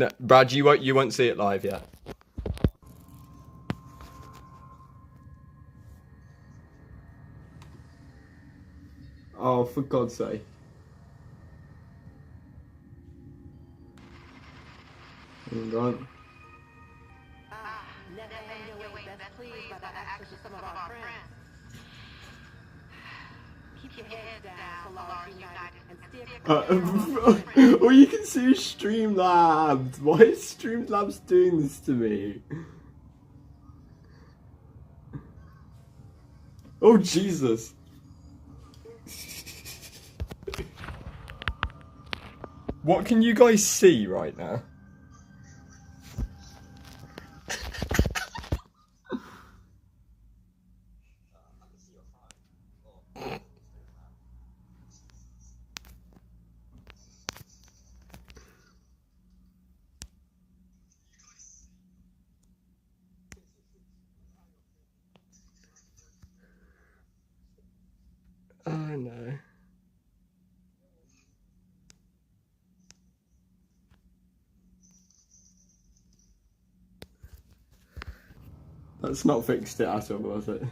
No, Brad, you won't see it live yet. Oh, for God's sake. Hang on. All you can see is Streamlabs. Why is Streamlabs doing this to me? Oh, Jesus. What can you guys see right now? Oh no. That's not fixed it at all, was it?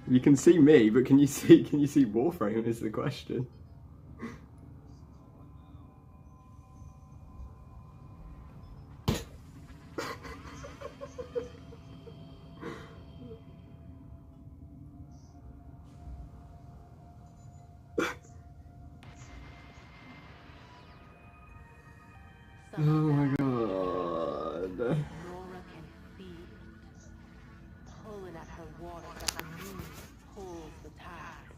You can see me, but can you see Warframe is the question. Oh my God. Nora can feel it, pulling at her water as the moon pulls the tide.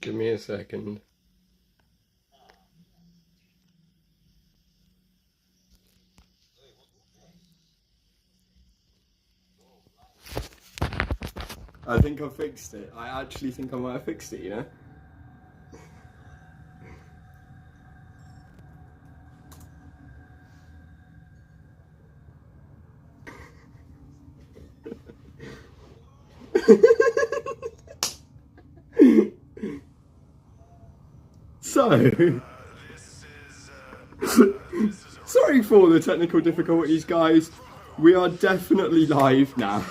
Give me a second. I think I fixed it. I actually think I might have fixed it, you know? So, sorry for the technical difficulties, guys. We are definitely live now.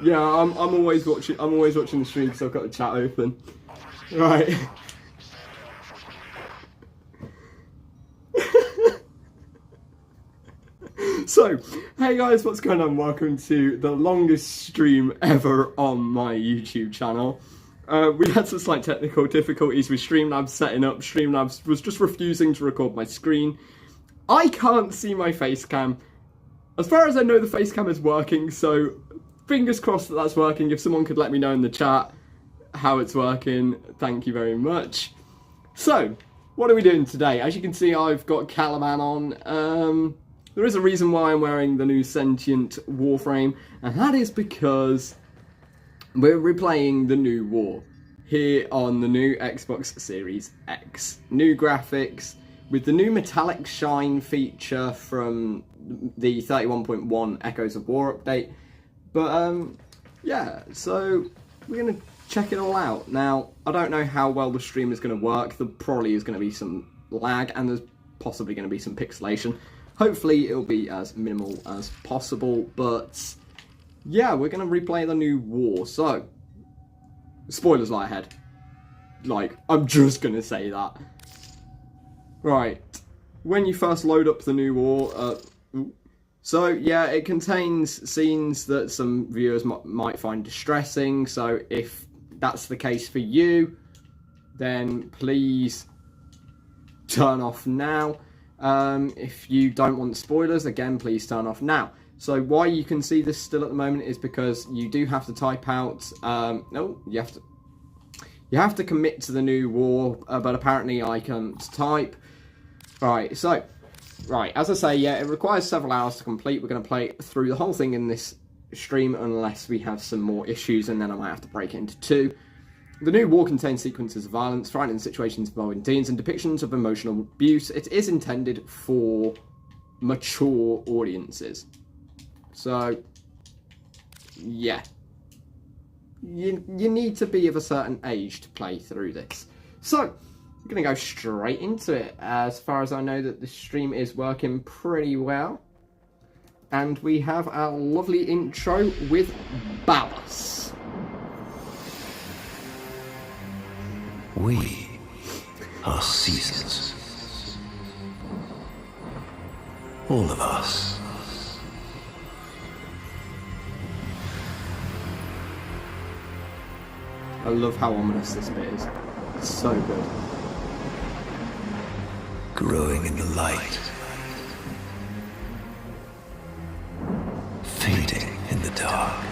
Yeah, I'm always watching. I'm always watching the stream because I've got the chat open. Right. So, hey guys, what's going on? Welcome to the longest stream ever on my YouTube channel. We had some slight technical difficulties with Streamlabs setting up. Streamlabs was just refusing to record my screen. I can't see my face cam. As far as I know, the face cam is working, so fingers crossed that that's working. If someone could let me know in the chat how it's working, thank you very much. So, what are we doing today? As you can see, I've got Caliban on. There is a reason why I'm wearing the new Sentient Warframe, and that is because we're replaying the new war here on the new Xbox Series X. New graphics with the new metallic shine feature from the 31.1 Echoes of War update. But yeah, so we're going to check it all out. Now, I don't know how well the stream is going to work. There probably is going to be some lag, and there's possibly going to be some pixelation. Hopefully it'll be as minimal as possible, but yeah, we're going to replay the new war. So, spoilers lie ahead. Like, I'm just going to say that. Right, when you first load up the new war, so yeah, it contains scenes that some viewers might find distressing, so if that's the case for you, then please turn off now. If you don't want spoilers, again, please turn off now. So why you can see this still at the moment is because you do have to type out, no, you have to commit to the new war, but apparently I can't type. Right, so, as I say, yeah, it requires several hours to complete. We're going to play through the whole thing in this stream unless we have some more issues, and then I might have to break it into two. The new war contains sequences of violence, frightening situations involving teens, and depictions of emotional abuse. It is intended for mature audiences. So, yeah. You need to be of a certain age to play through this. So, I'm going to go straight into it. As far as I know, that the stream is working pretty well. And we have our lovely intro with Babas. We are seasons. All of us. I love how ominous this bit is. It's so good. Growing in the light. Fading in the dark.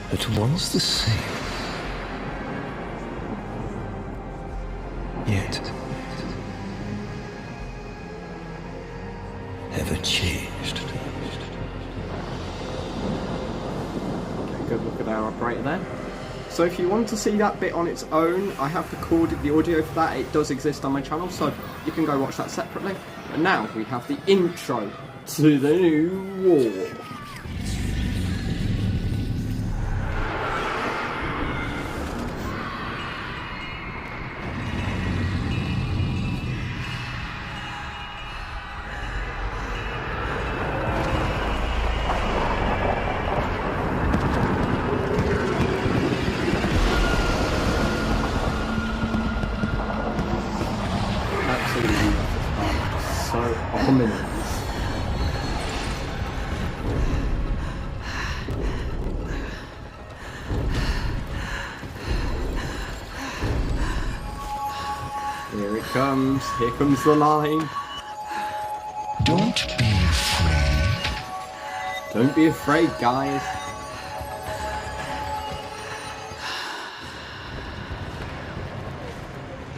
But once the same. Yet ever changed. Okay, good look at our operator there. So if you want to see that bit on its own, I have recorded the audio for that. It does exist on my channel, so you can go watch that separately. And now we have the intro to the new war. Here comes the line. Don't be afraid. Don't be afraid, guys.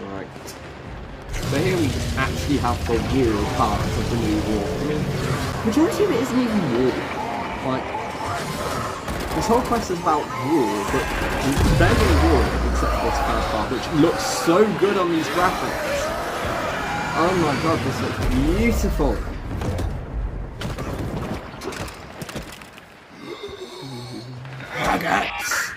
Right. So here we actually have the war part of the new war. I mean, majority of it isn't even war. Like, this whole quest is about war, but there's barely war except for this first part, which looks so good on these graphics. Oh my god, this looks beautiful! Nuggets!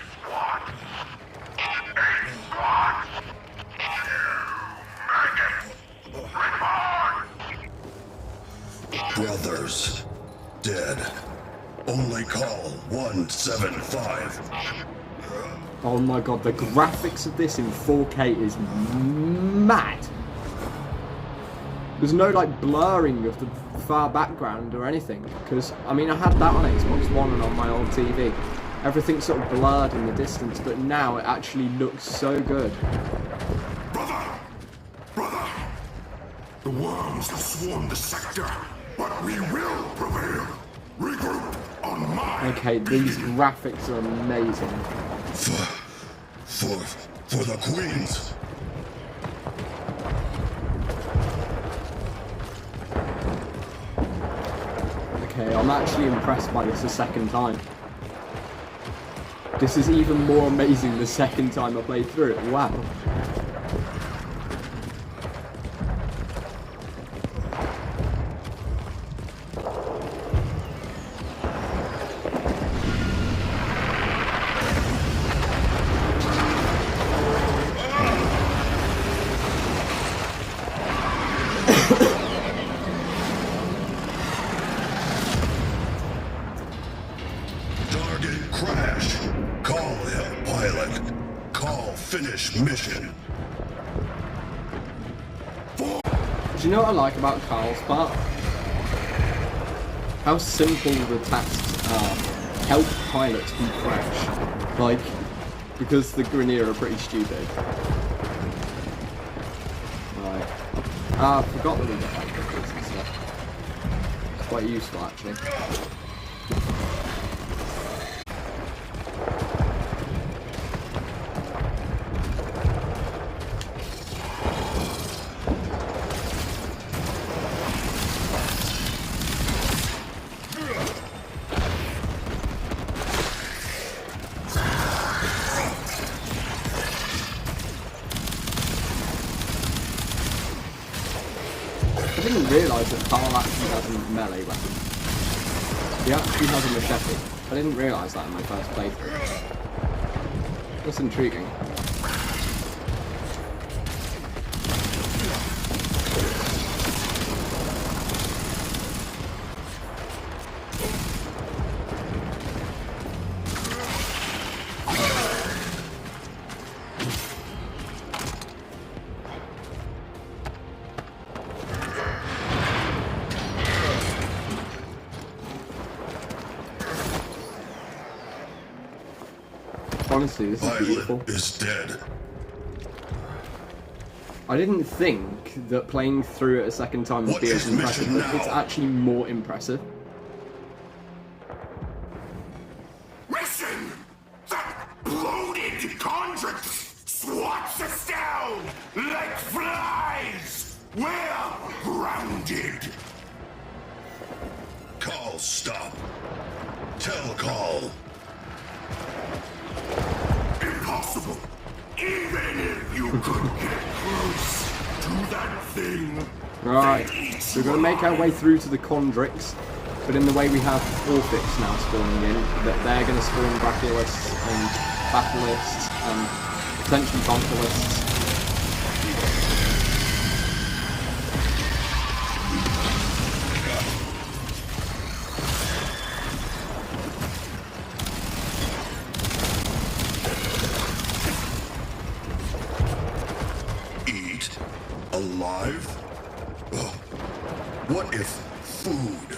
Brothers, dead. Only call 175. Oh my god, the graphics of this in 4K is mad! There's no like blurring of the far background or anything, because I mean I had that on Xbox One and on my old TV. Everything's sort of blurred in the distance, but now it actually looks so good. Brother! The worms have swarmed the sector, but we will prevail. Regroup on my... Okay, these graphics are amazing. For the Queens. Okay, I'm actually impressed by this a second time. This is even more amazing the second time I played through it. Wow. Finish mission. Do you know what I like about Carl's part? How simple the tasks are. Help pilots who crash. Like, because the Grineer are pretty stupid. Right. I forgot that we got like pickles and stuff. It's quite useful actually. I didn't realise that Carl actually has a melee weapon. He actually has a machete. I didn't realise that in my first playthrough. That's intriguing. Honestly, this is beautiful. Violet is dead. I didn't think that playing through it a second time would be as impressive, but it's actually more impressive. Mission! That bloated convict swats us down like flies! We're grounded! Call, stop. Tell Call. Impossible! Even if you could get close to that thing. Right, so we're going to make our way through to the Condrix, but in the way we have Orphix now spawning in, that they're going to spawn Brachiolists and Battleists and potentially Bunkalists. Alive? What if food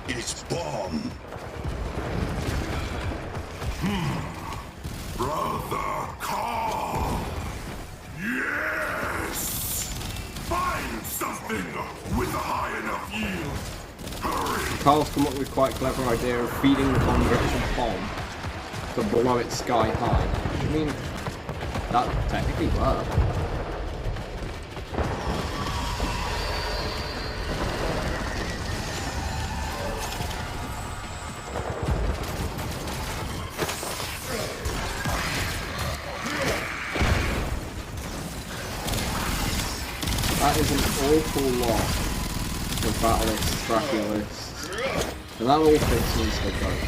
is bomb? Brother Carl! Yes! Find something with a high enough yield! Hurry! Carl's come up with quite a clever idea of feeding the Condrix a bomb to blow it sky high. I mean, that technically worked. That is an awful lot of Battleists, Brachiolists, and that all fits into the boat.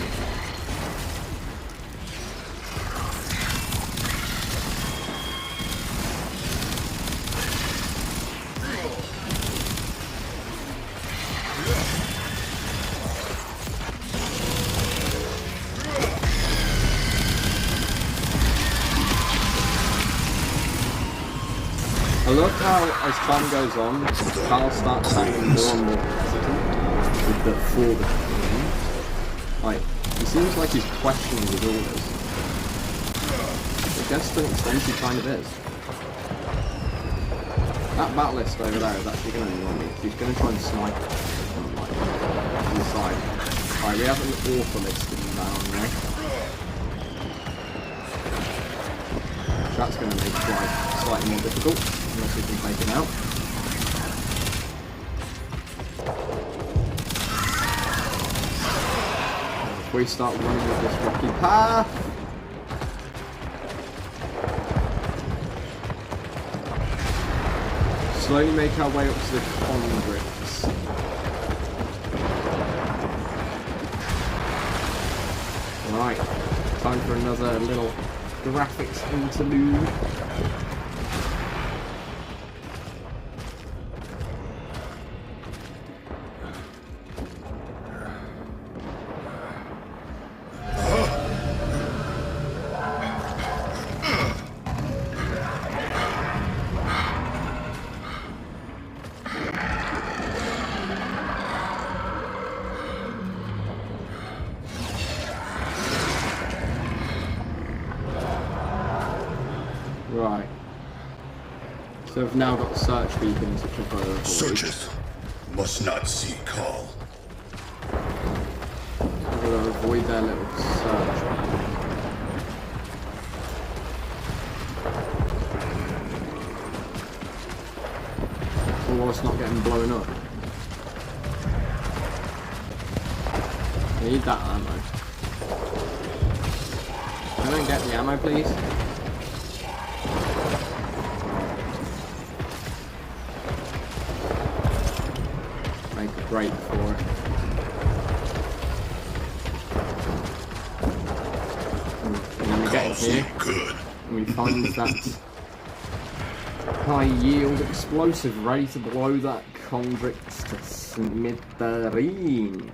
I love how, as time goes on, Carl starts sounding more and more hesitant with the for the game. Like, he seems like he's questioning his orders. I guess to an extent he kind of is. That Battlist over there is actually going to annoy me. He's going to try and snipe it from, like, to the side. Alright, we have an Orphalist down there. That's going to make life slightly more difficult. Unless we can take him out. If we start running up this rocky path. Slowly make our way up to the Condrix. Right, time for another little graphics interlude. So I've now got search beacons which I've got to avoid. Searchers must not see call. I've got to avoid their little search. Or it's not getting blown up. I need that ammo. Can I get the ammo, please? Make a break for it. And then we get in here, Good. and we find that high-yield explosive ready to blow that convict to smithereens.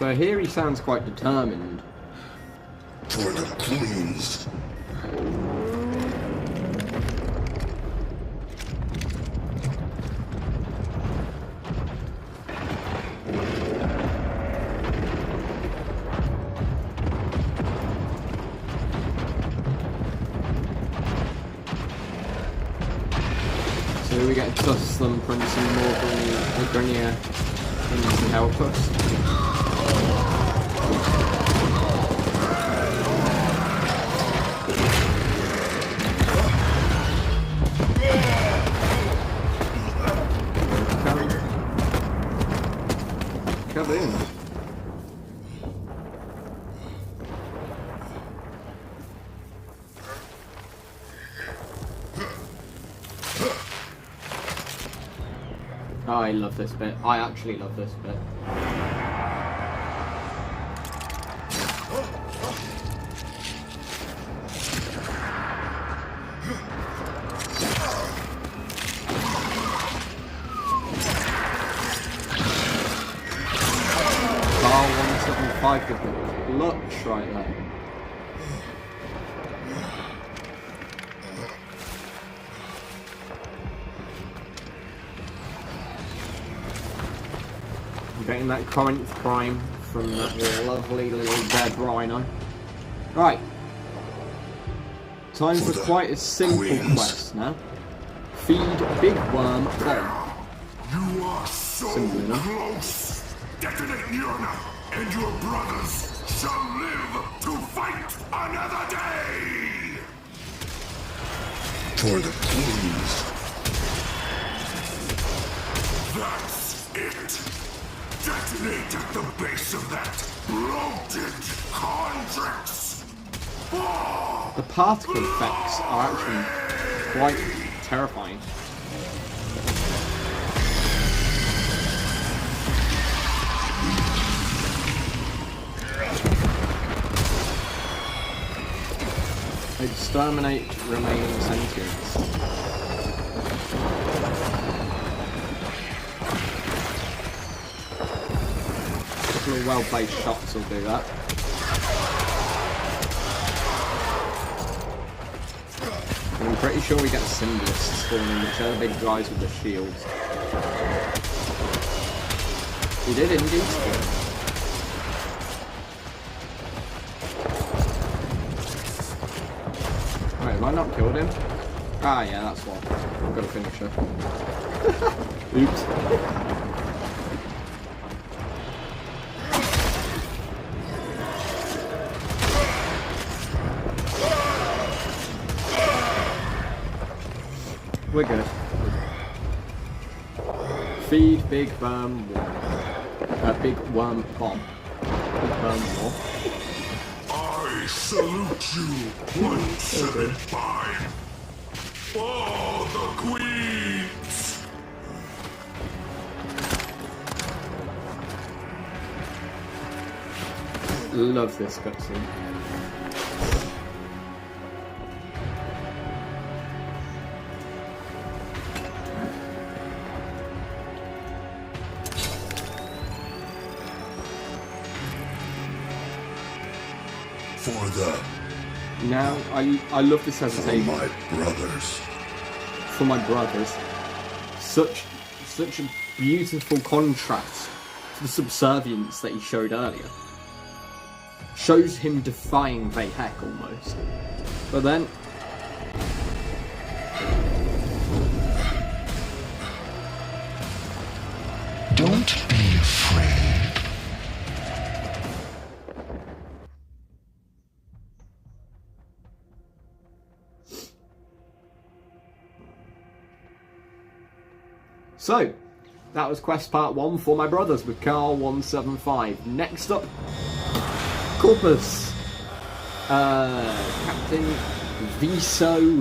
So here he sounds quite determined. For the queens. So we get Dust Thumprints and more Grenier in to help us. Kaboom. Oh, I love this bit. I actually love this bit. Car 175 with the clutch right there. Getting that Corinth Prime from that lovely little dead rhino. Right. Time for quite a simple quest now. Feed Big Worm Bomb. You are so Simple enough. close. Detonate Yurna, and your brothers shall live to fight another day. For the queens. That's it. Detonate at the base of that bloated Condrix. The particle effects are actually quite terrifying. Exterminate remaining sentients. Couple of well-placed shots will do that. And I'm pretty sure we get symbolists spawning, which are the big guys with the shields. We did indeed spawn. Wait, have I not killed him? Ah, yeah, that's one. I've got to finish her. Oops. We're good. Feed Big Worm War. Big Worm Bomb. Big Worm War. I salute you, 175. All the queens. Love this cutscene. For the... Now, I love this For hesitation. my brothers. For my brothers. Such a beautiful contrast to the subservience that he showed earlier. shows him defying Vahek almost. But then Don't be afraid. so, that was quest part 1 for my brothers with Carl 175. Next up, Corpus. Captain Viso-R.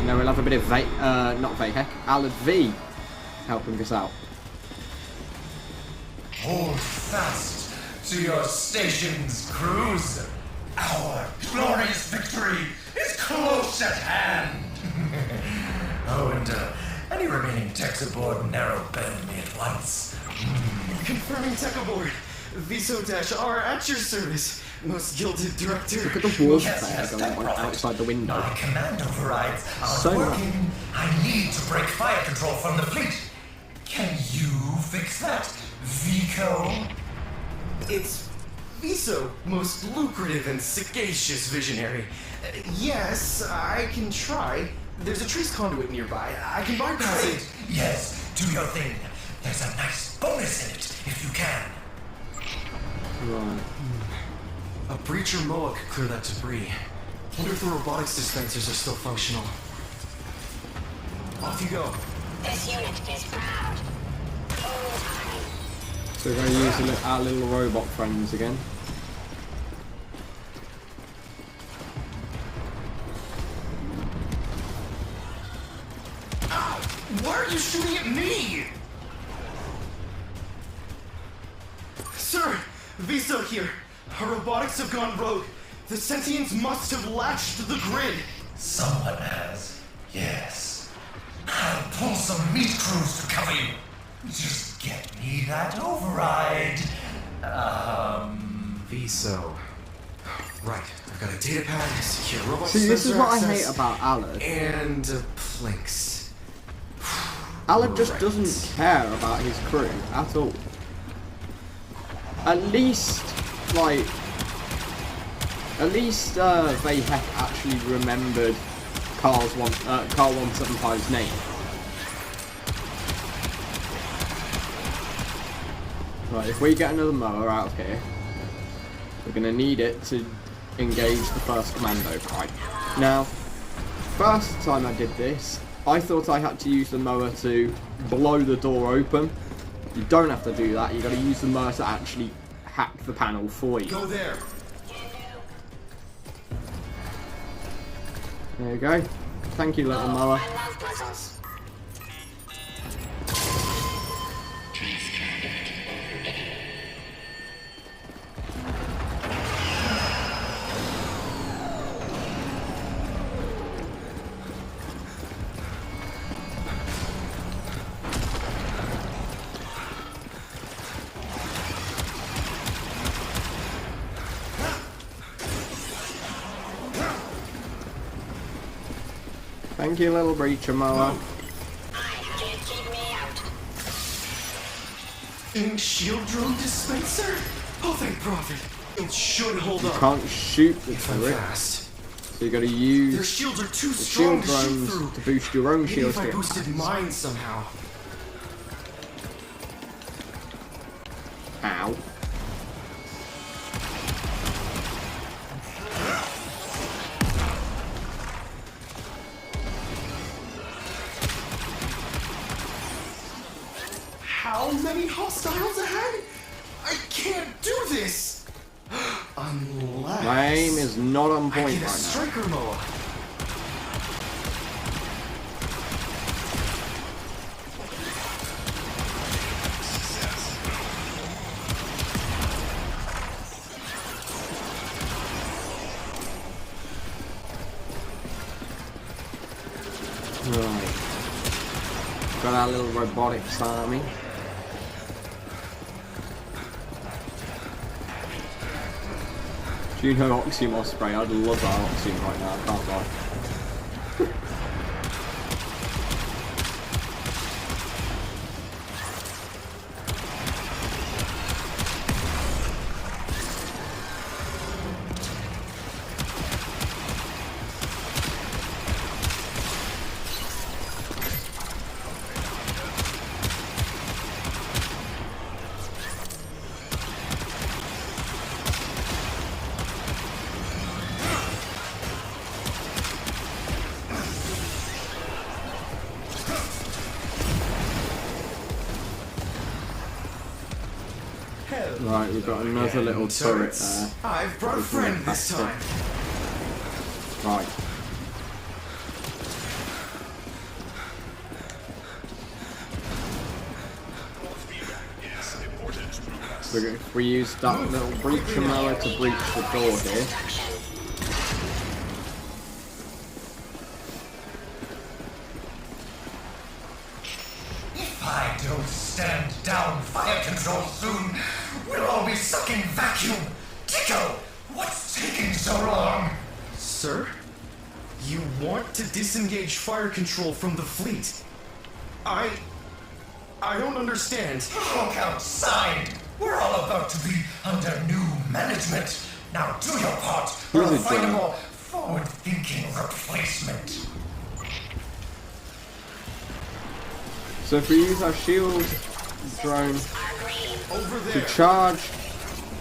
Now we'll have a bit of not Vahek, Alad V helping us out. Hold fast to your stations, crews. Our glorious victory is close at hand. Oh, and any remaining techs aboard narrow bend me at once. Confirming tech aboard. Viso-R at your service, most gilded director. Look at the warfare Yes, going on Prophet. outside the window. My command overrides aren't So working. I need to break fire control from the fleet. Can you fix that, Vico? It's Viso, most lucrative and sagacious visionary. Yes, I can try. There's a trace conduit nearby. I can bypass it. Yes, do your thing. There's a nice bonus in it, if you can. Right. A breacher Moa could clear that debris. Wonder if the robotics dispensers are still functional. Off you go. This unit is proud. So we're going to use our little robot friends again. Ow! Why are you shooting at me? Sir, Viso here. Our robotics have gone rogue. The sentients must have latched to the grid. Someone has. Yes. I'll pull some meat crews to cover you. Just get me that override. Viso. Right, I've got a data pad, secure robot See, this is sensor what I access, hate about Alad. and Plinks. Alad just doesn't care about his crew at all. At least Vahek actually remembered Carl 175's name. Right, if we get another mower out of here, we're going to need it to engage the first commando pride. Now, first time I did this, I thought I had to use the mower to blow the door open. You don't have to do that, you've got to use the mower to actually hack the panel for you. Go there. There you go. Thank you, little mower. I love puzzles. Thank you, little breacher mower. I can't keep me out. Ink shield drone dispenser? Oh, thank Prophet. It should hold You up. can't shoot the If I'm turret, fast. so you got to Their use shields are too the strong shield to shoot drones through. to boost your own Maybe shields. if I to boosted mine somehow. Ow. How many hostiles ahead? I can't do this! Unless... My aim is not on I point get a right now. striker moa. Right. Got our little robotics army. If you know Oxymore spray, I'd love that Oxym right now, I can't lie. Right, we've got another little turret there. I've brought a friend this time. Right. So if we use that little breacher mower to breach the door here. If I don't stand down fire control soon, we'll all be sucking vacuum. Tico, what's taking so long? Sir? You want to disengage fire control from the fleet? I don't understand. Look outside. We're all about to be under new management. Now do your part. Who's We'll it, find a John? more forward-thinking replacement. So if we use our shield drone Over to there. charge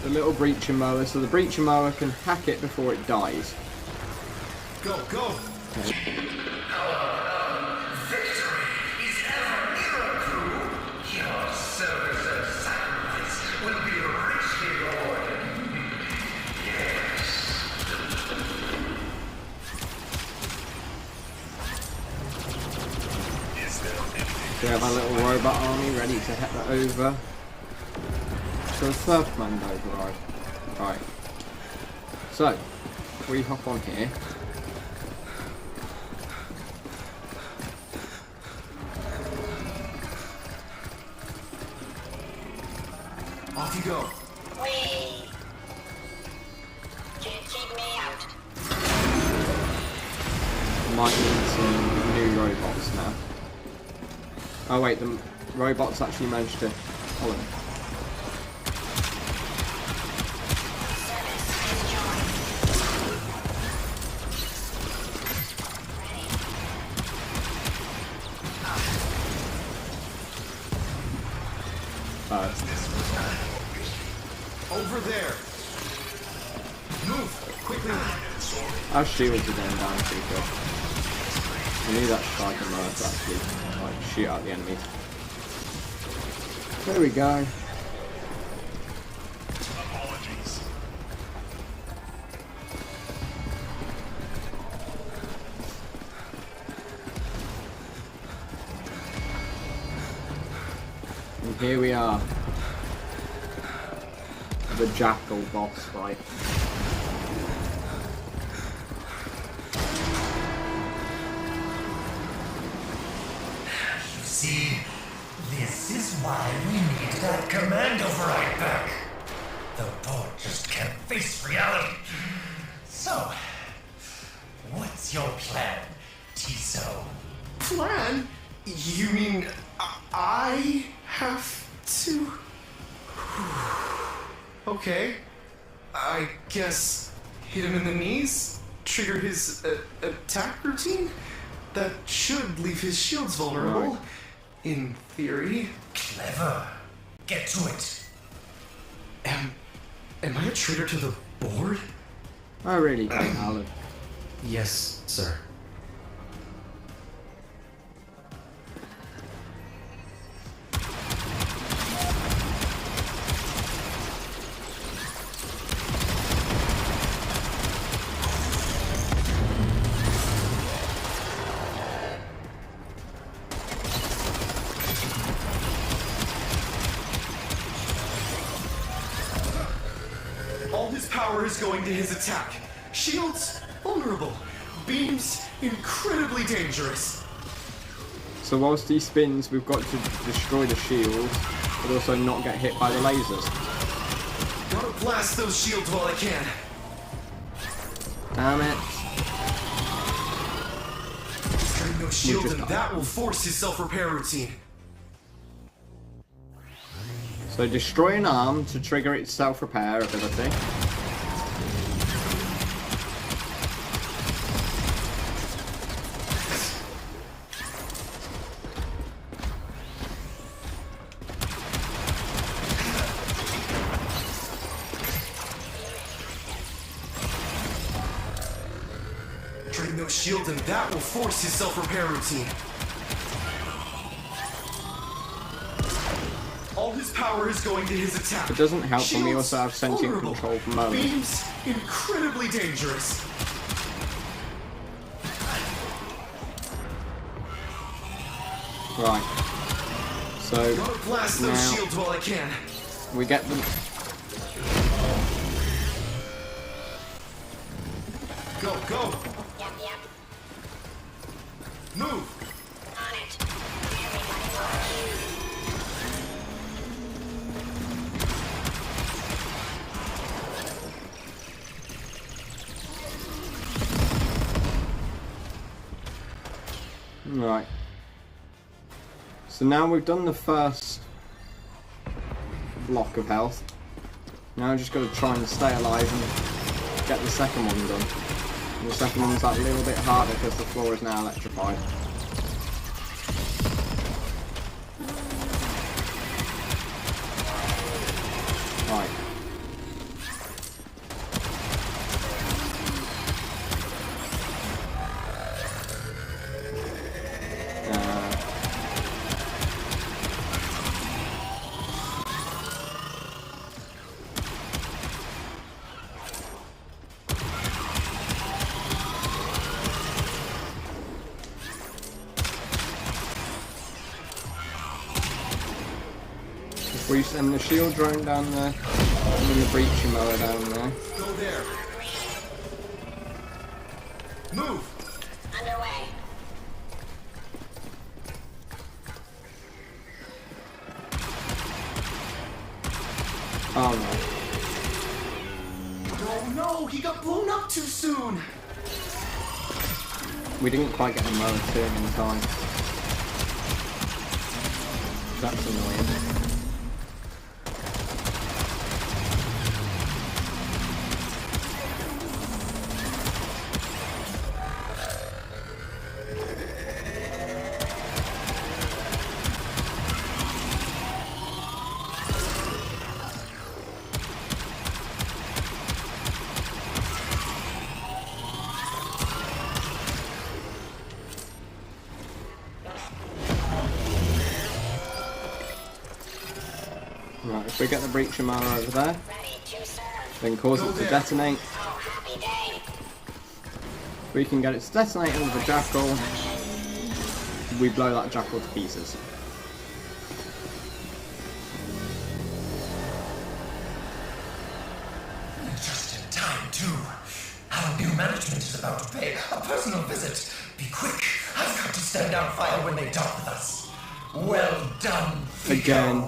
the little breacher mower, so the breacher mower can hack it before it dies. Go, go. Victory is ever nearer, crew. Your service and sacrifice will be richly rewarded. We have our little robot army ready to head that over to the third command override. Right. So, if we hop on here. Off you go. Whee! Can't keep me out. Might need some new robots now. Oh wait, the robots actually managed to follow me. Over there. Move quickly. Our shields are going down too quick. We need that striker mode to actually like shoot out the enemies. There we go. And here we are. The Jackal boss fight. See, this is why we need that command override back. The board just can't face reality. So, what's your plan, Tiso? Plan? You mean I have to? Okay. I guess hit him in the knees? Trigger his attack routine? That should leave his shields vulnerable. Right. In theory. Clever. Get to it. Am I a traitor to the board? I really think Alan. Yes, sir. All his power is going to his attack. Shields, vulnerable. Beams, incredibly dangerous. So whilst he spins, we've got to destroy the shield, but also not get hit by the lasers. Gotta blast those shields while I can. Damn it. Turning no shield just and died. that will force his self-repair routine. So destroy an arm to trigger its self-repair ability. Turning no shield and that will force his self-repair routine. All his power is going to his attack. It doesn't help when we Shields, also have sentient vulnerable. control mode. Beams, incredibly dangerous. Right. So Gotta blast those now shields while I can. we get them. Go, go. Yep, yep. Move. On it. Everybody watch. Right. So now we've done the first block of health. Now I've just got to try and stay alive and get the second one done. And the second one's that little bit harder because the floor is now electrified. Right. If we send the shield drone down there, and then the breaching mower down there. Go there. Move. Underway. Oh Oh no, he got blown up too soon. no, we didn't quite get the mower to him in time. That's annoying. Right, if we get the breaching mower over there, Ready to serve. then cause Go it to there. detonate. Oh, happy day. If we can get it to detonate under the jackal, we blow that jackal to pieces. Just in time, too. Our new management is about to pay a personal visit. Be quick. I've got to stand down fire when they dock with us. Well done, Fico. Again.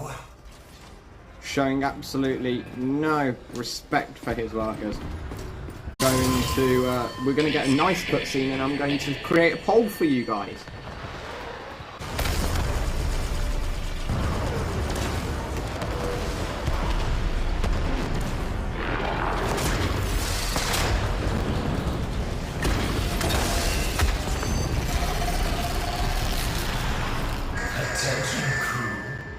Showing absolutely no respect for his workers. We're going to get a nice cutscene, and I'm going to create a poll for you guys. Attention, crew.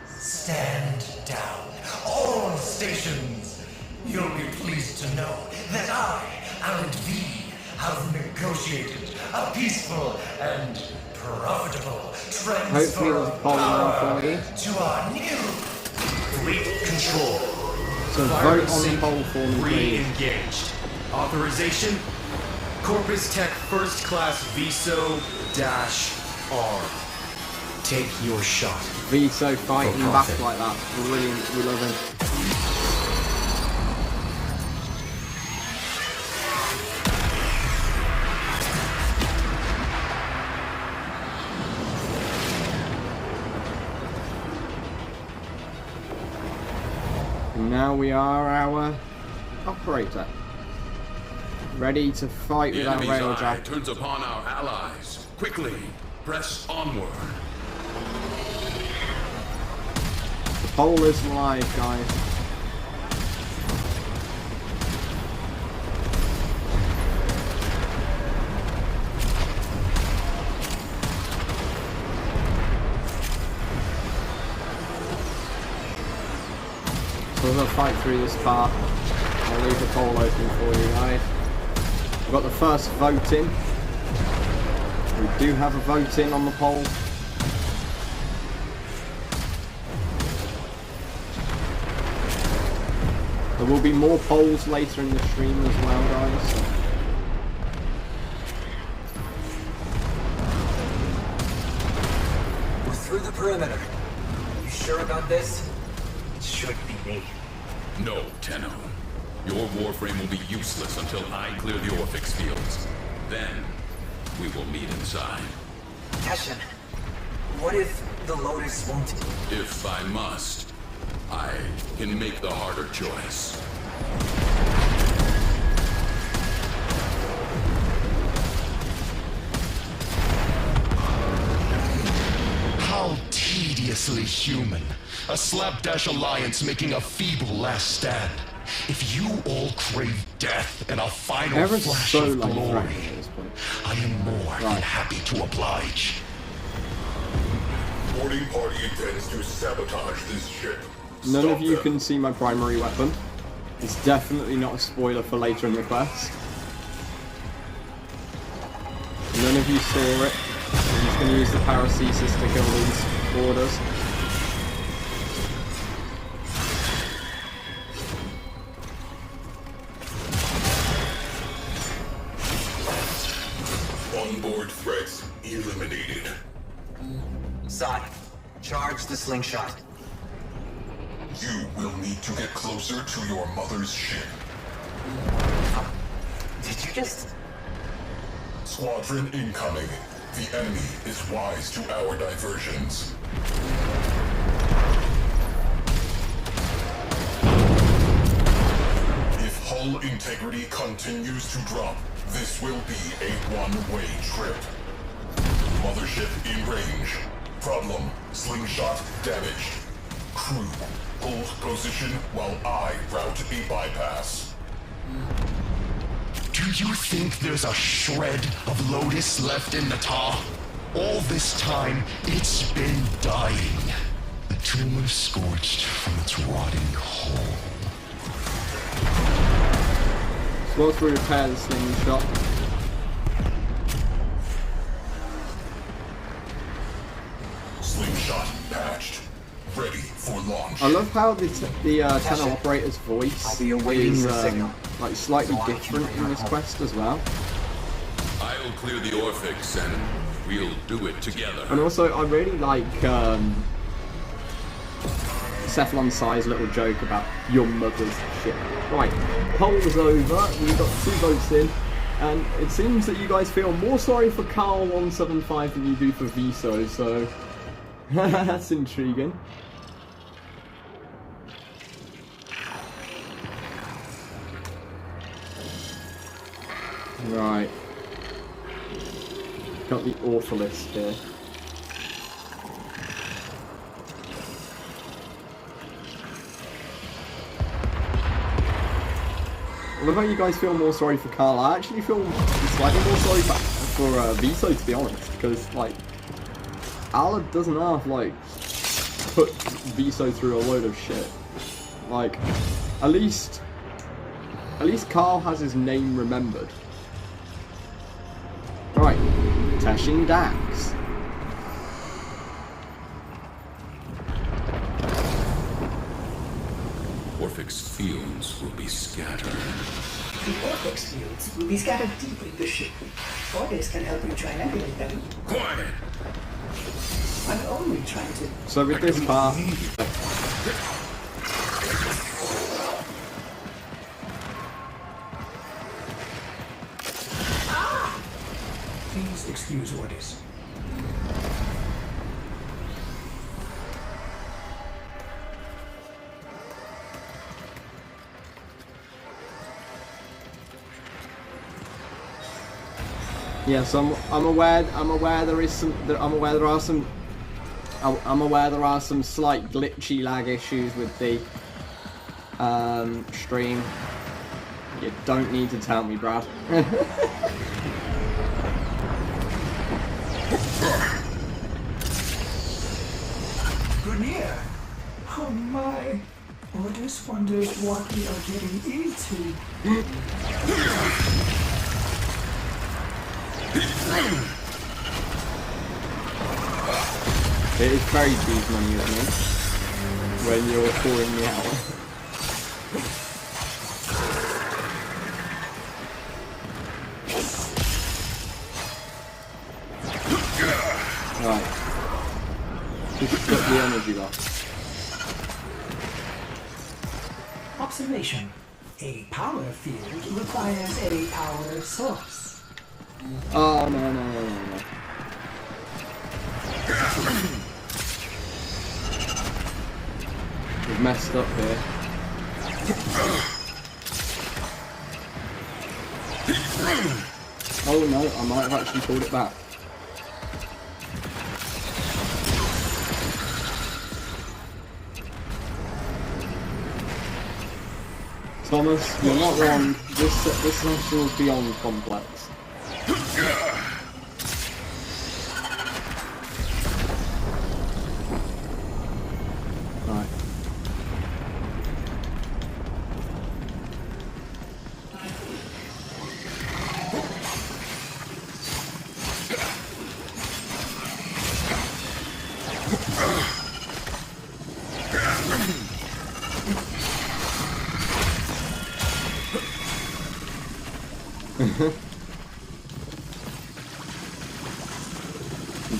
Stand down. All stations. You'll be pleased to know that I, Alan V, have negotiated a peaceful and profitable Hopefully there's a transfer poll of now power for you. to our new Fleet control. So Fire vote on the sync poll for me, please. re-engaged. Authorization: Corpus Tech First Class Viso -R. Take your shot. Viso fighting For back profit. like that. Brilliant. We love him. And now we are our operator. Ready to fight The without enemy's eye railjack. turns upon our allies. Quickly, press onward. The pole is live, guys. So we're gonna fight through this part. I'll leave the poll open for you guys. We've got the first vote in. We do have a vote in on the poll. There will be more polls later in the stream as well, guys. So. We're through the perimeter. You sure about this? It should be me. No, Tenno. Your Warframe will be useless until I clear the Orphix fields. Then, we will meet inside. Teshin, what if the Lotus won't? If I must, I can make the harder choice. How tediously human. A slapdash alliance making a feeble last stand. If you all crave death and a final Everyone's flash so of like glory, threatening at this point. I am more than happy to oblige. Boarding party intends to sabotage this ship. None of you can see my primary weapon. It's definitely not a spoiler for later in the quest. None of you saw it. I'm just going to use the paracesis to kill these boarders. Onboard threats eliminated. Zod, charge the slingshot. You will need to get closer to your mother's ship. Did you just... Squadron incoming. The enemy is wise to our diversions. If hull integrity continues to drop, this will be a one-way trip. Mothership in range. Problem, slingshot damaged. Crew, hold position while I route a bypass. Do you think there's a shred of Lotus left in the tar? All this time, it's been dying. The tumor scorched from its rotting hole. So once we repair the slingshot, Slingshot patched. Ready for launch. I love how the Tenno operator's voice I'll be awaiting is your signal. like slightly different in this quest as well. I'll clear the Orphix and we'll do it together. And also, I really like Cephalon Sai's little joke about your mother's shit. Right, poll is over. We got 2 votes in, and it seems that you guys feel more sorry for Carl175 than you do for Viso. So that's intriguing. Right. Got the Orphalist here. I love how you guys feel more sorry for Carl. I actually feel slightly more sorry for Viso, to be honest, because like Allah doesn't have like put Viso through a load of shit. Like at least Carl has his name remembered. Right, Teshin Dax. Orphix fields will be scattered. The Orphix fields will be scattered deep in the ship. Ordis can help you triangulate them. Quiet! I'm only trying to... So with this part, Please excuse Ordis. Yes, I'm aware there is some. I'm aware there are some slight glitchy lag issues with the stream. You don't need to tell me, Brad. Grenier. Oh my. Orders wonders what we are getting into. It is very cheese money, isn't it? When you're calling me out. Right. Just got the energy lock. Observation. A power field requires a power source. Oh, no. We've messed up here. Oh no, I might have actually pulled it back. Thomas, you're not wrong. This session is beyond complex. Right.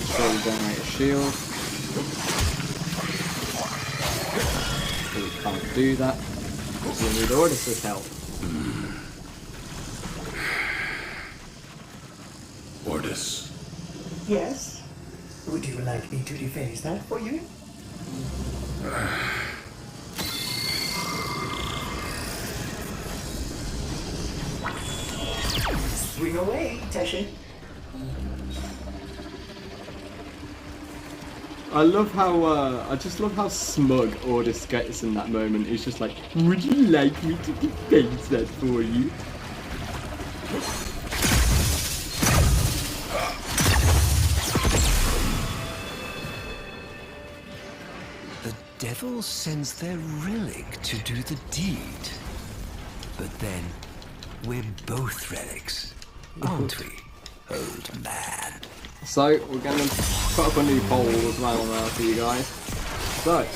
Slowly generate a shield. So we can't do that. So we need Ordis' help. Ordis. Yes? Would you like me to deface that for you? Swing away, Teshin. I love how, I just love how smug Ordis gets in that moment. He's just like, would you like me to defense that for you? The devil sends their relic to do the deed. But then, we're both relics, aren't we, old man? So, we're going to put up a new poll as well now for you guys. So,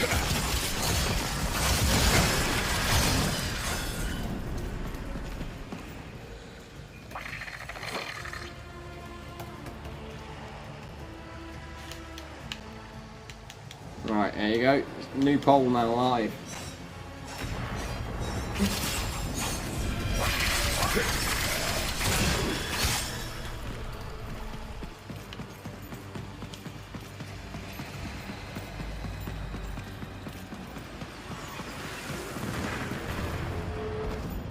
right, there you go. New poll now live.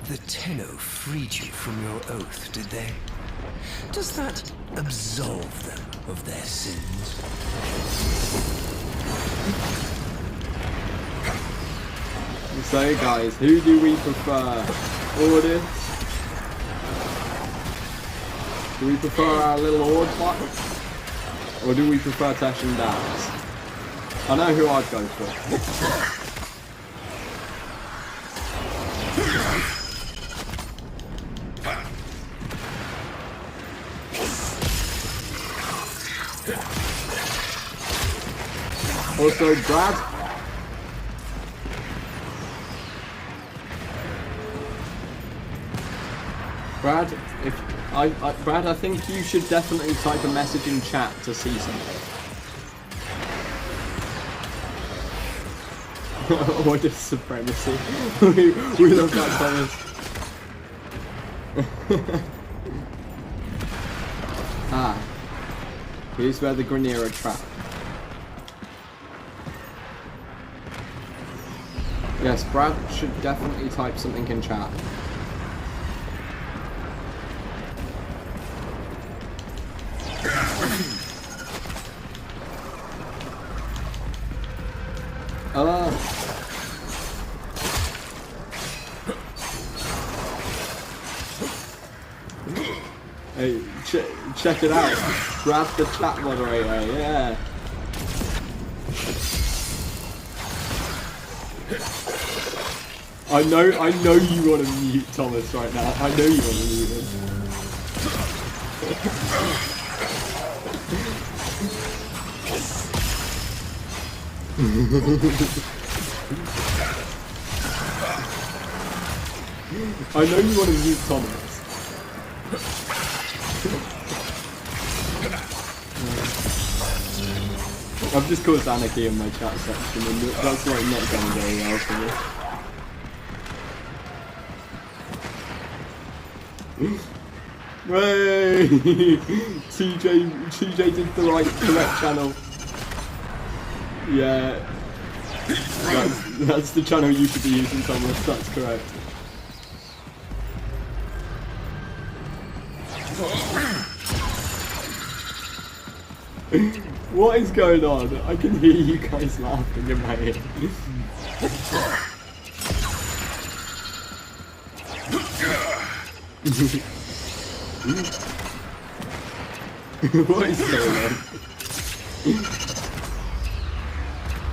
The Tenno freed you from your oath, did they? Does that absolve them of their sins? So guys, who do we prefer? Ordis? Do we prefer our little Ord bot? Or do we prefer Tesh and Dax? I know who I'd go for. Also, Brad. Brad, I think you should definitely type a message in chat to see something. What is supremacy? we love that, Thomas. Ah, here's where the Grenier are trapped. Yes, Brad should definitely type something in chat. Hey, check it out. Grab the chat moderator, yeah. I know you want to mute Thomas right now. I know you want to mute him. I know you want to mute Thomas. I've just caused anarchy in my chat section, and that's like not going very well for me. Way! TJ did the correct channel. Yeah, that's the channel you should be using, Thomas. That's correct. What is going on? I can hear you guys laughing in my ear. What is going on?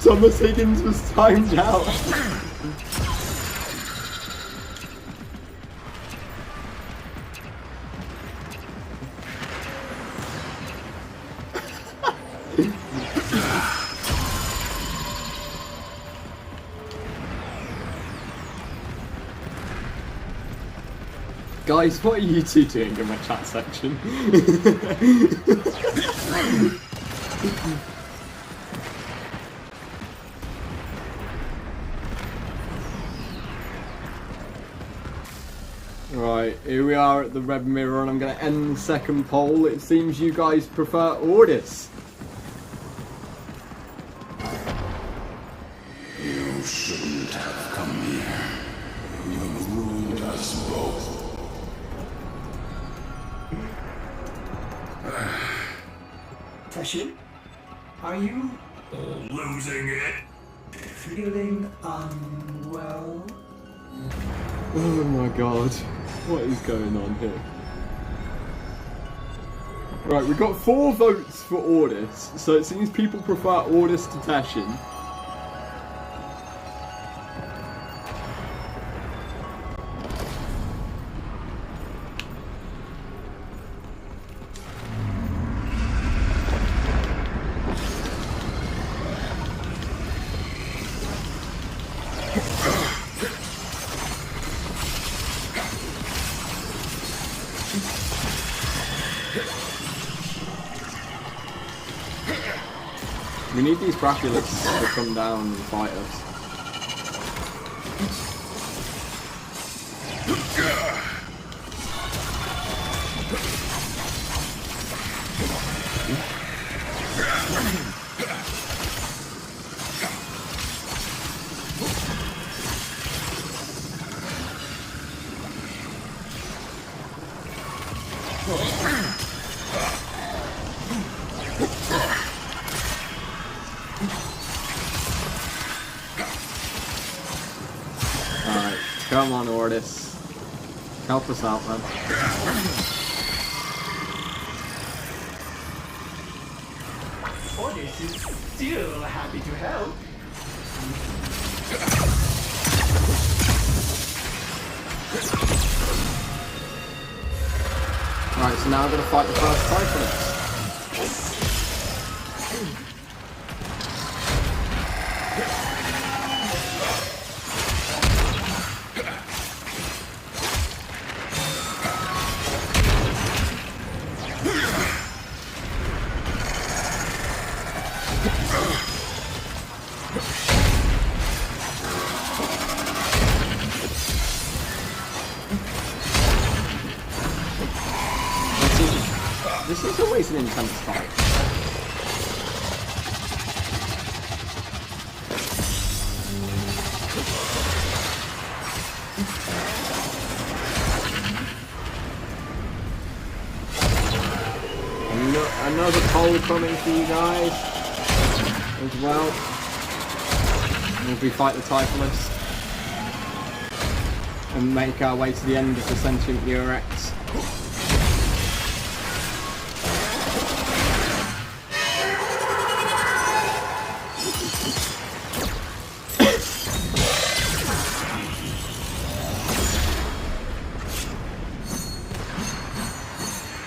Thomas Higgins was timed out. Guys, what are you two doing in my chat section? Right, here we are at the red mirror, and I'm going to end the second poll. It seems you guys prefer Ordis. You shouldn't have come here. You ruined us both. Tashin, are you Losing it. feeling unwell? Oh my god, what is going on here? Right, we got 4 votes for Ordis, so it seems people prefer Ordis to Tashin. We need these Braculates to come down and fight us. Alright, come on Ordis. Help us out, man. Ordis is still happy to help. Alright, so now I'm gonna fight the first Typhonus. This is always an intense fight. Another poll coming for you guys as well. as we fight the Typhus and make our way to the end of the sentient Eurex.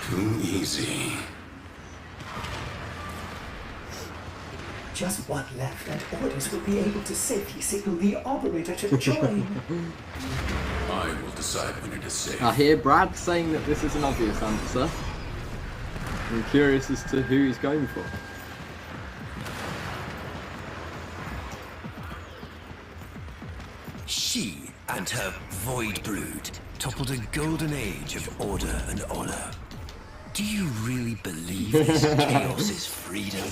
Too easy. Just one left, and orders will be able to safely signal the operator to join. I will decide when it is safe. I hear Brad saying that this is an obvious answer. I'm curious as to who he's going for. She and her void brood toppled a golden age of order and honor. Do you really believe this chaos is freedom?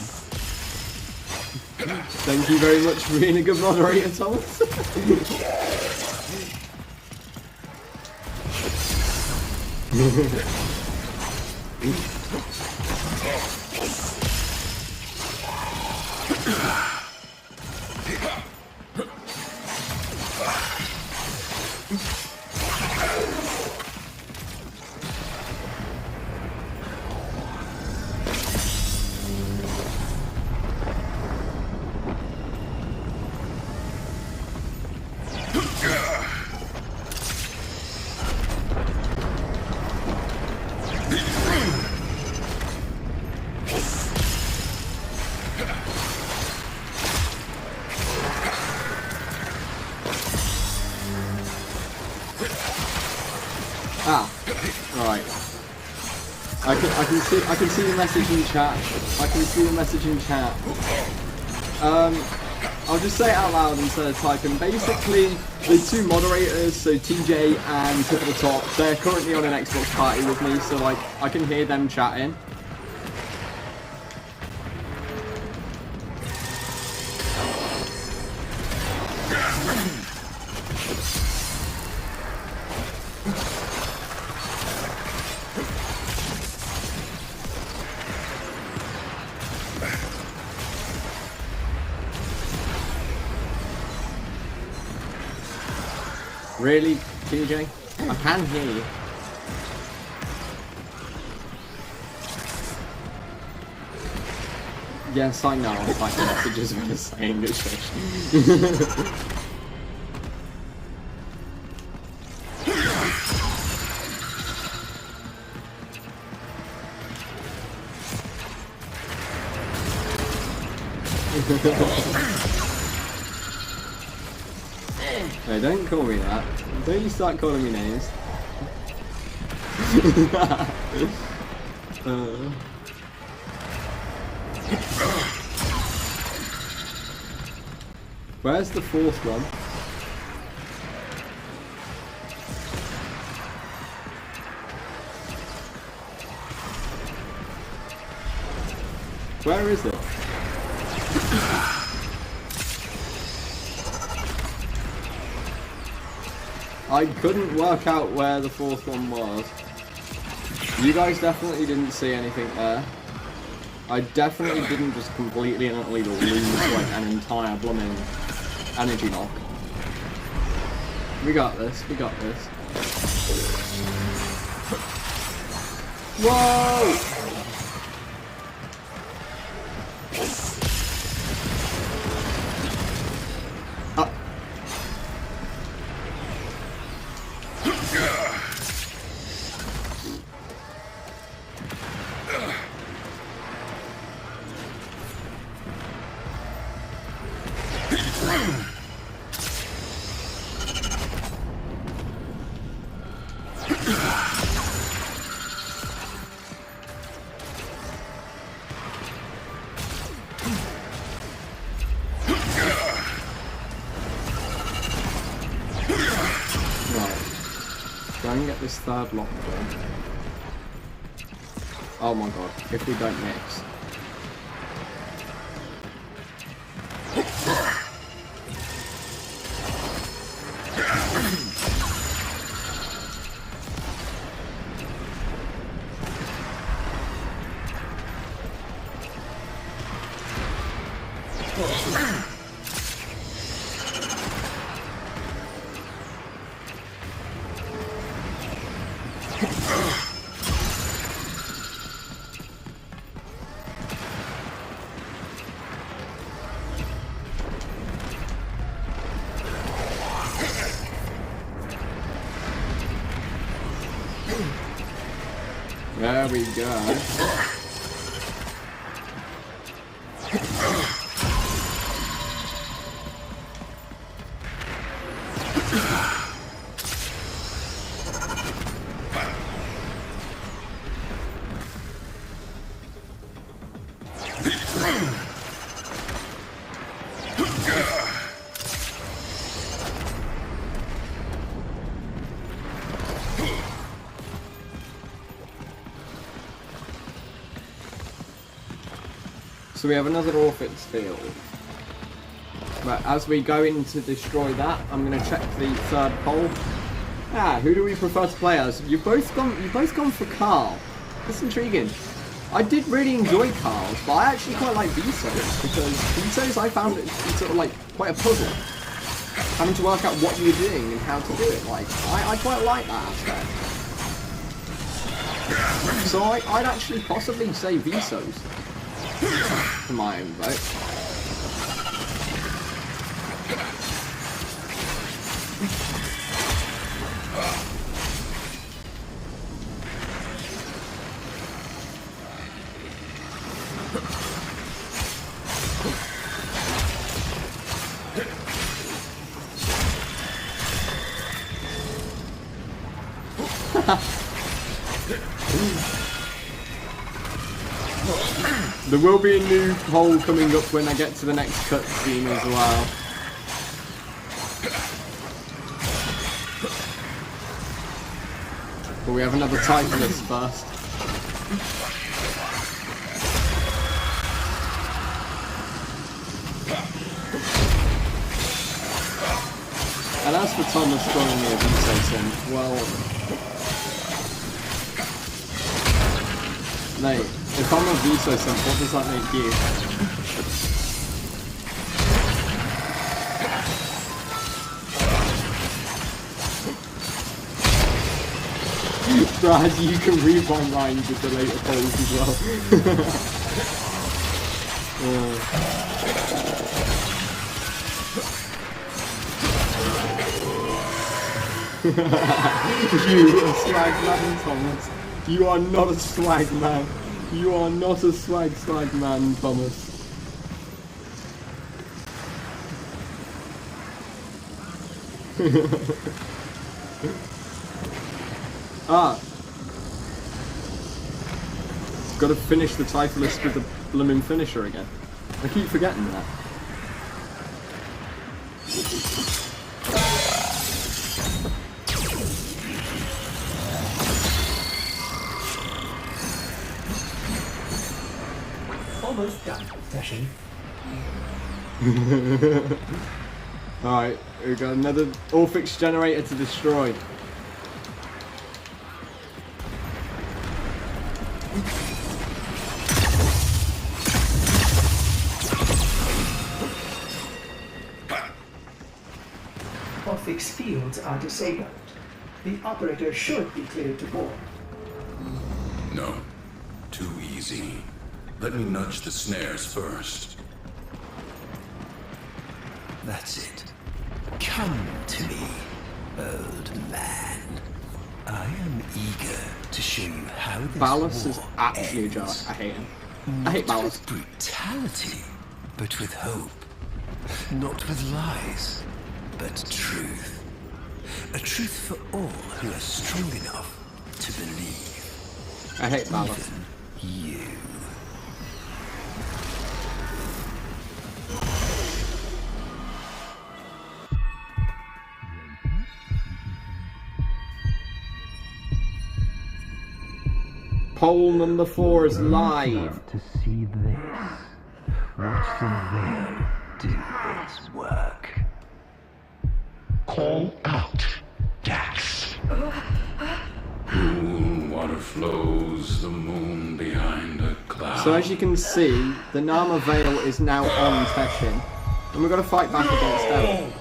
Thank you very much for being a good moderator, Thomas. Right. I can see the message in chat. I can see the message in chat. I'll just say it out loud instead of typing. Basically, the two moderators, so TJ and Tip of the Top, they're currently on an Xbox party with me, so like I can hear them chatting. Really, TJ? I can hear you. Yes, I know. It's like messages when it's saying it's Hey, don't call me that. Don't you start calling me names. Where's the fourth one? Where is it? I couldn't work out where the fourth one was. You guys definitely didn't see anything there. I definitely didn't just completely and utterly lose like an entire blooming energy knock. We got this, we got this. Whoa! Try and get this third lockdown. Oh my god, if we don't mix. we go. So we have another Orphix field. But as we go in to destroy that, I'm going to check the third poll. Who do we prefer to play as? You've both gone for Carl. That's intriguing. I did really enjoy Carl's, but I actually quite like Viso's, because Viso's I found it sort of like quite a puzzle. Having to work out what you're doing and how to do it. Like, I quite like that aspect. So I'd actually possibly say Viso's for my own vote. There will be a new poll coming up when I get to the next cutscene as well. But we have another Titleist first. And as for Thomas calling me a Vito sim, well... Mate, if I'm a Vito sim, what does that make you? Brad, you can read my mind with the later polls as well. You a swag man, Thomas. You are not a swag man. You are not a swag man, Thomas. Gotta finish the Titleist with the blooming finisher again. I keep forgetting that. Almost done, session. Alright, we've got another Orphix generator to destroy. Orphix fields are disabled. The operator should be cleared to board. No. Too easy. Let me nudge the snares first. That's it. Come to me, old man. I am eager to show you how this Ballas war is actually a ends. joke. I hate him. I hate Not Ballas. with brutality, but with hope. Not with lies, but truth. A truth for all who are strong enough to believe. I hate Ballas. Even you. Poll number 4 is live. To see this. Watch the veil do its work. Call out, Dax. Water flows, the moon behind a cloud. So as you can see, the Nama Veil is now on Teshin. And we've got to fight back against them.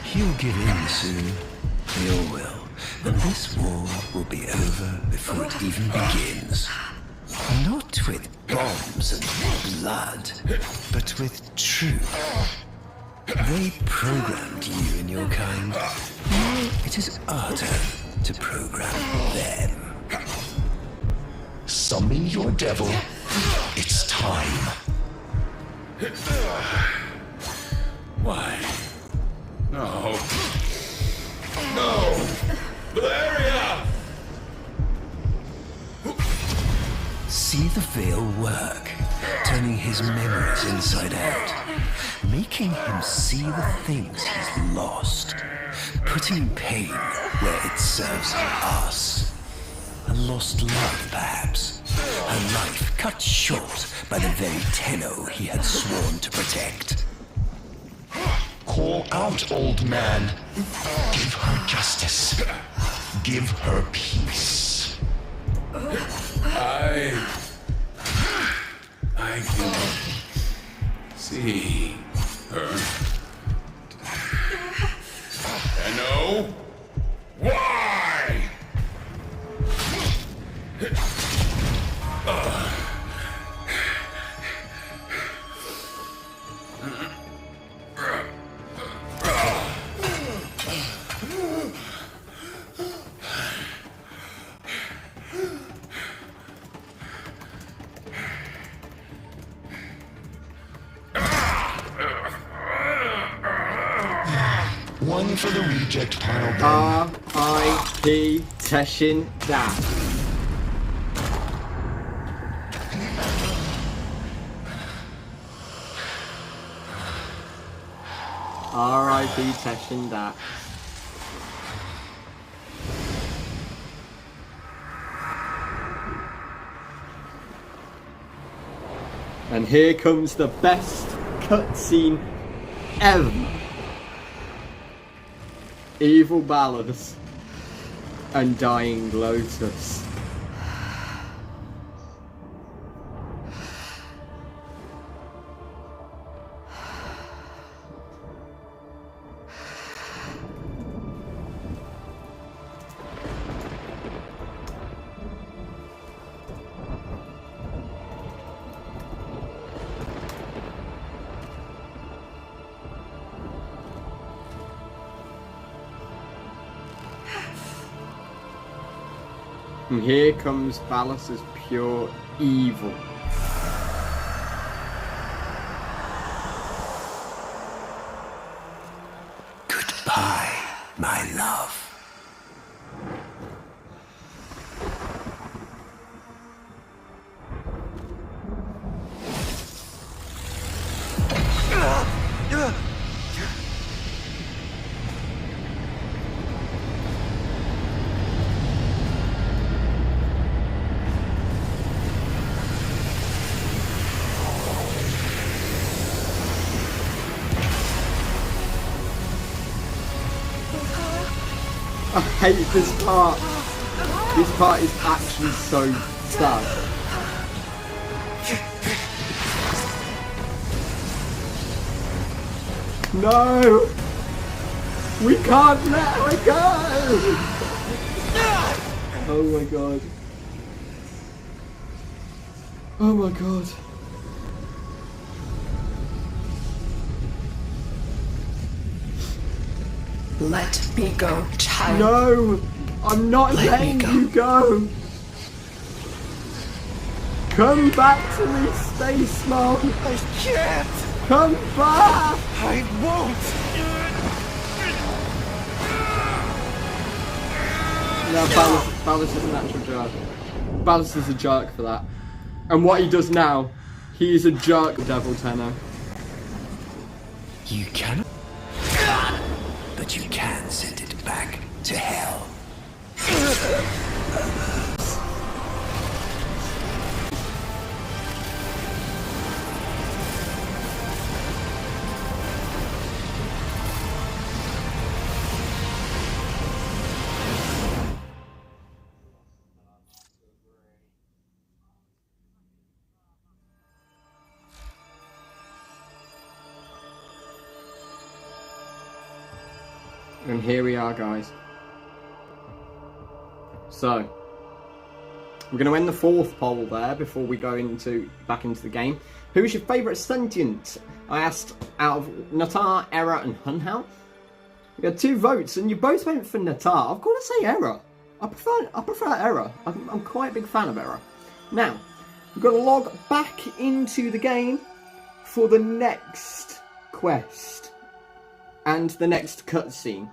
He'll give in soon. We all will. And this war will be over before it even begins. Not with bombs and blood, but with truth. They programmed you and your kind. Now it is our turn to program them. Summon your devil. It's time. Why? No. No! Valeria! See the veil work, turning his memories inside out, making him see the things he's lost, putting pain where it serves us. A lost love, perhaps. A life cut short by the very Tenno he had sworn to protect. Call out, old man. Give her justice. Give her peace. I can see her. Tenno? Why? One for the reject pile, then. R.I.P. Teshin Dat. R.I.P. Teshin Dat. And here comes the best cutscene ever. Evil Ballas and Dying Lotus. And here comes Ballas' pure evil. Goodbye, my love. I hate this part. This part is actually so sad. No! We can't let her go! Oh my god. Oh my god. Let me go, child. No! I'm not letting you go! Come back to me, Space Mom! I can't! Come back! I won't! No, Ballas is an actual jerk. Ballas is a jerk for that. And what he does now, he is a jerk, Devil Tenno. You cannot, but you can send it back to hell. And here we are, guys. So, we're going to end the fourth poll there before we go back into the game. Who is your favourite sentient? I asked out of Natar, Error and Hunhao. We had 2 votes and you both went for Natar. I've got to say Error. I prefer Error. I'm quite a big fan of Error. Now, we've got to log back into the game for the next quest and the next cutscene,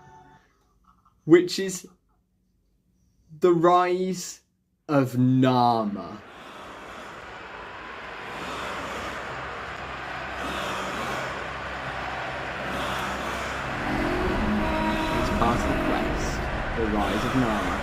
which is the rise of Nama. It's part of the quest, the rise of Nama.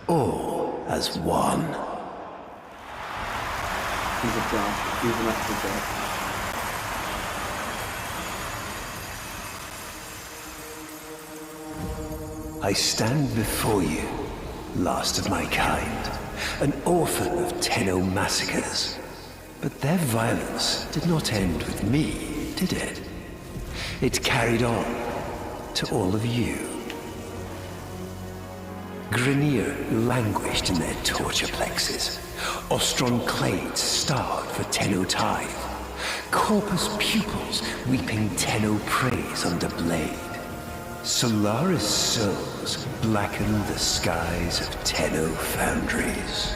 All as one. He's a job. He's an actual job. I stand before you, last of my kind, an orphan of Tenno massacres. But their violence did not end with me, did it? It carried on to all of you. Grineer languished in their torture plexes. Ostron clades starved for Tenno tithe. Corpus pupils weeping Tenno praise under blade. Solaris souls blackened the skies of Tenno foundries.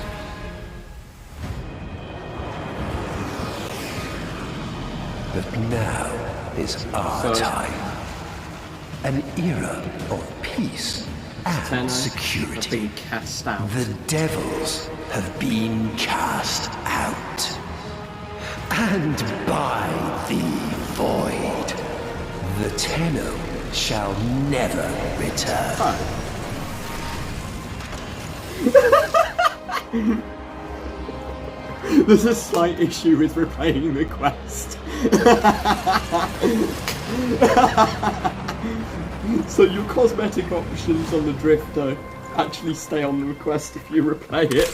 But now is our time. An era of peace and security. Cast out. The devils have been cast out. And by the void, the Tenno shall never return. There's a slight issue with replaying the quest. So your cosmetic options on the Drifter actually stay on the quest if you replay it.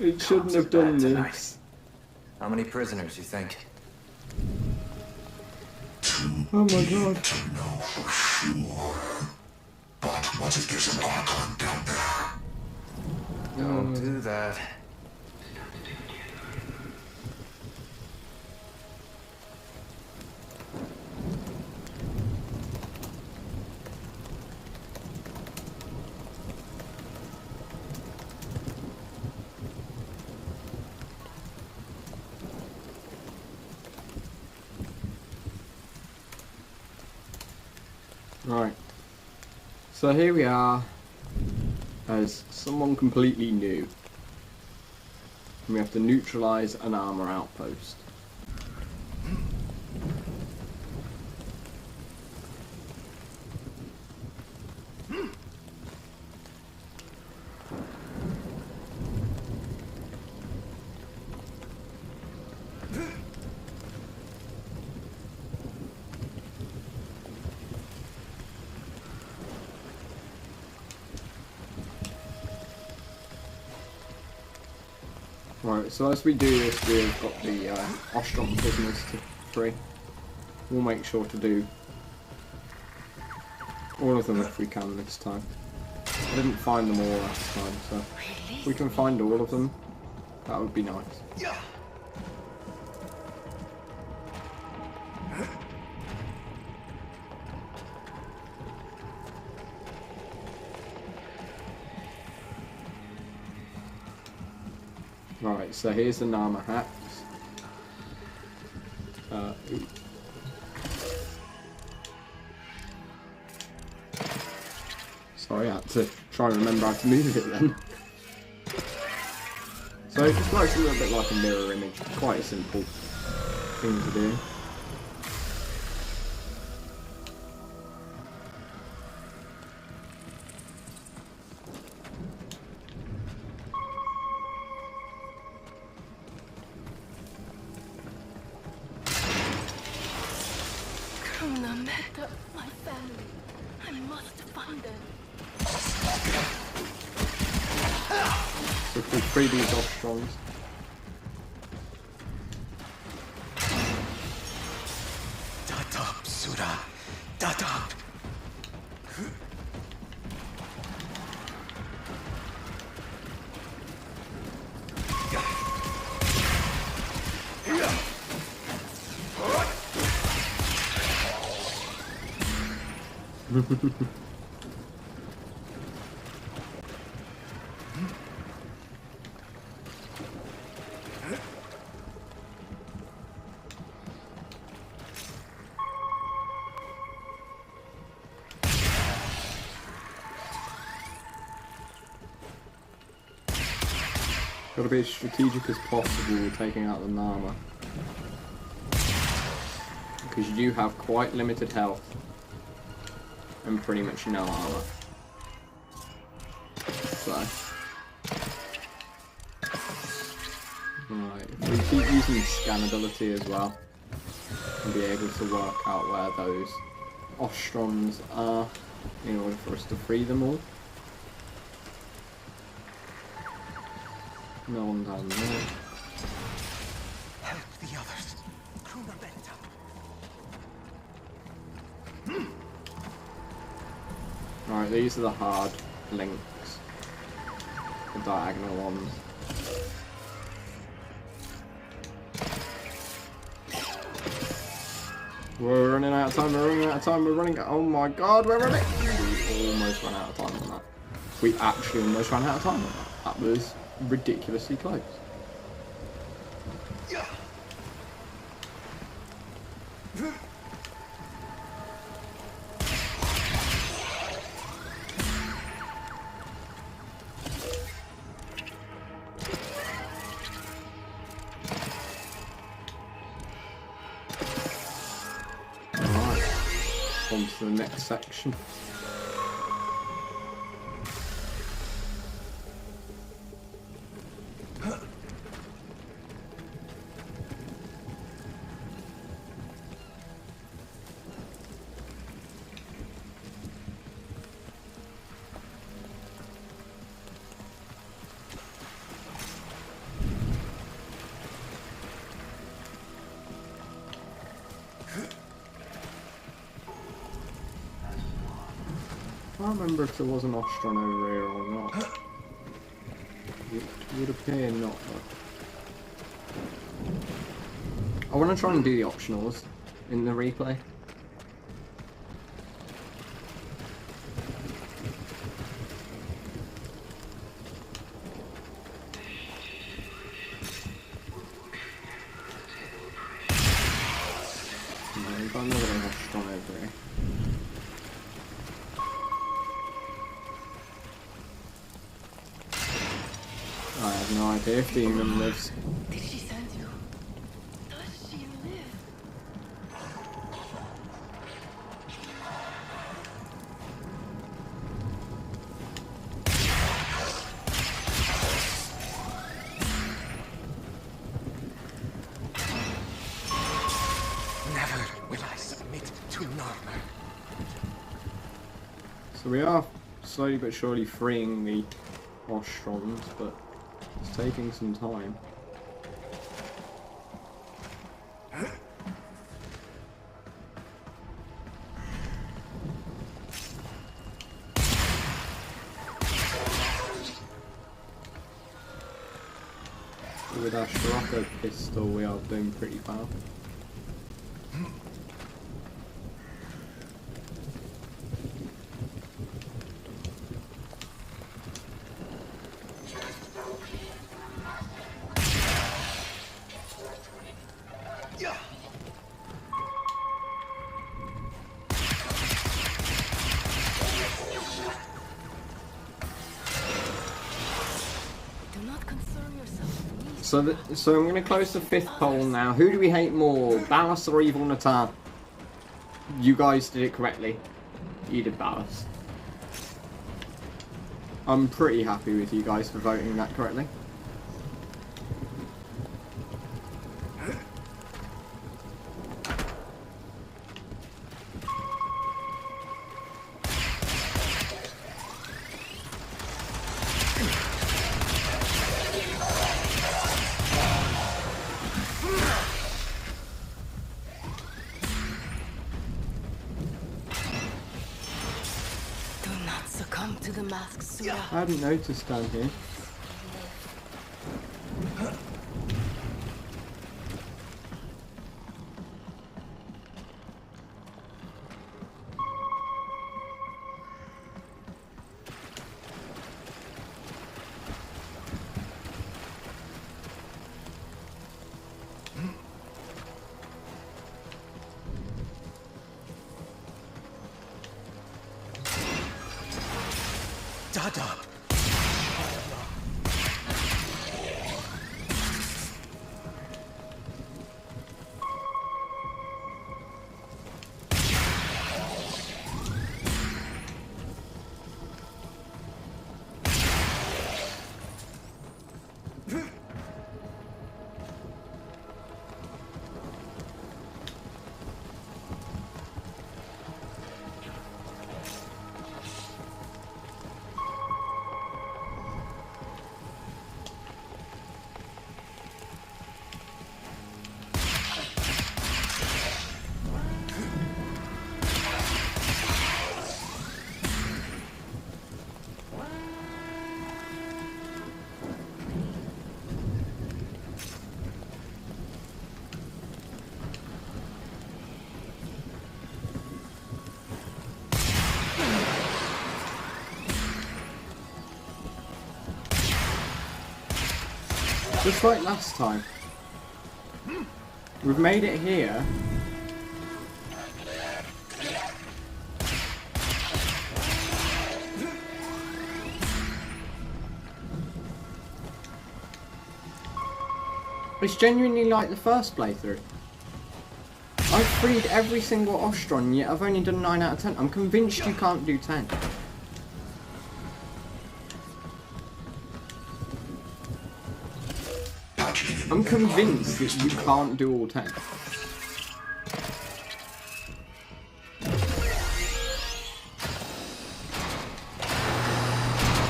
It shouldn't have done this. How many prisoners, you think? Oh my god. To know for sure. But what if there's an Archon down there? Don't do that. Right. So here we are as someone completely new. And we have to neutralise an armour outpost. Right, so as we do this, we've got the Ostrom prisoners to free. We'll make sure to do all of them if we can this time. I didn't find them all last time, so if we can find all of them, that would be nice. Right, so here's the Nama hats. Sorry, I had to try and remember how to move it then. So it just works a little bit like a mirror image. Quite a simple thing to do. Kruna met my family. I must find them. So if we free these Ostrons. Datap, Sura. Datap. Got to be as strategic as possible with taking out the Nama. Because you do have quite limited health. And pretty much no armor. So. Right, if we keep using scan ability as well, we'll be able to work out where those Ostrons are in order for us to free them all. No one down there. Help the others. Kruna Benta. Alright, these are the hard links. The diagonal ones. We're running out of time, we're running out of time, we're running out. Oh my god, we're running! We almost ran out of time on that. We actually almost ran out of time on that. That was ridiculously close. Alright, on to the next section. I can't remember if there was an Ostron over here or not. It would appear not, though. I want to try and do the optionals in the replay. We've got another Ostron over here. I have no idea if the human lives. Did she send you? Does she live? Never will I submit to Narmer. So we are slowly but surely freeing the Ostrons, but it's taking some time. With our Scirocco pistol we are doing pretty well. Do not concern yourself with So I'm going to close the 5th poll now. Who do we hate more, Ballast or Evil Natan? You guys did it correctly. You did Ballast. I'm pretty happy with you guys for voting that correctly. Succumb to the mask, Surya. I hadn't noticed down here. Dada. Just like last time. We've made it here. It's genuinely like the first playthrough. I've freed every single Ostron, yet I've only done 9 out of 10. I'm convinced you can't do 10. I'm convinced that you can't do all 10.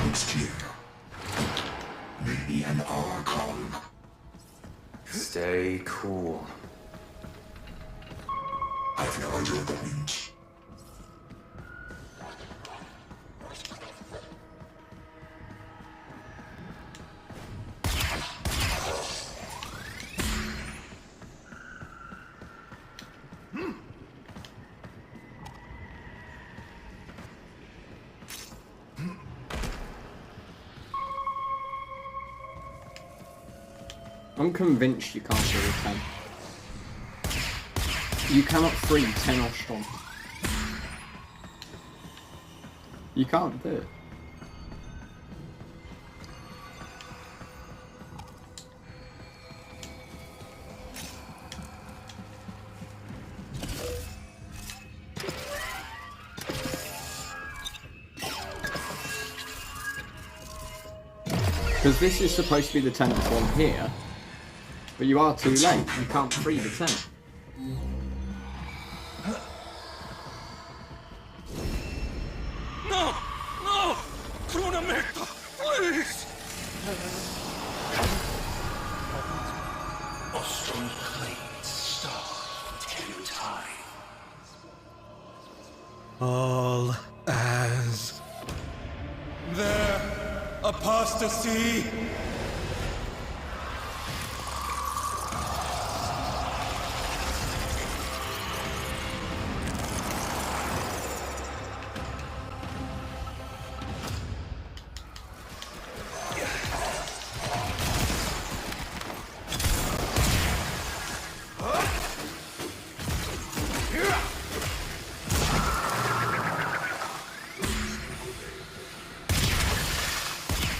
It's clear. Maybe an hour come. Stay cool. I've no idea what that means. I'm convinced you can't do 10. You cannot free 10 Ostron. You can't do it. Because this is supposed to be the 10th one here. But you are too late, you can't free the 10. No! No! Krunamekta, please! Ostron plates starve 10 times. All as their apostasy.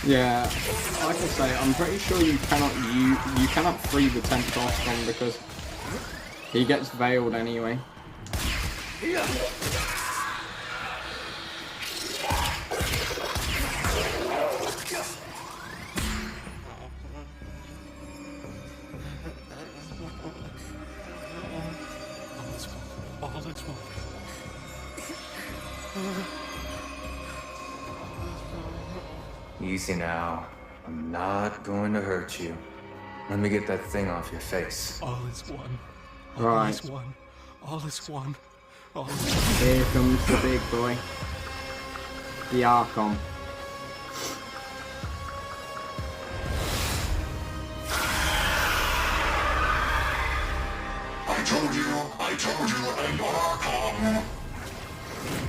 Yeah. like I say, I'm pretty sure you cannot free the 10th Archon because he gets veiled anyway. All is one. Easy now. I'm not going to hurt you. Let me get that thing off your face. All is one. All Right. is one. All is one. All is one. Here comes the big boy. The Archon. I told you, an Archon.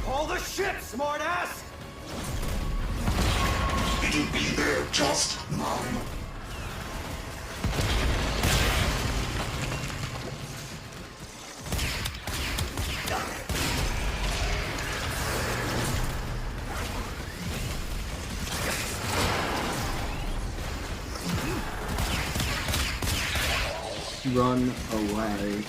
Pull the ship, smartass! It'll be there just now. Run away.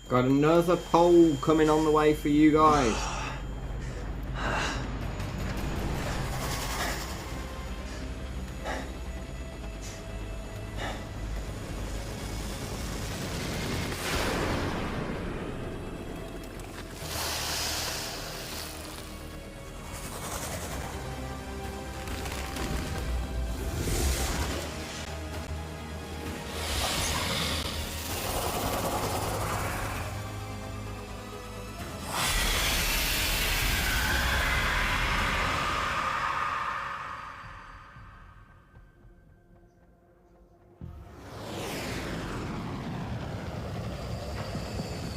Got another pole coming on the way for you guys.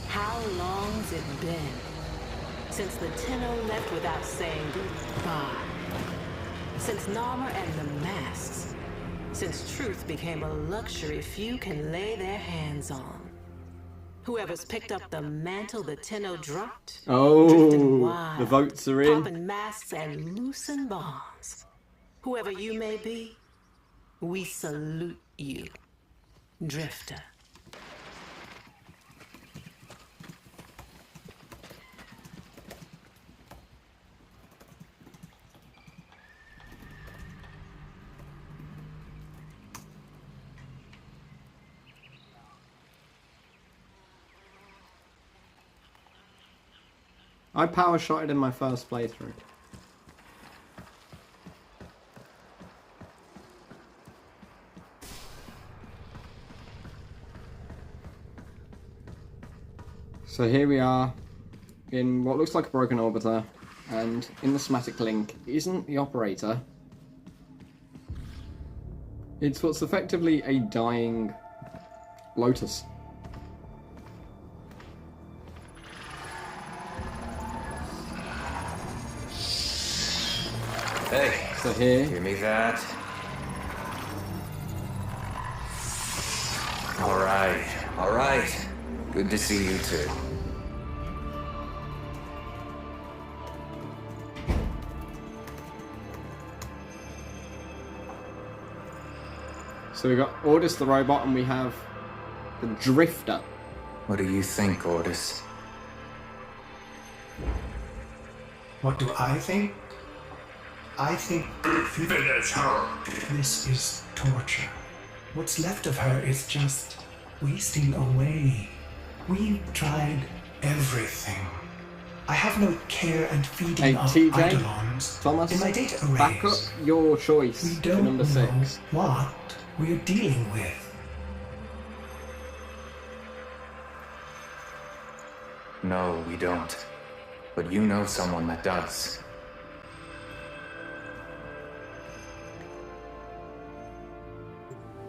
How long's it been since the Tenno left without saying goodbye? Since Narmer and the masks? Since truth became a luxury few can lay their hands on? Whoever's picked up the mantle the Tenno dropped? Drifting Oh, wild, the votes are in. popping masks and loosen bonds. Whoever you may be, we salute you, Drifter. I power shotted in my first playthrough. So here we are in what looks like a broken orbiter, and in the schematic link isn't the operator. It's what's effectively a dying Lotus. Hey, So here, give me that. All right. Good to see you too. so we got Ordis the robot, and we have the Drifter. What do you think, Ordis? What do I think? I think Finish her. this is torture. What's left of her is just wasting away. We've tried everything. I have no care and feeding Hey, of TJ, eidolons Thomas, in my data back up arrays. your choice We for don't number know 6. what we're dealing with. No, we don't. but you know someone that does.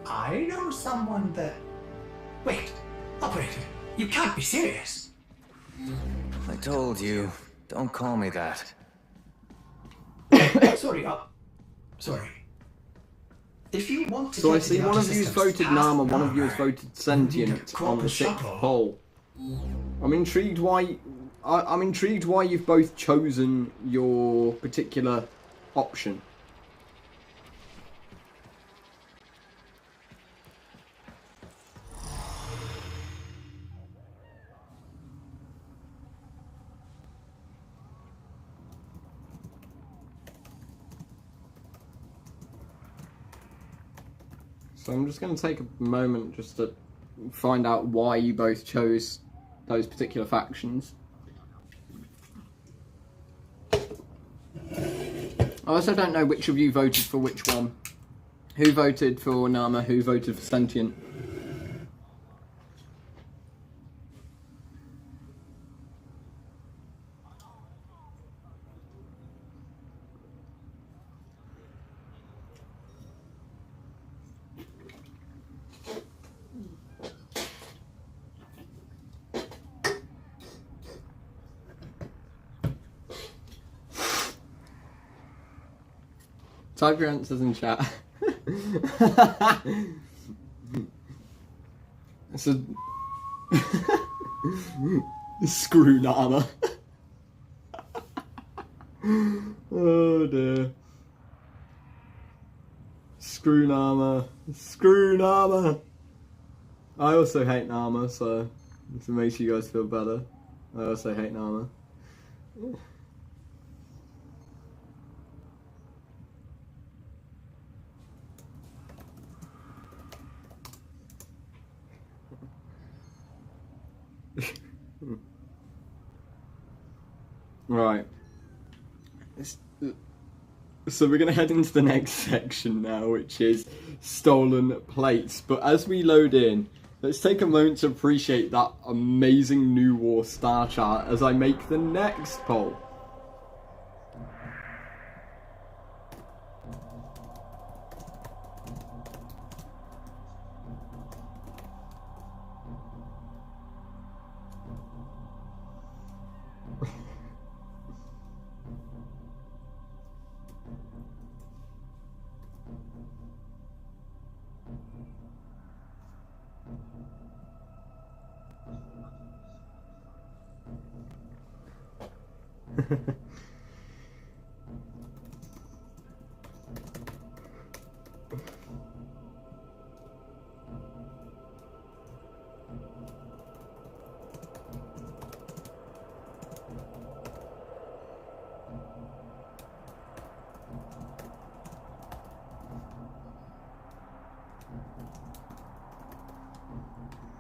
I know someone that... Wait, Operator, you can't be serious. I told you, don't call me that. Sorry. If you want to So I get to see the one outer of you's systems voted past Nama, one of you has Narmer, voted Sentient on the 6th poll. I'm intrigued why you've both chosen your particular option. So I'm just going to take a moment just to find out why you both chose those particular factions. I also don't know which of you voted for which one. Who voted for Nama, who voted for Sentient? Type your answers in chat. So, screw Nama. Oh dear. Screw Nama. Screw Nama. I also hate Nama, so if it makes you guys feel better, I also hate Nama. Right. So we're going to head into the next section now, which is stolen plates. But as we load in, let's take a moment to appreciate that amazing New War star chart as I make the next poll.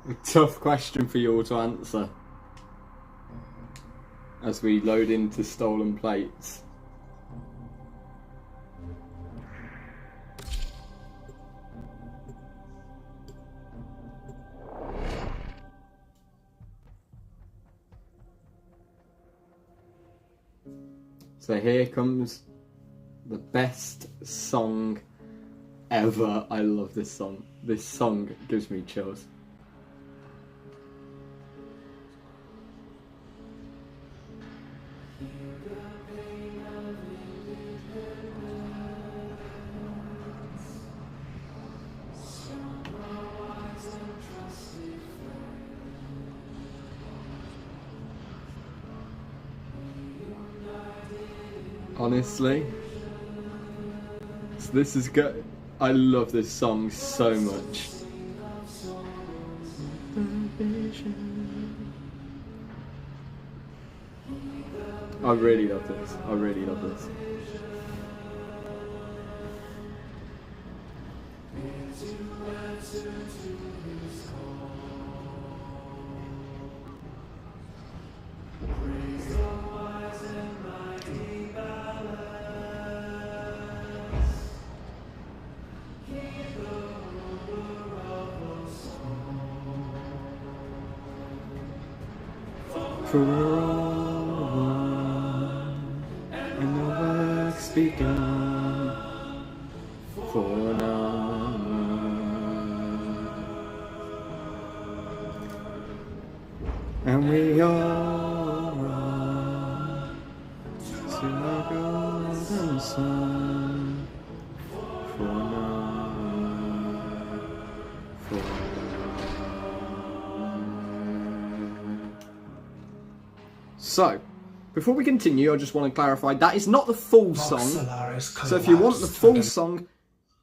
A tough question for you all to answer as we load into stolen plates. So here comes the best song ever. I love this song. This song gives me chills. Honestly, so this is good. I love this song so much. I really love this. I really love this. For all begun for now. And we all run to the golden sun for now. For now. So, before we continue, I just want to clarify, that is not the full song. So if you want the full song,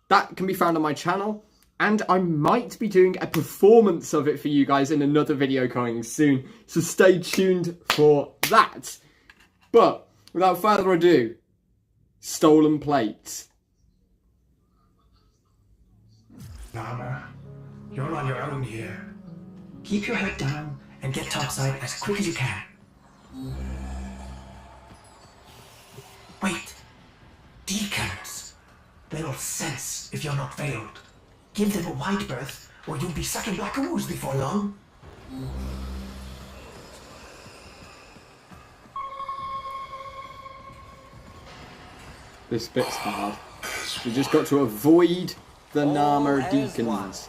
that can be found on my channel. And I might be doing a performance of it for you guys in another video coming soon. So stay tuned for that. But, without further ado, Stolen Plates. Narmer, you're on your own here. Keep your head down and get topside as quick as you can. Wait. Deacons. They'll sense if you're not veiled. Give them a wide berth, or you'll be sucking black ooze before long. This bit's hard. We just got to avoid the Narmer deacons.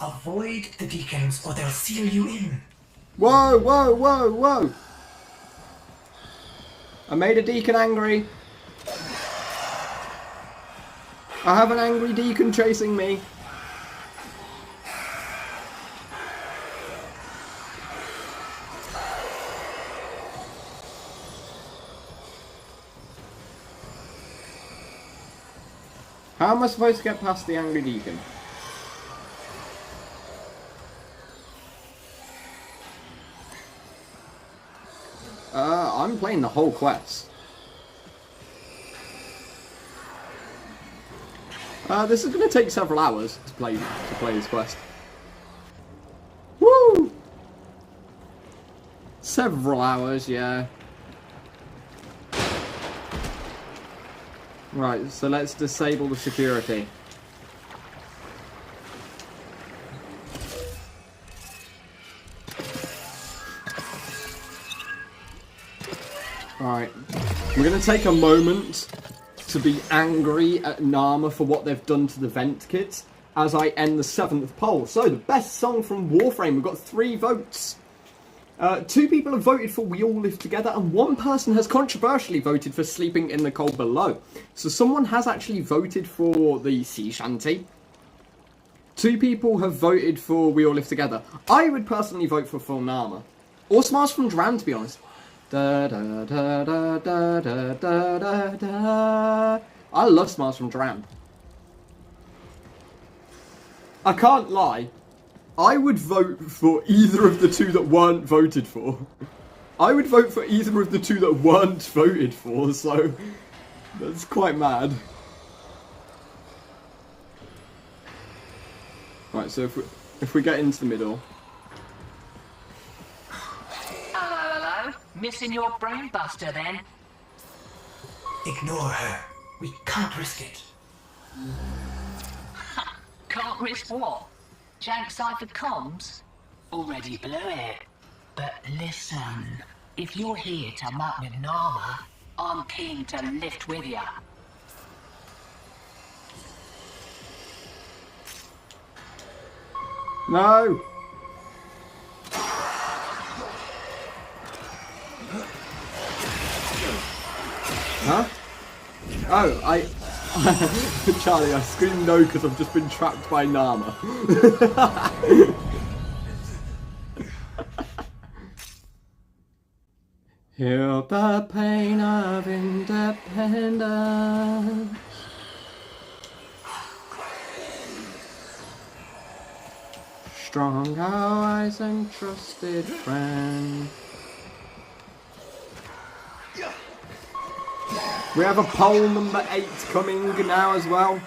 Avoid the deacons, or they'll seal you in. Whoa, whoa, whoa, whoa! I made a deacon angry. I have an angry deacon chasing me. How am I supposed to get past the angry deacon? I'm playing the whole quest. This is going to take several hours to play this quest. Woo! Several hours, yeah. Right, so let's disable the security. Alright, we're going to take a moment to be angry at Narmer for what they've done to the vent kits as I end the 7th poll. So, the best song from Warframe, we've got 3 votes. 2 people have voted for We All Live Together, and 1 person has controversially voted for Sleeping in the Cold Below. So someone has actually voted for the sea shanty. 2 people have voted for We All Live Together. I would personally vote for Full Narmer. Or Smiles from Dran, to be honest. Da, da, da, da, da, da, da, da, da. I love Smiles from Dran. I can't lie. I would vote for either of the 2 that weren't voted for. I would vote for either of the 2 that weren't voted for, so that's quite mad. Right, so if we get into the middle. Hello? Missing your brain buster then? Ignore her. We can't risk it. Can't risk what? Jank cipher comms? Already blew it. But listen, if you're here to muck with Narmer, I'm keen to lift with ya. No! Huh? Oh, Charlie, I screamed no because I've just been trapped by Narmer. Heal the pain of independence. Strong allies and trusted friends. We have a poll number 8 coming now as well.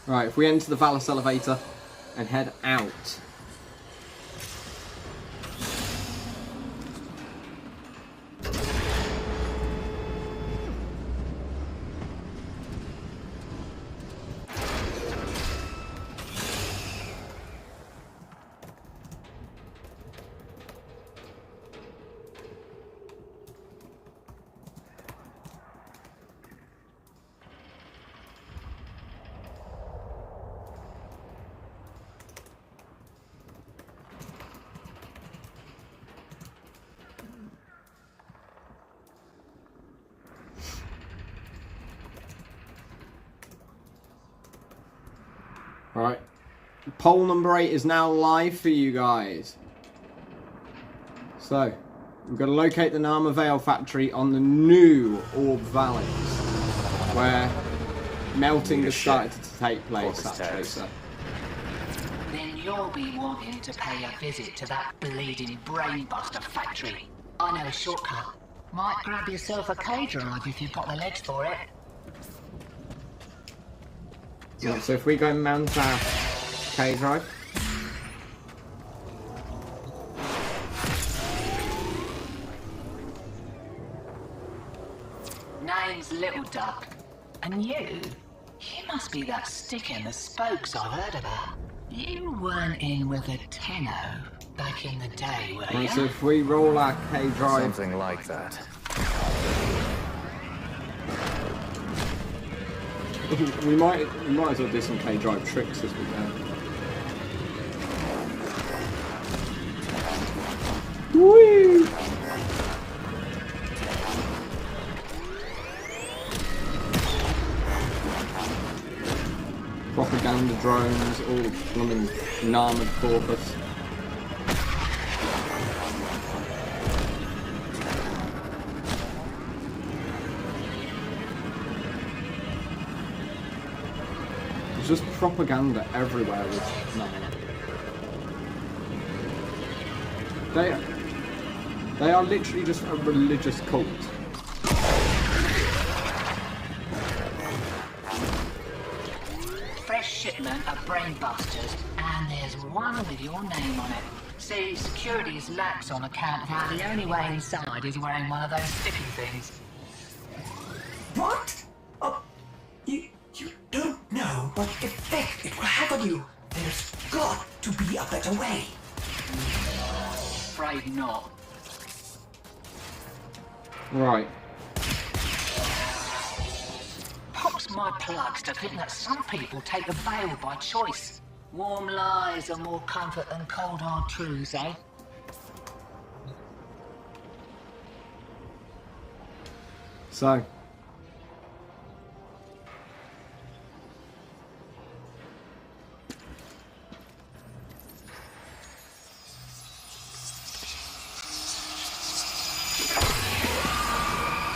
Right, if we enter the Valis elevator and head out. poll number 8 is now live for you guys. So, we've got to locate the Nama Vale factory on the new Orb Valleys, where melting has started to take place, actually. So. Then you'll be wanting to pay a visit to that bleeding brainbuster factory. I know a shortcut. Might grab yourself a K-drive if you've got the legs for it. Right, so if we go mount our K-drive. Name's Little Duck. And you must be that stick in the spokes I've heard about. You weren't in with a tenno back in the day, were you? Right, so if we roll our K-drive... Something like that. we might as well do some K-drive tricks as we go. Whee! Propaganda drones, all blooming armoured corpus. There's just propaganda everywhere with Nama. They are literally just a religious cult. Shipment of brainbusters, and there's one with your name on it. See, security is lax on account of how the only way inside is wearing one of those sticky things. What? Oh, you don't know what effect it will have on you. There's got to be a better way. Afraid not. Right. Pops my plugs to think that some people take the veil by choice. Warm lies are more comfort than cold hard truths, eh? So.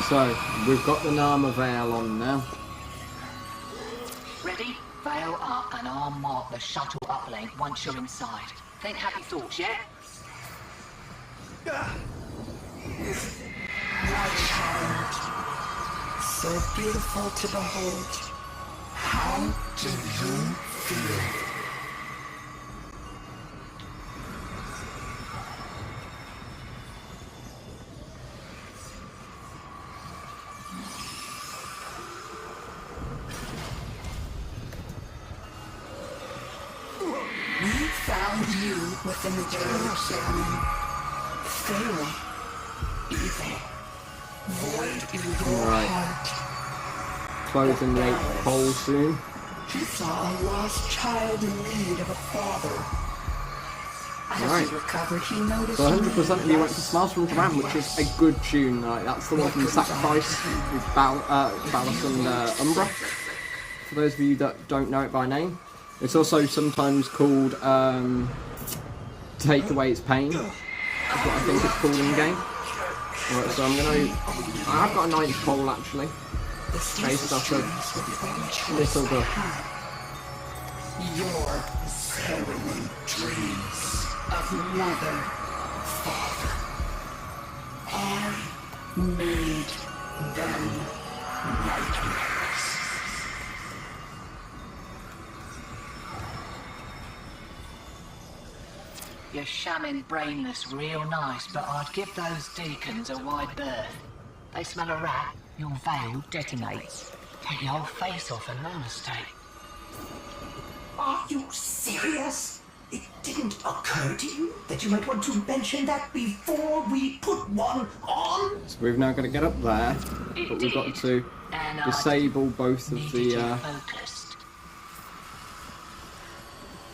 So, we've got the Nama Veil on now. Ready? Veil up and I'll mark the shuttle uplink once you're inside. Think happy thoughts, yeah? My child, so beautiful to behold. How do you feel? You within the terror ceremony. Feral, evil, void in your heart. Closing the 8th pole soon. You saw a lost child in need of a father. As he recovered, he noticed. So 100% you went to Smiles from Japan, which is a good tune. Like, that's the one from Sacrifice with Ballas and Umbra. For those of you that don't know it by name. It's also sometimes called Take Away Its Pain. That's what I think it's called in the game. Alright, so I've got a 9th pole actually. Based off of Little Duck. Your ceremony dreams of mother, father. I made them nightmares. You're shamming brainless real nice, but I'd give those deacons a wide berth. They smell a rat, your veil detonates. Take your whole face off and no mistake. Are you serious? It didn't occur to you that you might want to mention that before we put one on? So we've now got to get up there, but we've got to disable both of the...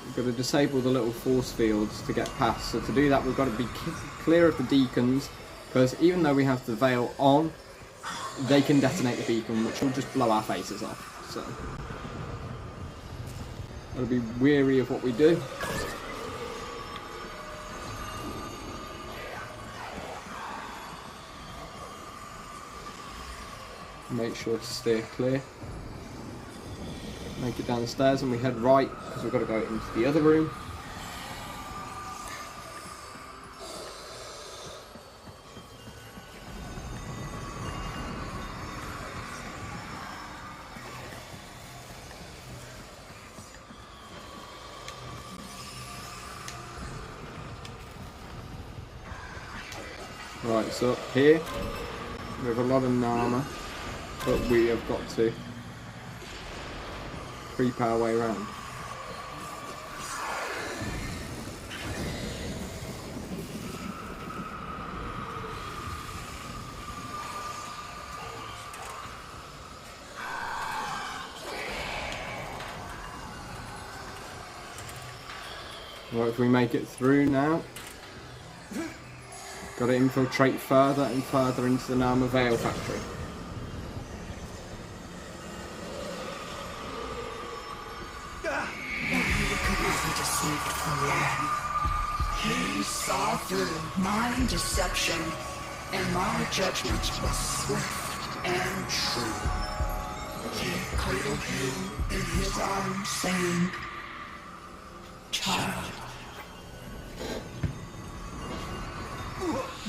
We've got to disable the little force fields to get past. So to do that, we've got to be clear of the beacons, because even though we have the veil on, they can detonate the beacon, which will just blow our faces off. So Gotta be weary of what we do. Make sure to steer clear. Make it down the stairs and we head right because we've got to go into the other room. Right, so up here we have a lot of Nama, but we have got to creep our way around. Right, if we make it through now, got to infiltrate further and further into the Nama Veil factory. He saw through my deception, and my judgment was swift and true. He cradled you in his arms, saying, "Child."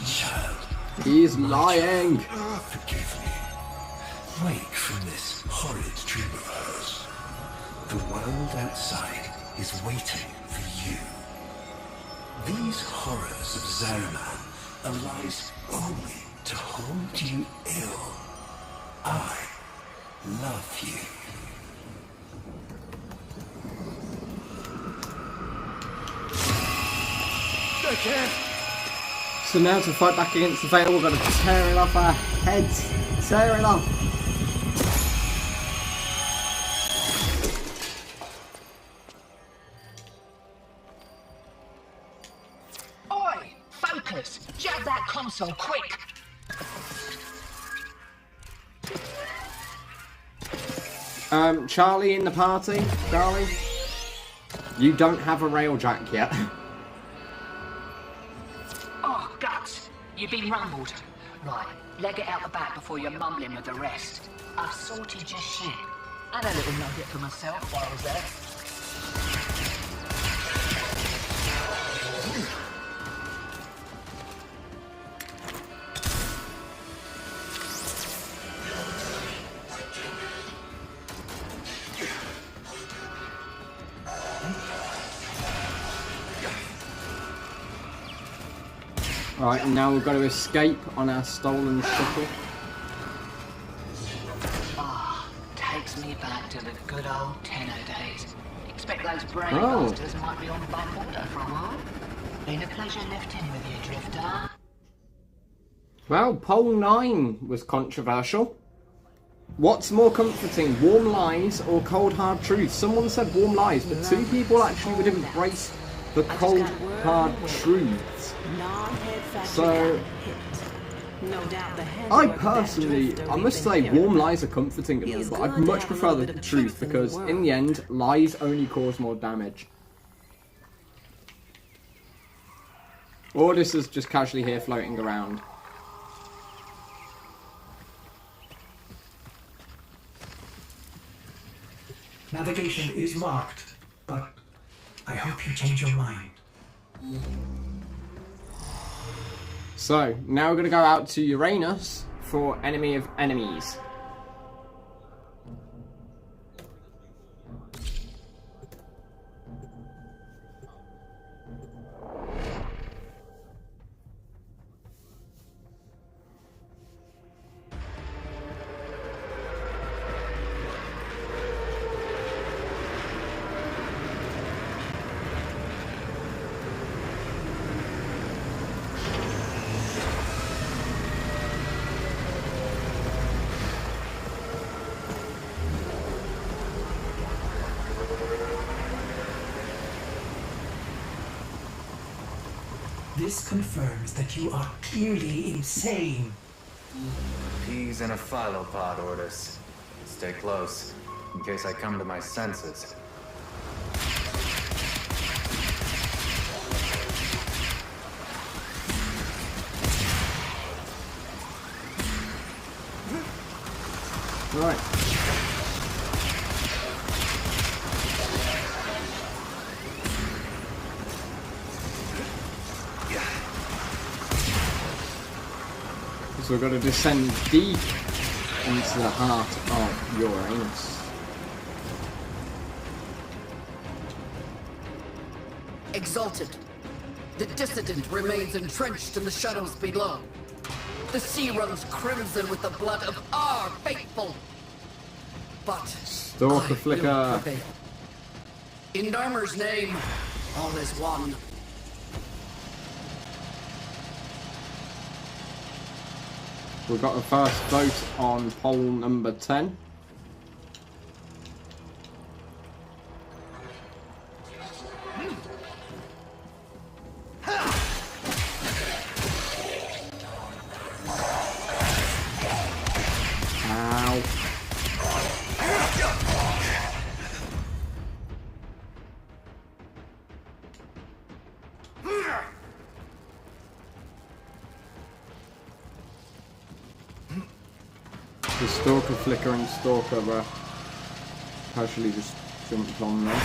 Child. He's lying. Forgive me. Wake from this horrid dream of hers. The world outside is waiting for you. These horrors of Zariman arise only to hold you ill. I love you. I can't. So now to fight back against the Veil, we've got to tear it off our heads. Tear it off. Oi! Focus! Jab that console, quick! Charlie in the party? Charlie? You don't have a railjack yet. Oh, guts! You've been rumbled. Right, leg it out the back before you're mumbling with the rest. I've sorted your shit. Had a little nugget for myself while I was there. Right, and now we've got to escape on our stolen shuttle. Ah, takes me back to the good old Tenno days. Expect those brain Oh. bastards might be on bump order for a while. Been a pleasure lifting with you, Drifter. Well, poll 9 was controversial. What's more comforting, warm lies or cold hard truth? Someone said warm lies, but 2 people actually would embrace the cold hard truths. So, No doubt the heads I work that personally, drifter I we've must been say, hearing warm about. lies are comforting to me, Feels but good I'd to much have a prefer little the bit of truth truth in the because world. in the end, lies only cause more damage. Ordis is just casually here floating around. Navigation is marked, but I hope you change your mind. So, now we're going to go out to Uranus for Enemy of Enemies. This confirms that you are clearly insane. Peas in a phylopod, Ordis. Stay close, in case I come to my senses. Right. So we've got to descend deep into the heart of Uranus. Exalted, the dissident remains entrenched in the shadows below. The sea runs crimson with the blood of our faithful. But Stalker Flicker. In Narmer's name, all is one. We've got the first vote on poll number 10. Ow. The Stalker Flicker and Stalker were casually just jumped on there.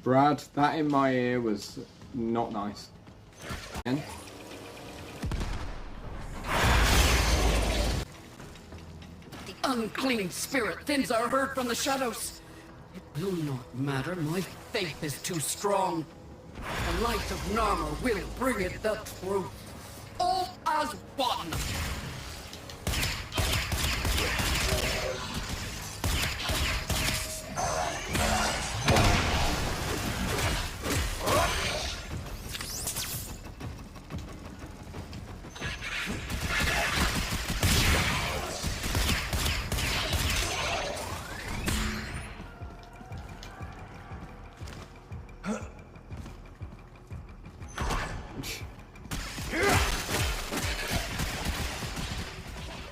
Brad, that in my ear was not nice. Again. The unclean spirit thins our herd from the shadows. It will not matter, my faith is too strong. The light of Narmer will bring it the truth. All as one.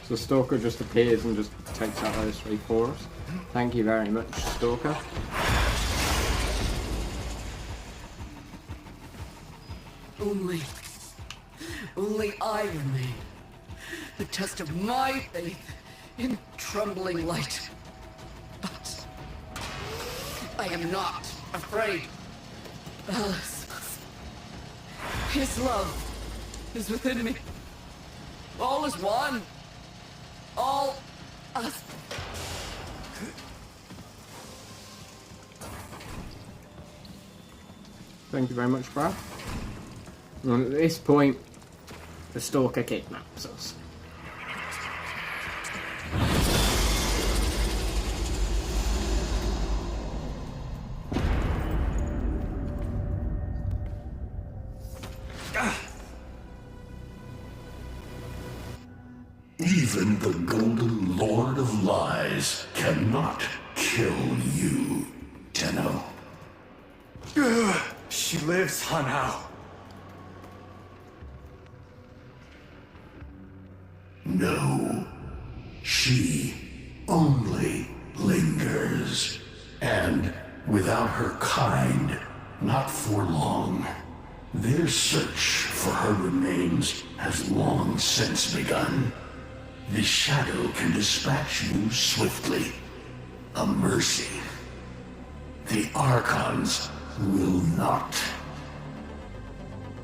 So Stalker just appears and just takes out those 3 for us. Thank you very much, Stalker. Only I remain. The test of my faith in trembling light. But I am not afraid. Alice, his love is within me. All is one. All us. Thank you very much, Brad. And at this point, the Stalker kidnaps us. Even the Golden Lord of Lies cannot kill you, Tenno. She lives, Hanao. No, she only lingers. And without her kind, not for long. Their search for her remains has long since begun. The shadow can dispatch you swiftly. A mercy. The Archons will not.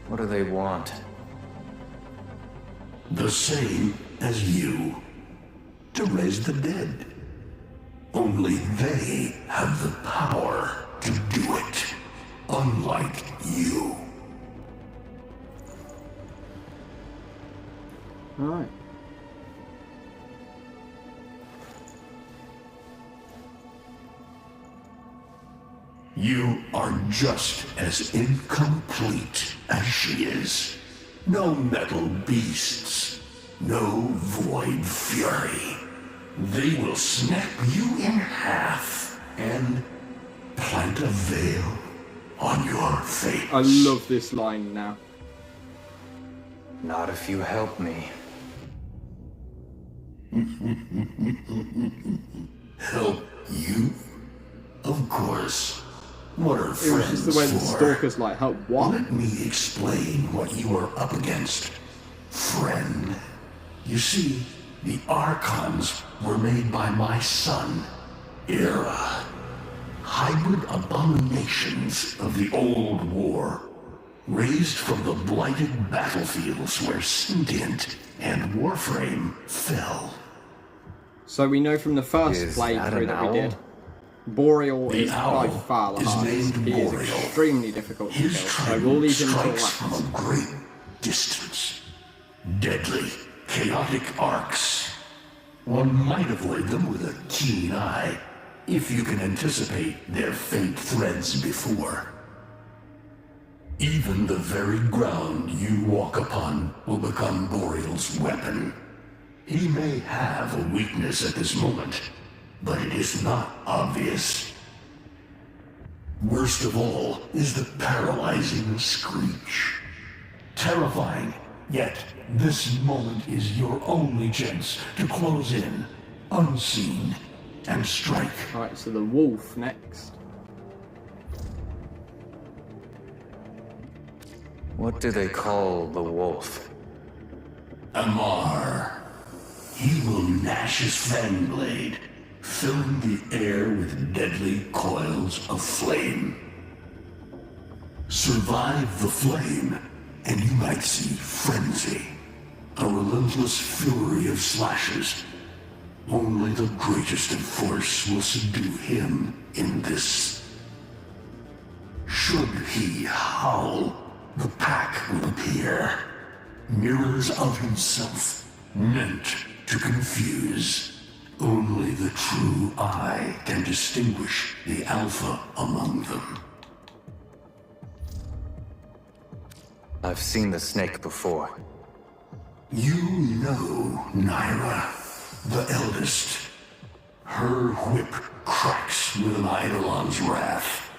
What do they want? The same as you. To raise the dead. Only they have the power to do it. Unlike you. Alright. You are just as incomplete as she is. No metal beasts. No void fury. they will snap you in half and plant a veil on your face. I love this line now. Not if you help me. Help you? Of course. What are It was friends just the way the for? stalker's like, help what? Let me explain what you are up against, friend. You see, the Archons were made by my son, Era. Hybrid abominations of the old war, raised from the blighted battlefields where Sentient and Warframe fell. So we know from the first Is that playthrough an that we owl? did, Boreal The is by owl far the is hardest. named He is Boreal. extremely difficult to kill, His so we'll leave him to strikes last. from a great distance. Deadly, chaotic arcs. One might avoid them with a keen eye, if you can anticipate their faint threads before. Even the very ground you walk upon will become Boreal's weapon. He may have a weakness at this moment, but it is not obvious. Worst of all is the paralyzing screech. Terrifying, yet this moment is your only chance to close in, unseen, and strike. Alright, so the wolf next. What do they call the wolf? Amar. He will gnash his fan blade, filling the air with deadly coils of flame. Survive the flame, and you might see frenzy, a relentless fury of slashes. Only the greatest of force will subdue him in this. Should he howl, the pack will appear. Mirrors of himself, meant to confuse. Only the true eye can distinguish the alpha among them. I've seen the snake before. You know Naira, the eldest. Her whip cracks with an Eidolon's wrath.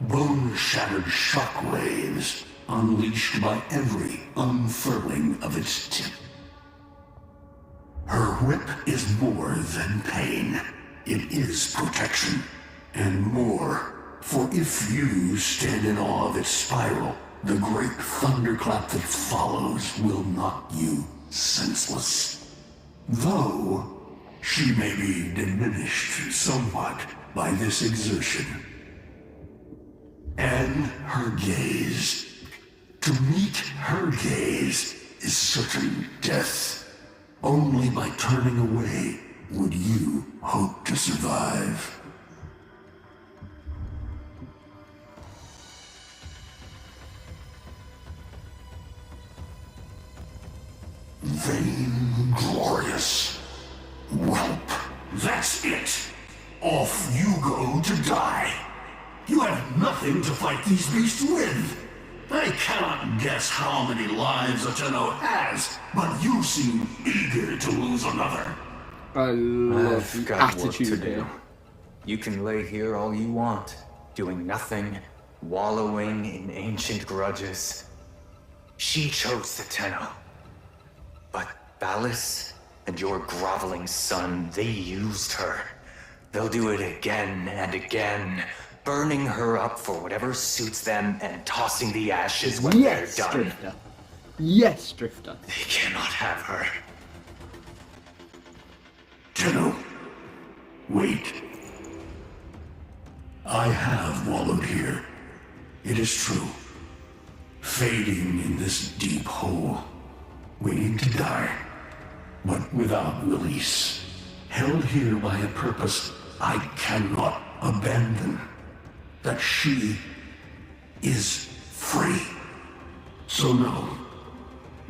Bone-shattered shockwaves unleashed by every unfurling of its tip. Her whip is more than pain. It is protection, and more. For if you stand in awe of its spiral, the great thunderclap that follows will knock you senseless. Though she may be diminished somewhat by this exertion. And her gaze. To meet her gaze is certain death. Only by turning away would you hope to survive. Vainglorious. Whelp, that's it. Off you go to die. You have nothing to fight these beasts with. I cannot guess how many lives a Tenno has, but you seem eager to lose another. I love I've the got work to attitude do. here. You can lay here all you want, doing nothing, wallowing in ancient grudges. She chose the Tenno. But Ballas and your groveling son, they used her. They'll do it again and again, burning her up for whatever suits them and tossing the ashes when Yes, they're done. Drifter. Yes, Drifter. They cannot have her. Tenno, wait. I have wallowed here. It is true. Fading in this deep hole, waiting to die, but without release. Held here by a purpose I cannot abandon. That she is free. So no,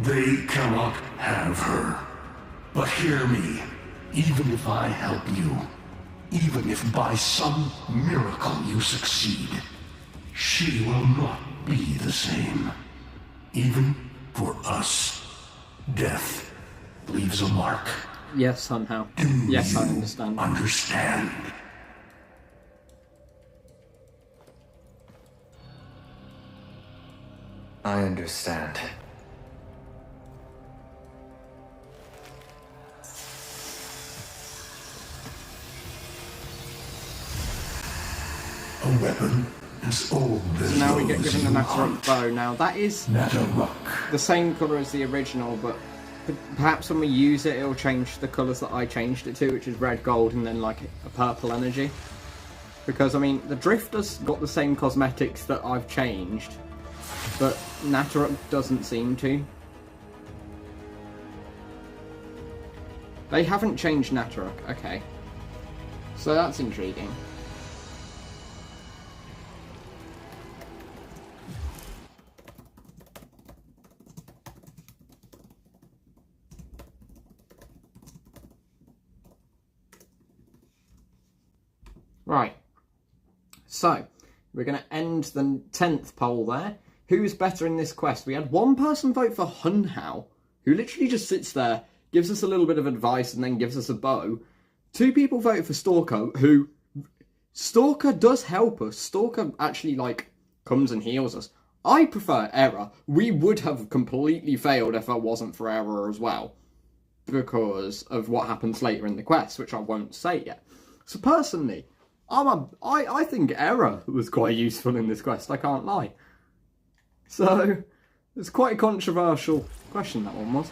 they cannot have her. But hear me, even if I help you, even if by some miracle you succeed, she will not be the same. Even for us, death leaves a mark. Yes, somehow. Yes, I understand. Understand? I understand. A weapon as old as So now we get those given the you Natteruk hunt. bow. Now that is the same colour as the original, but perhaps when we use it, it'll change the colours that I changed it to, which is red, gold, and then like a purple energy. Because I mean, the Drifter's got the same cosmetics that I've changed, but Natteruk doesn't seem to. They haven't changed Natteruk, okay. So that's intriguing. Right, so we're going to end the 10th poll there. Who's better in this quest? We had one person vote for Hunhao, who literally just sits there, gives us a little bit of advice and then gives us a bow. 2 people voted for Stalker, who... Stalker does help us. Stalker actually, like, comes and heals us. I prefer Error. We would have completely failed if it wasn't for Error as well, because of what happens later in the quest, which I won't say yet. So personally, I think Error was quite useful in this quest, I can't lie. So, it's quite a controversial question, that one was.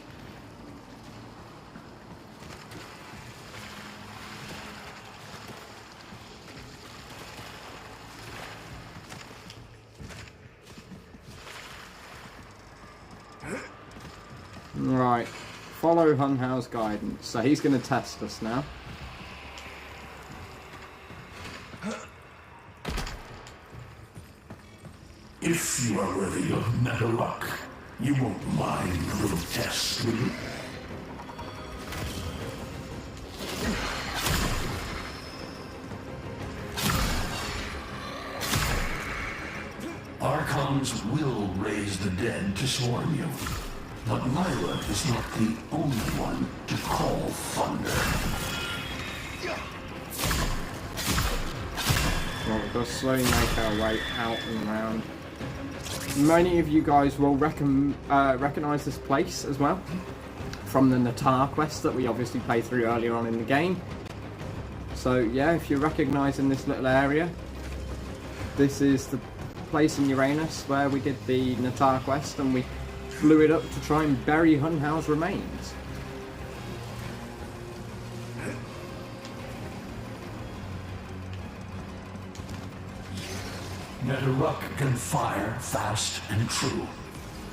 Right, follow Hunhao's guidance. So he's going to test us now. If you are worthy of Natteruk, you won't mind a little test, will you? Archons will raise the dead to swarm you. But Myra is not the only one to call thunder. Well, we'll just slowly make our way out and around. Many of you guys will recognise this place as well from the Natar quest that we obviously played through earlier on in the game. So yeah, if you're recognising this little area, this is the place in Uranus where we did the Natar quest and we flew it up to try and bury Hunhao's remains. Natteruk can fire fast and true,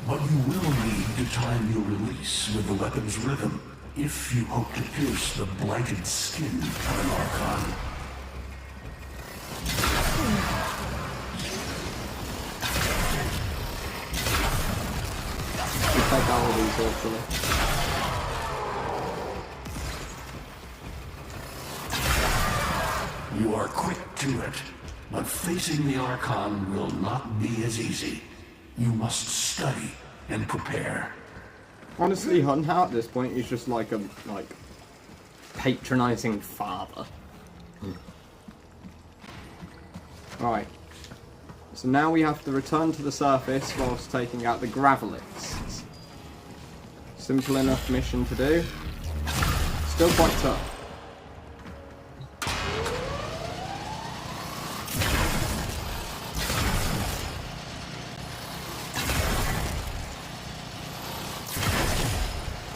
but you will need to time your release with the weapon's rhythm if you hope to pierce the blighted skin of an Archon. We'll take all of these hopefully. You are quick to it, but facing the Archon will not be as easy. You must study and prepare. Honestly, Hunhao at this point is just like a patronising father. Right. So now we have to return to the surface whilst taking out the Gravelists. Simple enough mission to do. Still quite tough.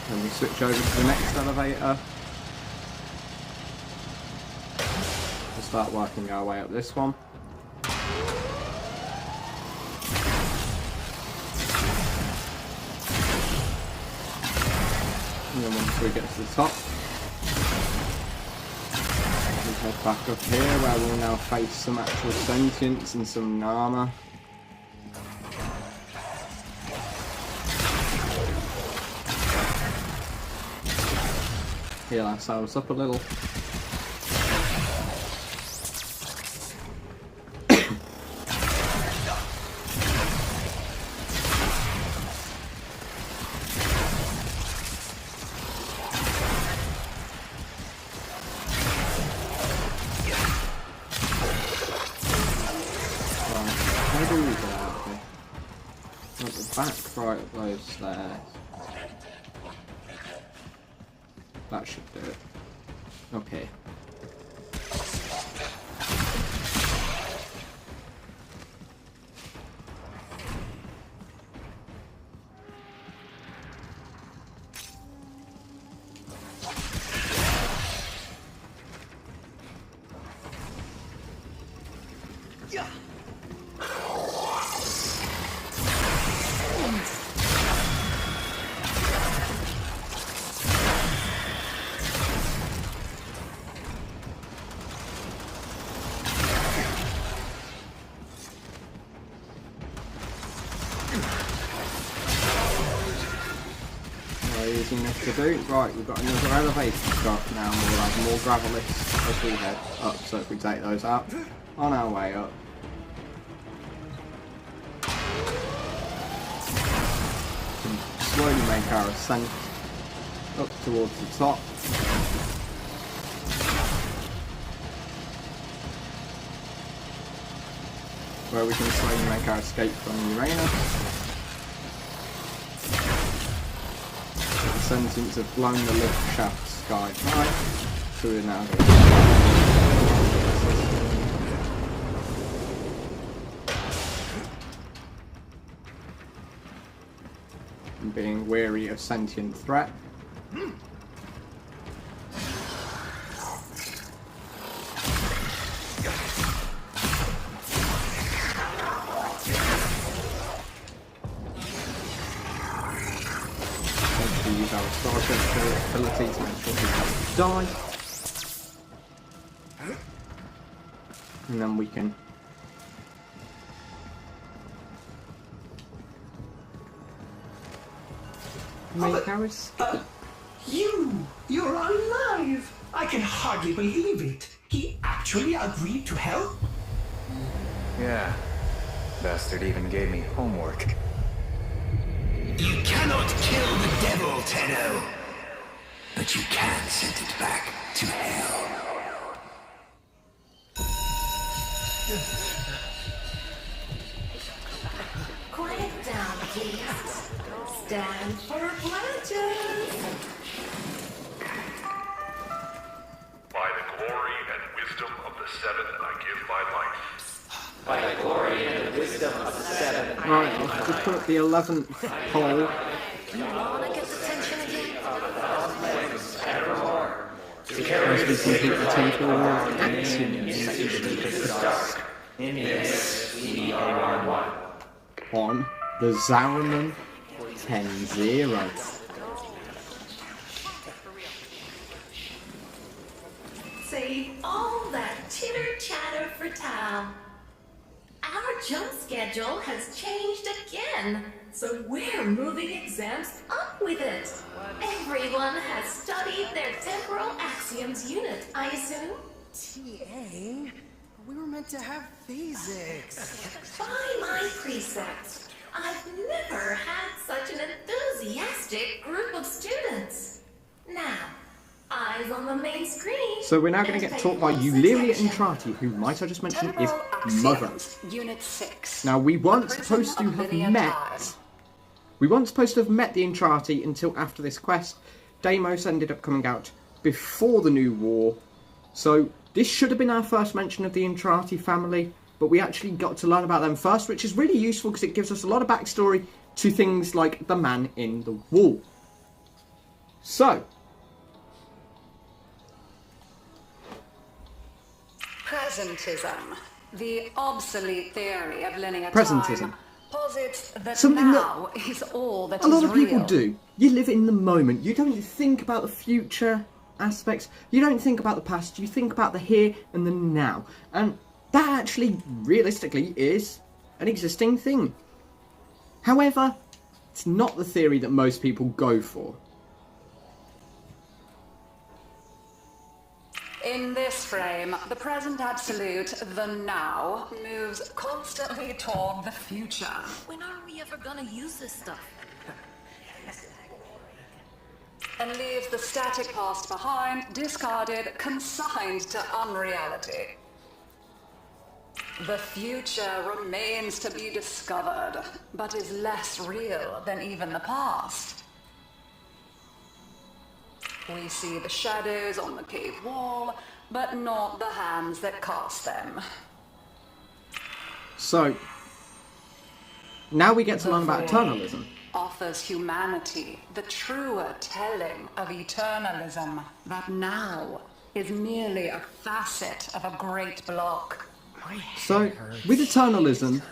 Then we switch over to the next elevator. We'll start working our way up this one. And then once we get to the top, we head back up here where we'll now face some actual sentience and some Nama. Heal ourselves up a little. back right up those stairs. That should do it. Up here. Easy enough to do. Right, we've got another elevator stuff now, and we'll have more gravel lifts as we head up, so if we take those out on our way up. We can slowly make our ascent up towards the top. Where we can slowly make our escape from Uranus. Sentients have blown the lift shaft sky high, so we're now and being wary of sentient threat. Use our starship ability to make sure we don't die. And then we can make our escape. You're alive! I can hardly believe it. He actually agreed to help? Yeah. Bastard even gave me homework. You cannot kill the devil, Tenno. But you can send it back to hell. Quiet down, please. Stand for pledges. By the glory and wisdom of the seven, I give my life. By the glory and the wisdom of the seven. Right, I'll have to put up the 11th hole. You wanna get the tension again? Evermore. As we complete the Temple of Axioms. In this, we are one. On the Zaraman 10-0. Save all that chitter-chatter for Tao. Our jump schedule has changed again, so we're moving exams up with it. Everyone has studied their temporal axioms unit, I assume? TA? We were meant to have physics. By my precepts, I've never had such an enthusiastic group of students. Now, eyes on the main screen. So we're now going to get taught by Euleria Entrati, who, might I just mention, is Mother. Unit 6. Now, we weren't supposed to have met... We weren't supposed to have met the Entrati until after this quest. Deimos ended up coming out before the new war. So, this should have been our first mention of the Entrati family, but we actually got to learn about them first, which is really useful because it gives us a lot of backstory to things like the man in the wall. So... Presentism, the obsolete theory of linear Presentism. time, posits that Something now is all that a lot is of people real. do. You live in the moment. You don't think about the future aspects. You don't think about the past. You think about the here and the now. And that actually, realistically, is an existing thing. However, it's not the theory that most people go for. In this frame, the present absolute, the now, moves constantly toward the future. When are we ever gonna use this stuff? And leaves the static past behind, discarded, consigned to unreality. The future remains to be discovered, but is less real than even the past. We see the shadows on the cave wall, but not the hands that cast them. So, now we get to learn about eternalism. Offers humanity the truer telling of eternalism that now is merely a facet of a great block. So, with eternalism,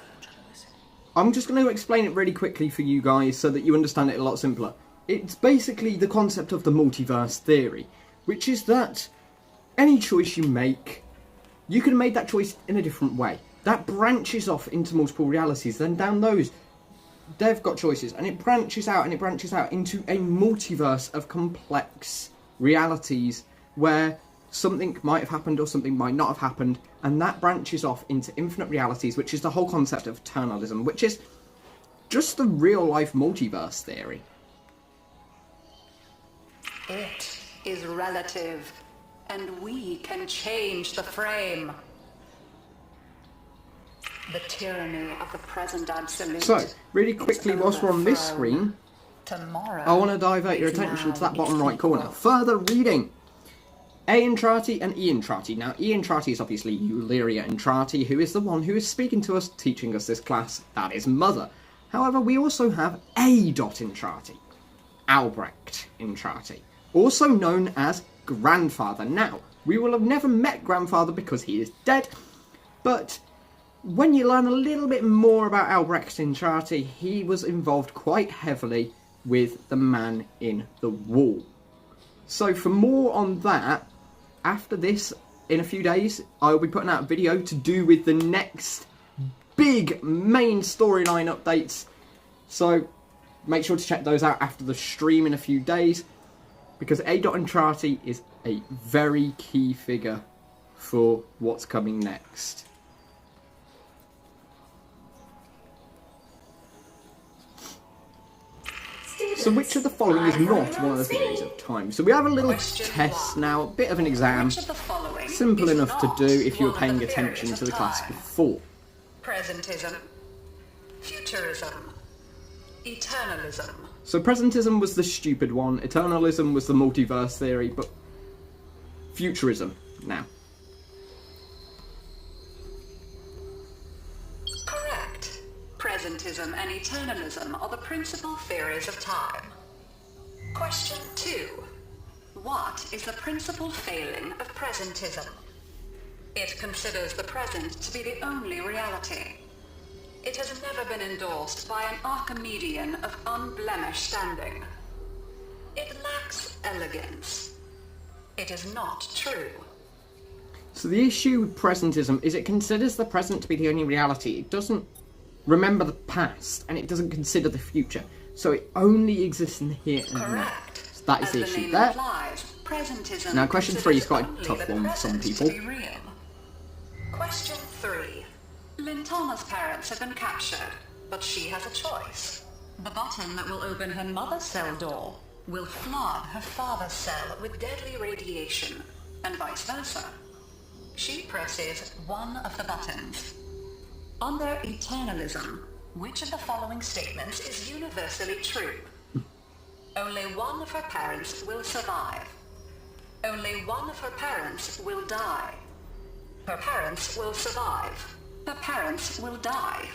I'm just going to explain it really quickly for you guys so that you understand it a lot simpler. It's basically the concept of the multiverse theory, which is that any choice you make, you can have made that choice in a different way. That branches off into multiple realities, then down those, they've got choices, and it branches out into a multiverse of complex realities where something might have happened or something might not have happened, and that branches off into infinite realities, which is the whole concept of eternalism, which is just the real-life multiverse theory. It is relative, and we can change the frame. The tyranny of the present absolute. So, really quickly, whilst we're on this screen, tomorrow I want to divert your attention to that bottom right corner. Further reading. A. Entrati and E. Entrati. Now, E. Entrati is obviously Euleria Entrati, who is the one who is speaking to us, teaching us this class. That is Mother. However, we also have A. Entrati. Albrecht Entrati. Also known as Grandfather. Now, we will have never met Grandfather because he is dead, but when you learn a little bit more about Albrecht Entrati, he was involved quite heavily with the Man in the Wall. So for more on that, after this, in a few days, I will be putting out a video to do with the next big main storyline updates. So make sure to check those out after the stream in a few days, because A. Entrati is a very key figure for what's coming next. So which of the following is not one of the theories of time? So we have a little test now, a bit of an exam. Simple enough to do if you were paying attention to the class before. Presentism, futurism, eternalism. So presentism was the stupid one, eternalism was the multiverse theory, but futurism now. Presentism and eternalism are the principal theories of time. Question 2. What is the principal failing of presentism? It considers the present to be the only reality. It has never been endorsed by an Archimedean of unblemished standing. It lacks elegance. It is not true. So the issue with presentism is it considers the present to be the only reality. It doesn't remember the past, and it doesn't consider the future. So it only exists in the here and now. So that is the issue there. Now question 3 is quite a tough one for some people. Question 3. Lintana's parents have been captured, but she has a choice. The button that will open her mother's cell door will flood her father's cell with deadly radiation, and vice versa. She presses one of the buttons. Under eternalism, which of the following statements is universally true? Only one of her parents will survive. Only one of her parents will die. Her parents will survive. Her parents will die.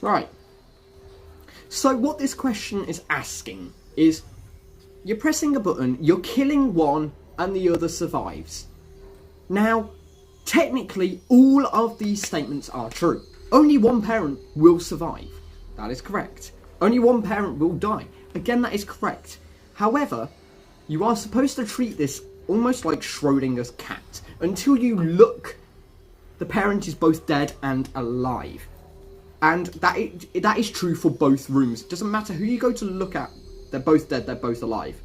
Right. So what this question is asking is, you're pressing a button, you're killing one, and the other survives. Now, technically, all of these statements are true. Only one parent will survive. That is correct. Only one parent will die. Again, that is correct. However, you are supposed to treat this almost like Schrodinger's cat. Until you look, the parent is both dead and alive. And that is true for both rooms. It doesn't matter who you go to look at. They're both dead, they're both alive.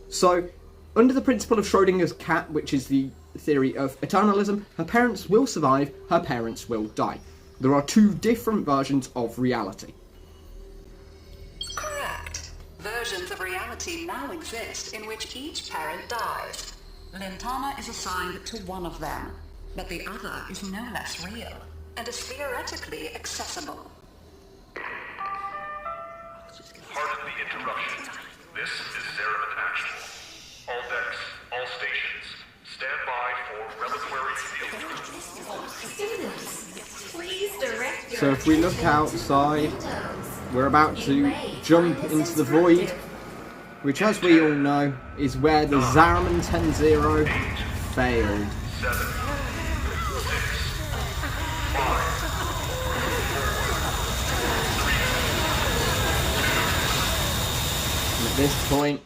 So, under the principle of Schrodinger's cat, which is the theory of eternalism, her parents will survive, her parents will die. There are two different versions of reality. Correct. Versions of reality now exist in which each parent dies. Lintana is assigned to one of them, but the other is no less real, and is theoretically accessible. Pardon the interruption. This is Zeraman Actual. All decks, all stations, stand by for reliquary field trip. Students, please direct your So if we look outside, we're about to jump into the void, which as we all know, is where the Zeraman 10-0 failed. 7, 6, 5, 4, 3, 2. And at this point,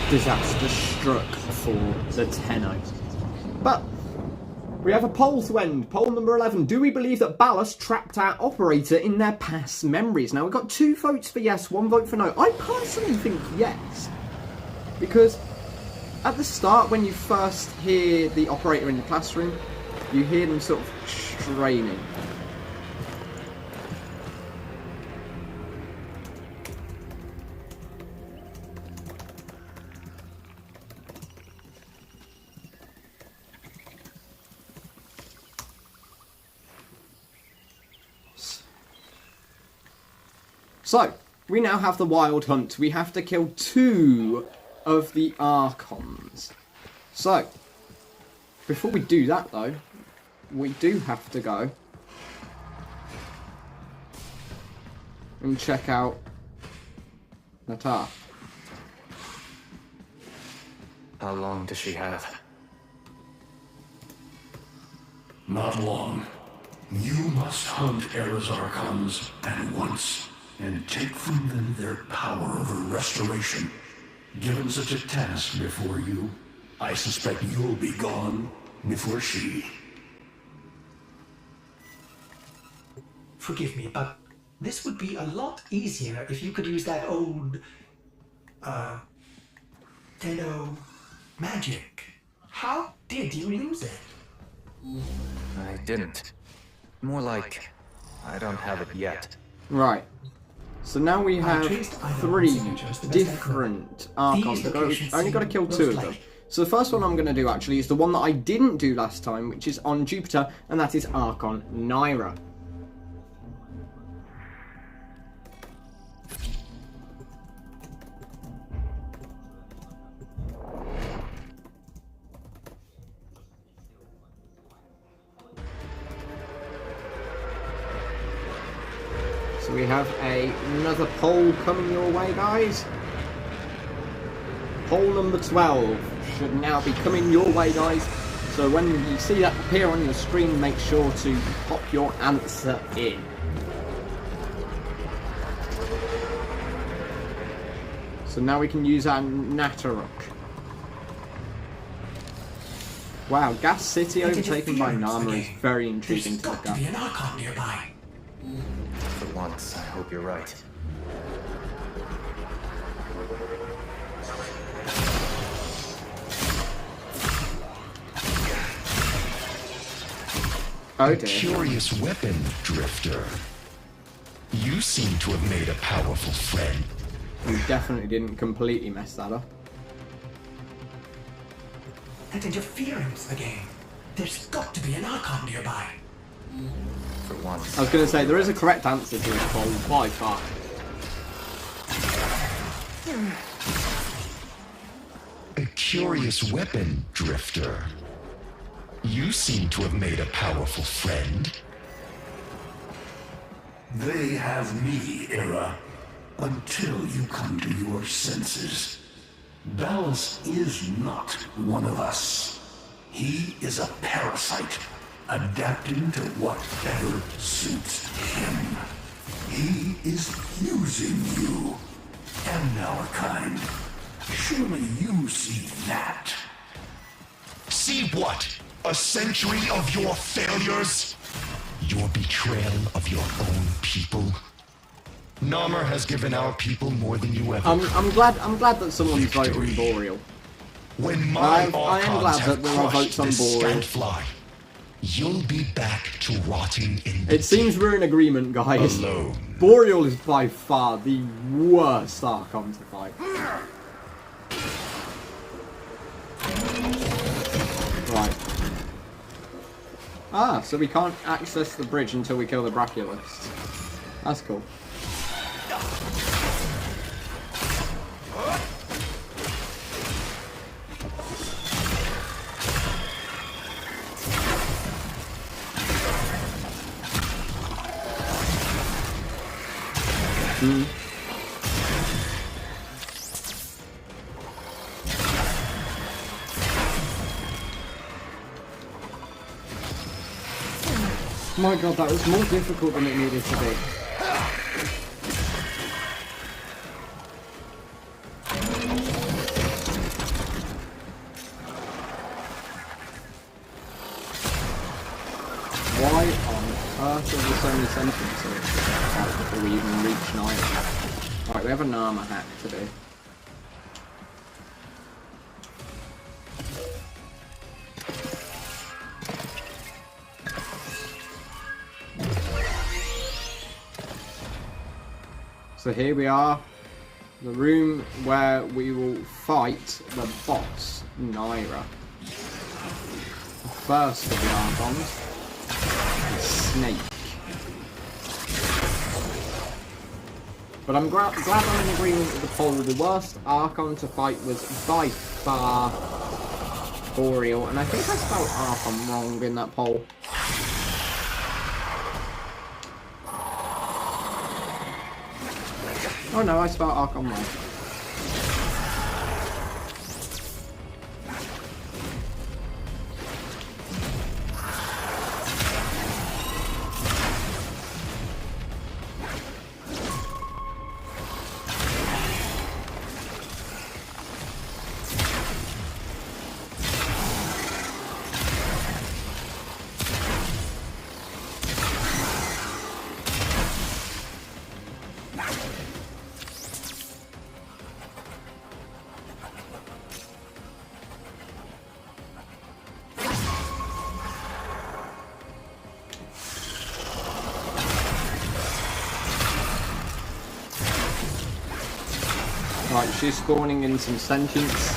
disaster struck for the Tenno. But we have a poll to end. Poll number 11. Do we believe that Ballast trapped our operator in their past memories? Now, we've got 2 votes for yes, 1 vote for no. I personally think yes. Because at the start, when you first hear the operator in the classroom, you hear them sort of straining. So, we now have the Wild Hunt. We have to kill 2 of the Archons. So, before we do that though, we do have to go and check out Natar. How long does she have? Not long. You must hunt Era's Archons at once, and take from them their power over restoration. Given such a task before you, I suspect you'll be gone before she. Forgive me, but this would be a lot easier if you could use that old, Tenno magic. How did you lose it? I didn't. More like, I don't have it yet. Right. So now we have 3 different Archons. We've only got to kill 2 of them. So the first one I'm going to do actually is the one that I didn't do last time, which is on Jupiter, and that is Archon Naira. So we have another poll coming your way, guys. Poll number 12 should now be coming your way, guys. So when you see that appear on your screen, make sure to pop your answer in. So now we can use our Nataruk. Wow, Gas City overtaken by Nama is very intriguing to look at. An Archon nearby. For once, I hope you're right. A curious weapon, Drifter. You seem to have made a powerful friend. We definitely didn't completely mess that up. That interference again. There's got to be an Archon nearby. For once. I was going to say, there is a correct answer to this poll by far. A curious weapon, Drifter. You seem to have made a powerful friend. They have me, Era, until you come to your senses. Ballas is not one of us. He is a parasite, adapting to whatever suits him. He is using you and our kind. Surely you see that. See what? A century of your failures? You're betrayal of your own people? Narmer has given our people more than you ever. I'm glad that someone's voting Boreal. When I my am glad that there are votes on Boreal. Fly, you'll be back to rotting in the It seems we're in agreement, guys. alone. Boreal is by far the worst Archon to fight. Right. Ah, so we can't access the bridge until we kill the Brachiolists. That's cool. My god, that was more difficult than it needed to be. Why on earth are there so many sentences before we even reach 9? Right, we have a Narmer hack to do. So here we are, the room where we will fight the boss, Naira. The first of the Archons, the Snake. But I'm glad I'm in agreement with the poll. The worst Archon to fight was by far Boreal, and I think I spelled Archon wrong in that poll. Oh no, I spelled Archon wrong. Right, she's spawning in some sentience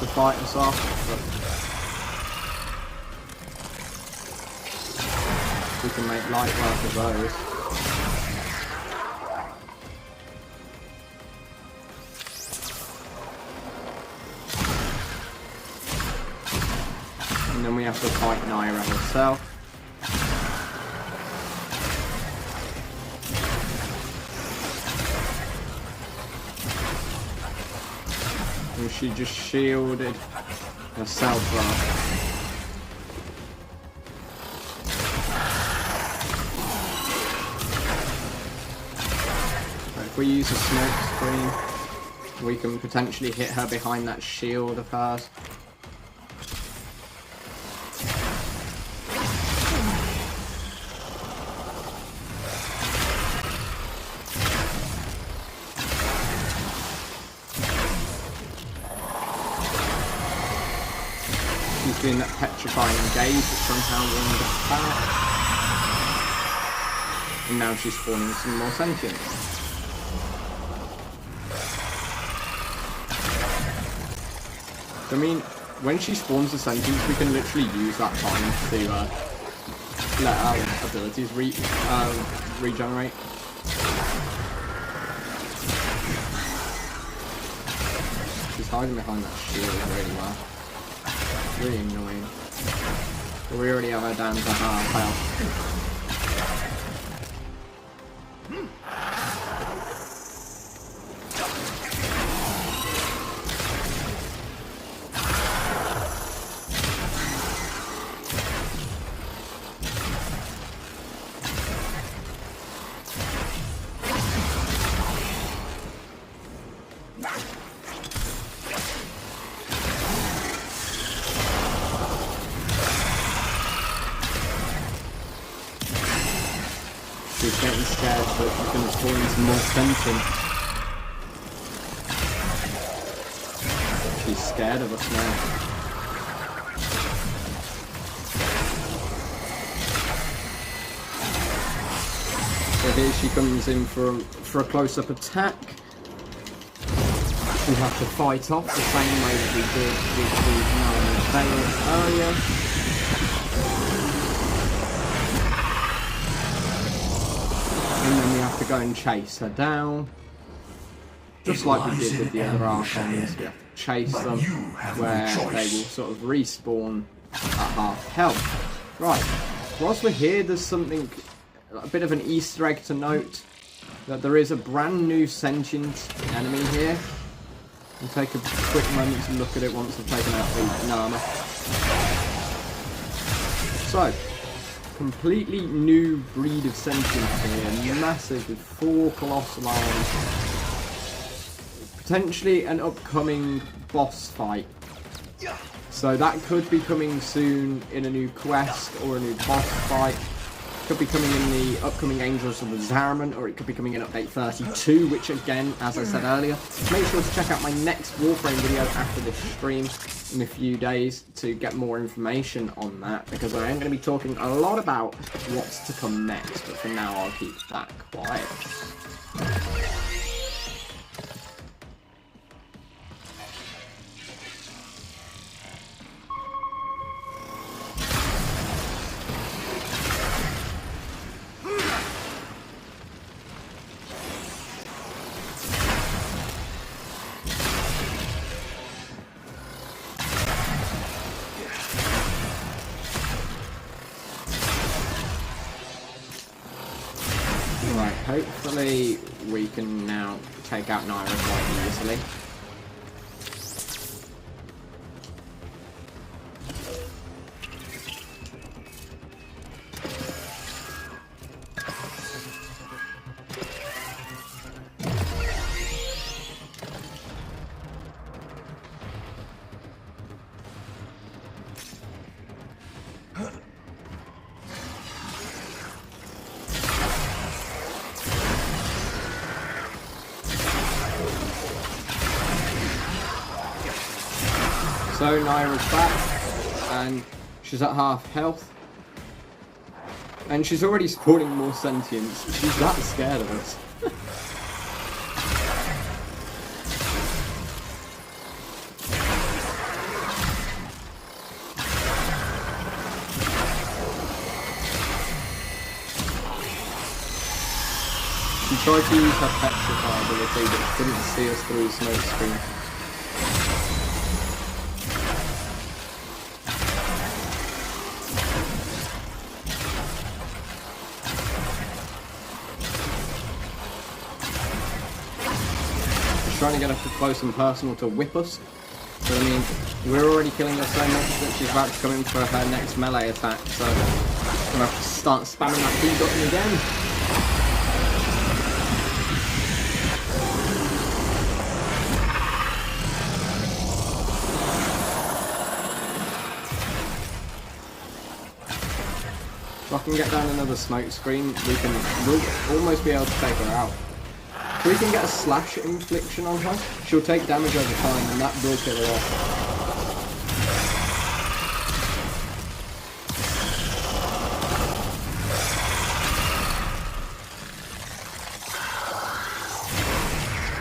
to fight us off, but we can make light work of those. And then we have to fight Naira herself. And she just shielded herself up. But if we use a smoke screen, we can potentially hit her behind that shield of hers. Doing that petrifying gaze that somehow won us back. And now she's spawning some more sentience. So, I mean, when she spawns the sentience, we can literally use that time to let our abilities regenerate. She's hiding behind that shield really well. Really annoying. But we already have her down to half health. scared that she's going to spawn some more sentient. She's scared of us now. So here she comes in for a close-up attack. We have to fight off the same way that we did with the Valorant earlier. And then we have to go and chase her down. Just like we did with the other Archons. We have to chase them where they will sort of respawn at half health. Right, whilst we're here, there's something, a bit of an Easter egg to note, that there is a brand new sentient enemy here. We'll take a quick moment to look at it once I've taken out the Nama. So, completely new breed of sentients here, massive with 4 colossal arms. Potentially an upcoming boss fight. So that could be coming soon in a new quest or a new boss fight. Could be coming in the upcoming Angels of the Zariman, or it could be coming in update 32, which again, as I said earlier, make sure to check out my next Warframe video after this stream in a few days to get more information on that, because I am going to be talking a lot about what's to come next, but for now I'll keep that quiet. Right, hopefully we can now take out Naira quite easily. So Naira's back, and she's at half health. And she's already spawning more sentients. She's that scared of us. She tried to use her petrify ability, but couldn't see us through the smoke screen. Trying to get up close and personal to whip us. But I mean, we're already killing her so much that she's about to come in for her next melee attack, so I'm gonna have to start spamming that B button again. If I can get down another smoke screen, we'll almost be able to take her out. If we can get a slash infliction on her, she'll take damage over time, and that will kill her off.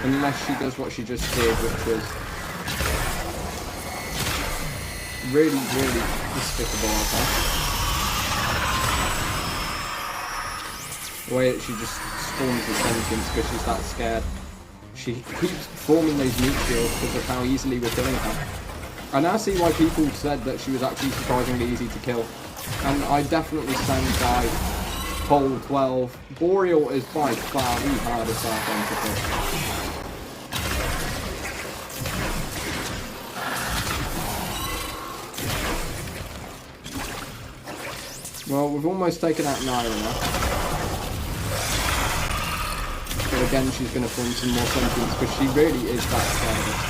Unless she does what she just did, which was really, really despicable of her. The way that she just spawns the sentience because she's that scared. She keeps forming those meat shields because of how easily we're killing her. I now see why people said that she was actually surprisingly easy to kill. And I definitely stand by Pole 12. Boreal is by far the hardest Archon to kill. Well, we've almost taken out Naira now. But again, she's going to form some more sentience because she really is that scared of us.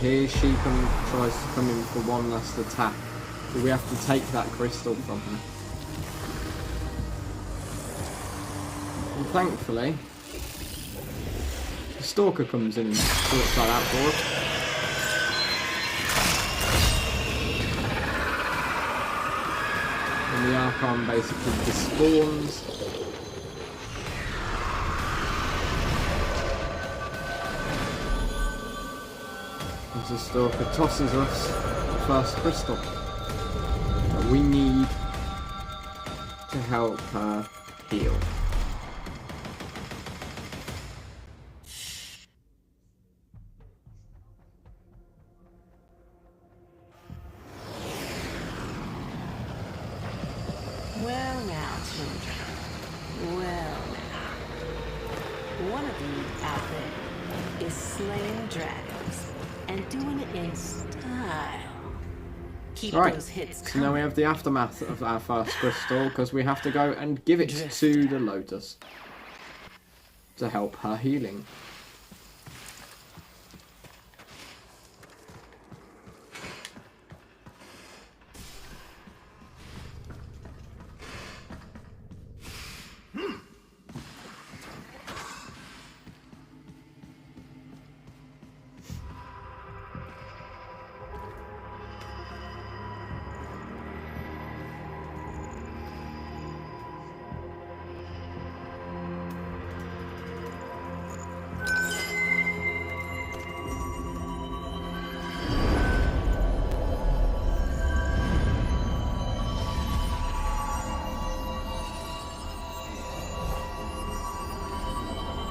here she tries to come in for one last attack. So we have to take that crystal from her. And thankfully, the Stalker comes in and sorts that out for us. And the Archon basically despawns. As the Stalker tosses us the first crystal. But we need to help her heal. Well now, children. Well now. One of you out there is slaying dragons and doing it in style. Keep those hits so coming. now we have the aftermath of our first crystal, because we have to go and give it to the Lotus to help her healing.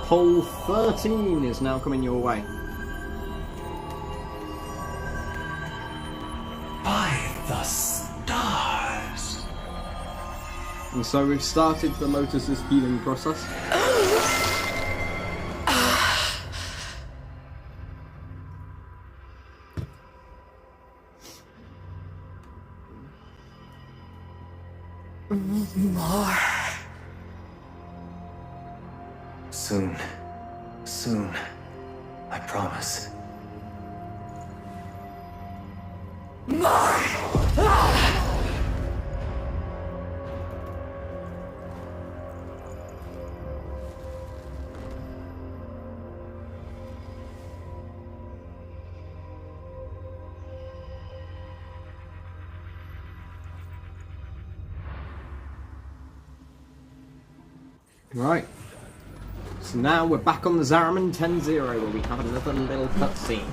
Hole 13 is now coming your way. By the stars! And so we've started the Lotus's healing process. More. Soon. Soon. I promise. Right. So now we're back on the Zariman 10-0 where we have another little cutscene.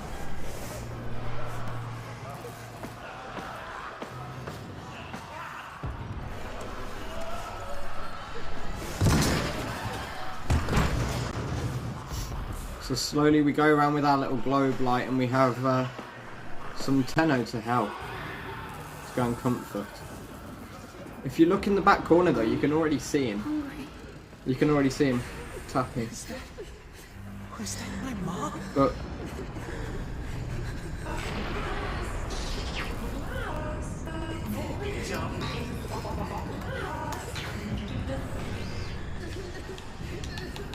So slowly we go around with our little globe light and we have some Tenno to help. Let's go and comfort. If you look in the back corner though, you can already see him. You can already see him tapping. Was that my mom? But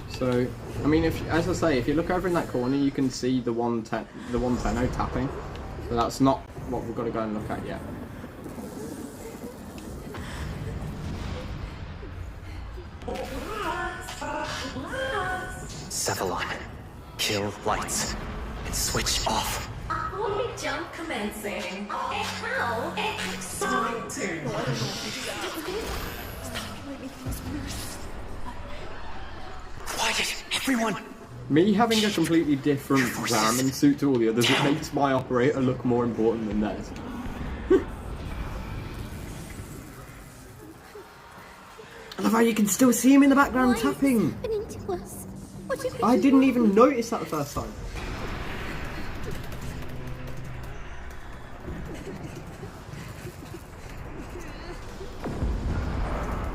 so, I mean, if as I say, if you look over in that corner, you can see the one Tenno tapping. But that's not what we've got to go and look at yet. Cephalon. Kill lights. And switch off. Only jump commencing. And how exciting! Quiet, everyone! Me having a completely different Zariman suit to all the others, it makes my operator look more important than theirs. I love how you can still see him in the background tapping. I didn't even notice that the first time.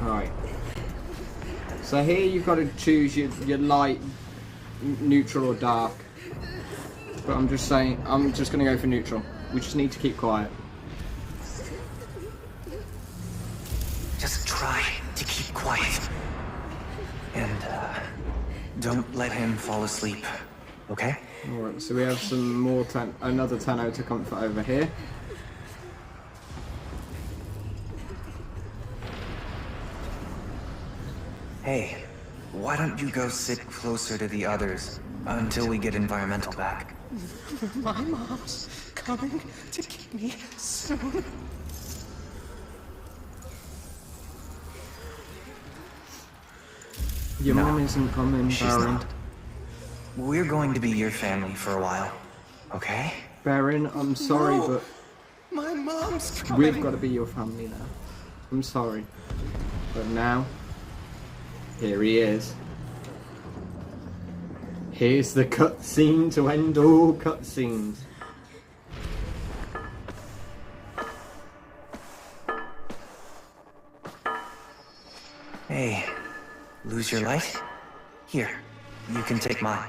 Right. So here you've got to choose your light, neutral or dark. But I'm just saying, I'm just going to go for neutral. We just need to keep quiet. Just try to keep quiet. And, don't let him fall asleep okay? Alright, so we have some more another Tenno to comfort over here. Hey, why don't you go sit closer to the others until we get environmental back? My mom's coming to get me soon. Your mom isn't coming, Baron. We're going to be your family for a while, okay? Baron, I'm sorry, No. but My mom's coming. we've got to be your family now. I'm sorry. But now, here he is. Here's the cutscene to end all cutscenes. Hey, lose your light? Here, you can take mine.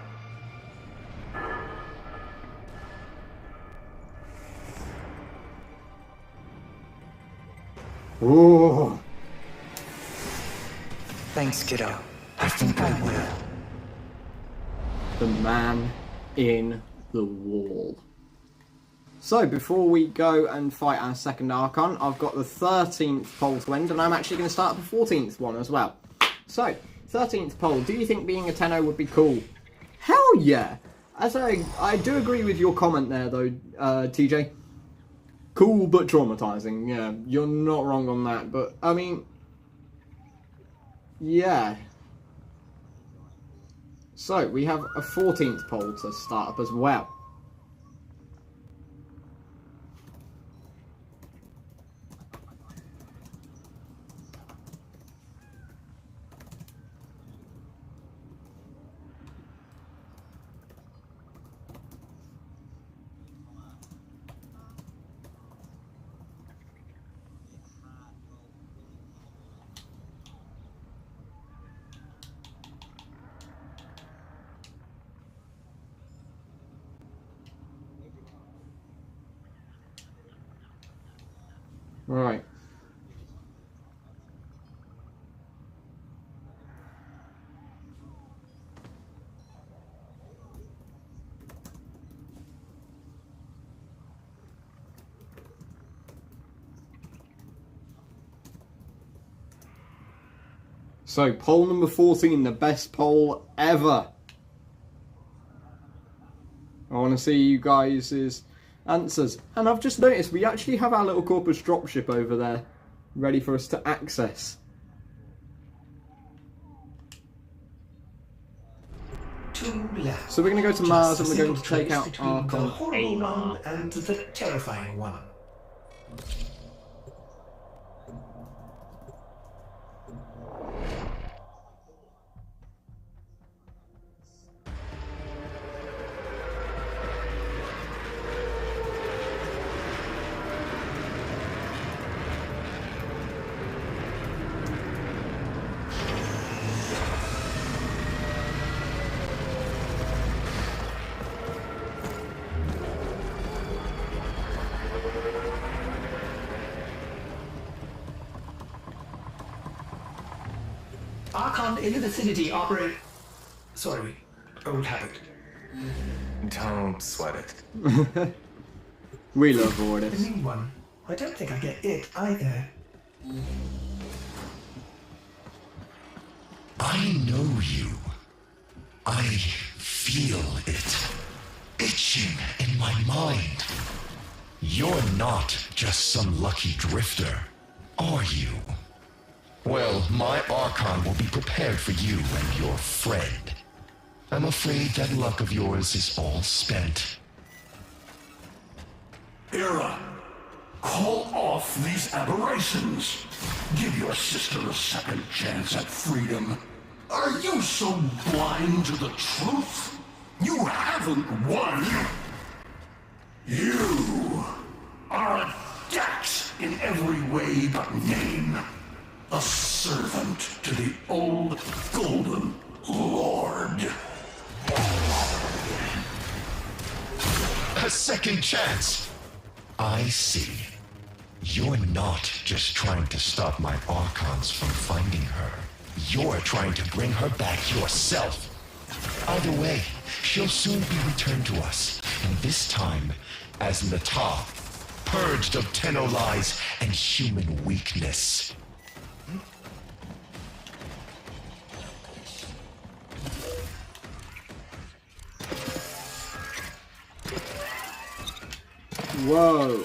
Ooh. Thanks, kiddo. I think I will. The man in the wall. So, before we go and fight our second Archon, I've got the 13th poll to end, and I'm actually going to start the 14th one as well. So, 13th poll, do you think being a Tenno would be cool? Hell yeah! As I do agree with your comment there, though, TJ. Cool, but traumatizing. Yeah, you're not wrong on that, but, I mean... yeah. So, we have a 14th poll to start up as well. Right. So, poll number 14, the best poll ever. I want to see you guys' answers. And I've just noticed we actually have our little Corpus dropship over there, ready for us to access. Two left. So we're going to go to Mars and we're going to take out the Archon horrible one and the terrifying one. Archon in the vicinity operate... Sorry, old habit. Don't sweat it. We love The Ordis. new one. I don't think I get it either. I know you. I feel it. Itching in my mind. You're not just some lucky drifter, are you? Well, my Archon will be prepared for you and your friend. I'm afraid that luck of yours is all spent. Era, call off these aberrations. Give your sister a second chance at freedom. Are you so blind to the truth? You haven't won. You are a Dax in every way but name. A servant to the old Golden Lord. A second chance. I see. You're not just trying to stop my Archons from finding her. You're trying to bring her back yourself. Either way, she'll soon be returned to us, and this time as Natah, purged of Tenno lies and human weakness. Whoa.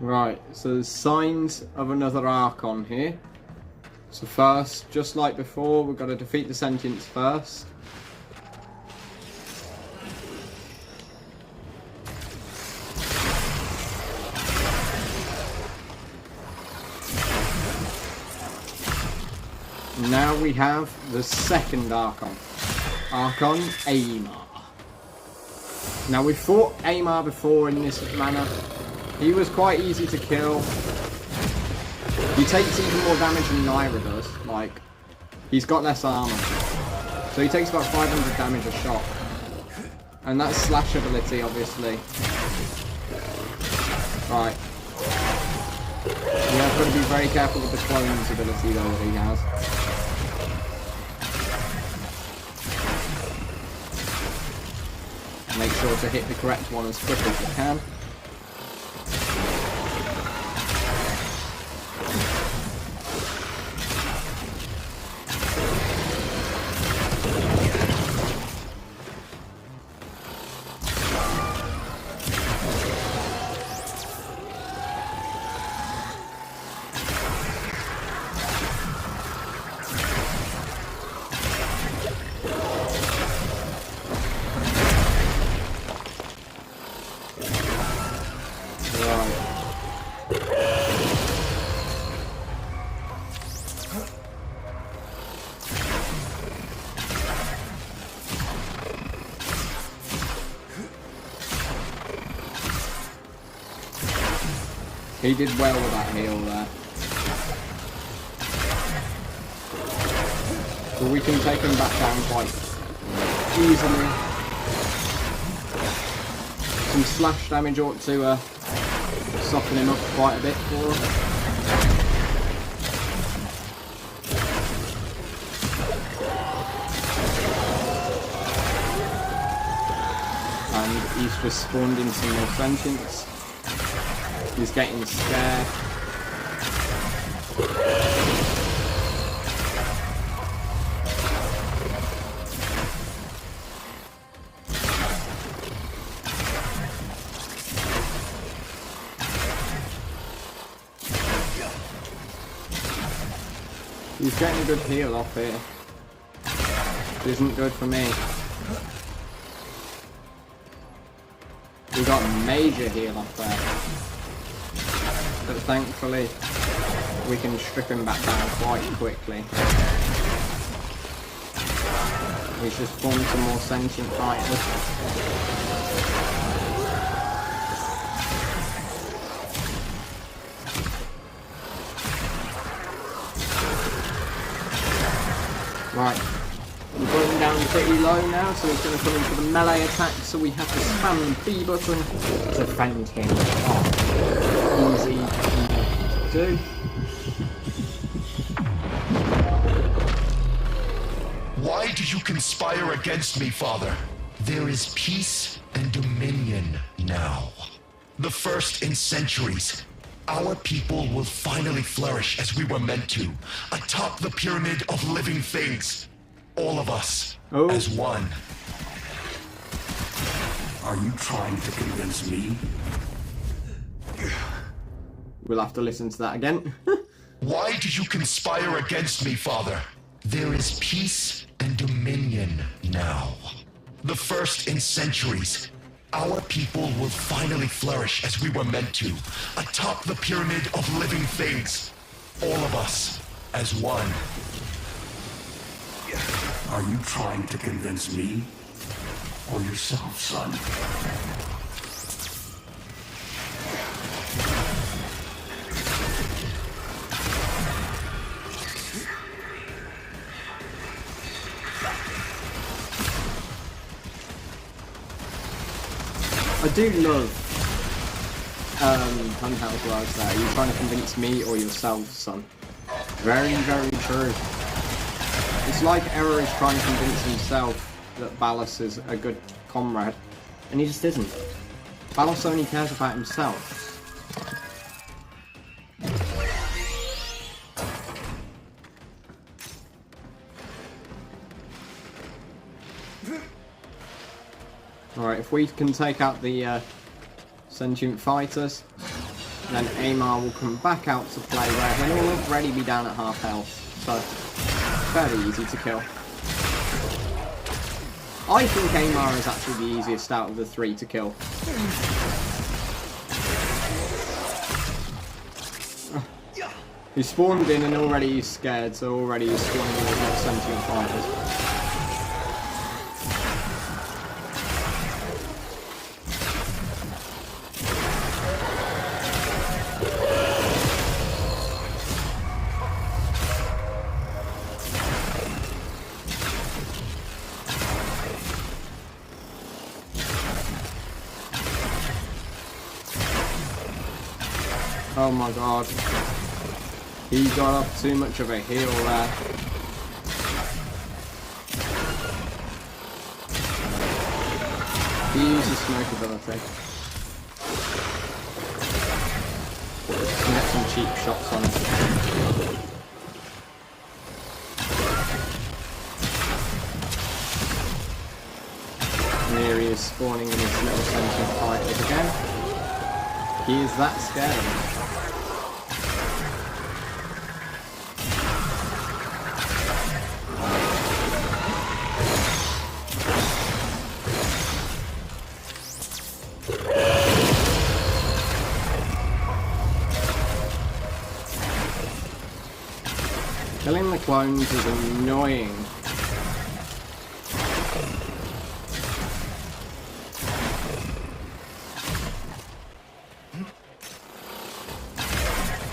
Right, so there's signs of another Archon here. So first, just like before, we've got to defeat the Sentients first. Now we have the second Archon. Archon Amar. Now we fought Amar before in this manner. He was quite easy to kill. He takes even more damage than Naira does. Like, he's got less armor. So he takes about 500 damage a shot. And that's slash ability, obviously. Right. Yeah, I've got to be very careful with the clones ability though that he has. Make sure to hit the correct one as quick as you can. He did well with that heal there. But we can take him back down quite easily. Some slash damage ought to soften him up quite a bit for us. And he's just spawned in some more sentience. He's getting scared. He's getting a good heal off here. Which isn't good for me. We got a major heal off there. But thankfully, we can strip him back down quite quickly. We should spawn some more sentient fighters. Right, we've got him down pretty low now, so he's going to come in for the melee attack, so we have to spam the B button to fend him off. Easy to do. Why do you conspire against me, Father? There is peace and dominion now. The first in centuries. Our people will finally flourish as we were meant to, atop the pyramid of living things. All of us, as one. Are you trying to convince me? We'll have to listen to that again. Why do you conspire against me, Father? There is peace and dominion now. The first in centuries. Our people will finally flourish as we were meant to, atop the pyramid of living things. All of us, as one. Are you trying to convince me? Or yourself, son? I do love Untitled words there. Are you trying to convince me or yourself, son? Very, very true. It's like Error is trying to convince himself that Ballas is a good comrade, and he just isn't. Ballas only cares about himself. Alright, if we can take out the sentient fighters, then Amar will come back out to play where he'll already be down at half health, so fairly easy to kill. I think Amar is actually the easiest out of the three to kill. He spawned in and already he's scared, so already he's spawning in with sentient fighters. Oh my god. He got up too much of a heal there. He uses smoke ability. Just get some cheap shots on it. And here he is spawning in his little sentient fighters again. He is that scared. Killing the clones is annoying.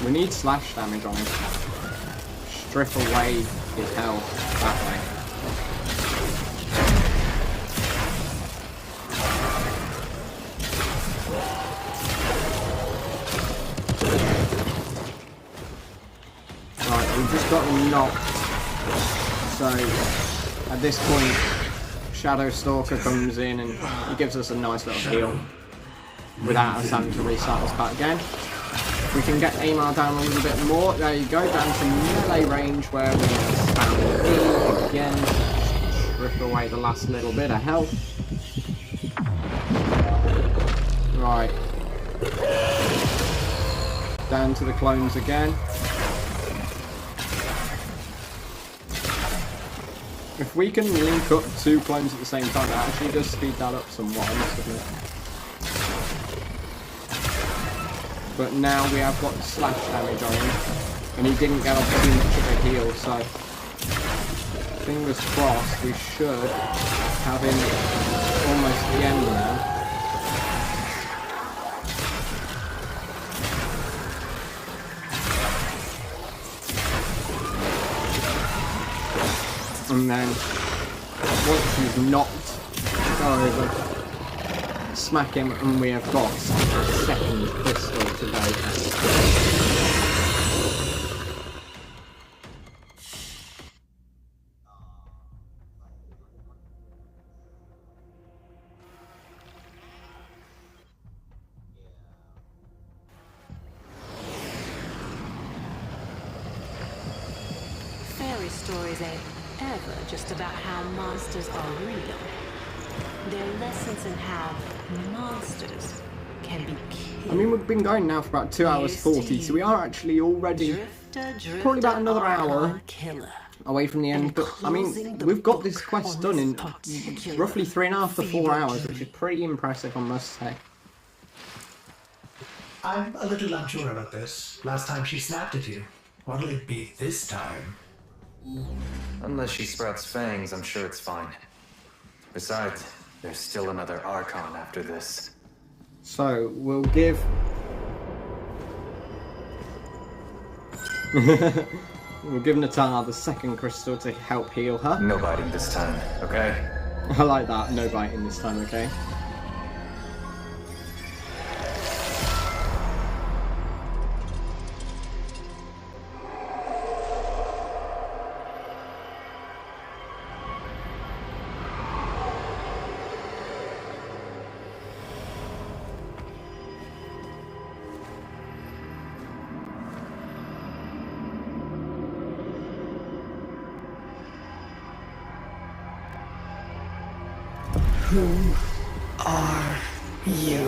We need slash damage on him. Strip away his health that way. Right, we've just got knocked. So at this point, Shadow Stalker comes in and he gives us a nice little heal without us having to restart this part again. We can get Amar down a little bit more. There you go, down to melee range where we spam E again. Strip away the last little bit of health. Right. Down to the clones again. If we can link up two clones at the same time, it actually does speed that up somewhat, I must admit. But now we have got slash damage on him, and he didn't get off too much of a heal, so fingers crossed we should have him almost at the end now. And then once he's knocked over, smack him, and we have got a second crystal to go. Fairy stories ain't ever just about how monsters are real. They're lessons in how monsters can be killed. I mean, we've been going now for about 2 hours 40, so we are actually already probably about another hour away from the end. But I mean, we've got this quest done in roughly 3.5 to 4 hours, which is pretty impressive, I must say. I'm a little unsure about this. Last time she snapped at you. What'll it be this time? Unless she sprouts fangs, I'm sure it's fine. Besides, there's still another Archon after this. So, we'll give... we'll give Natana the second crystal to help heal her. No biting this time, okay? I like that, no biting this time, okay? Who are you?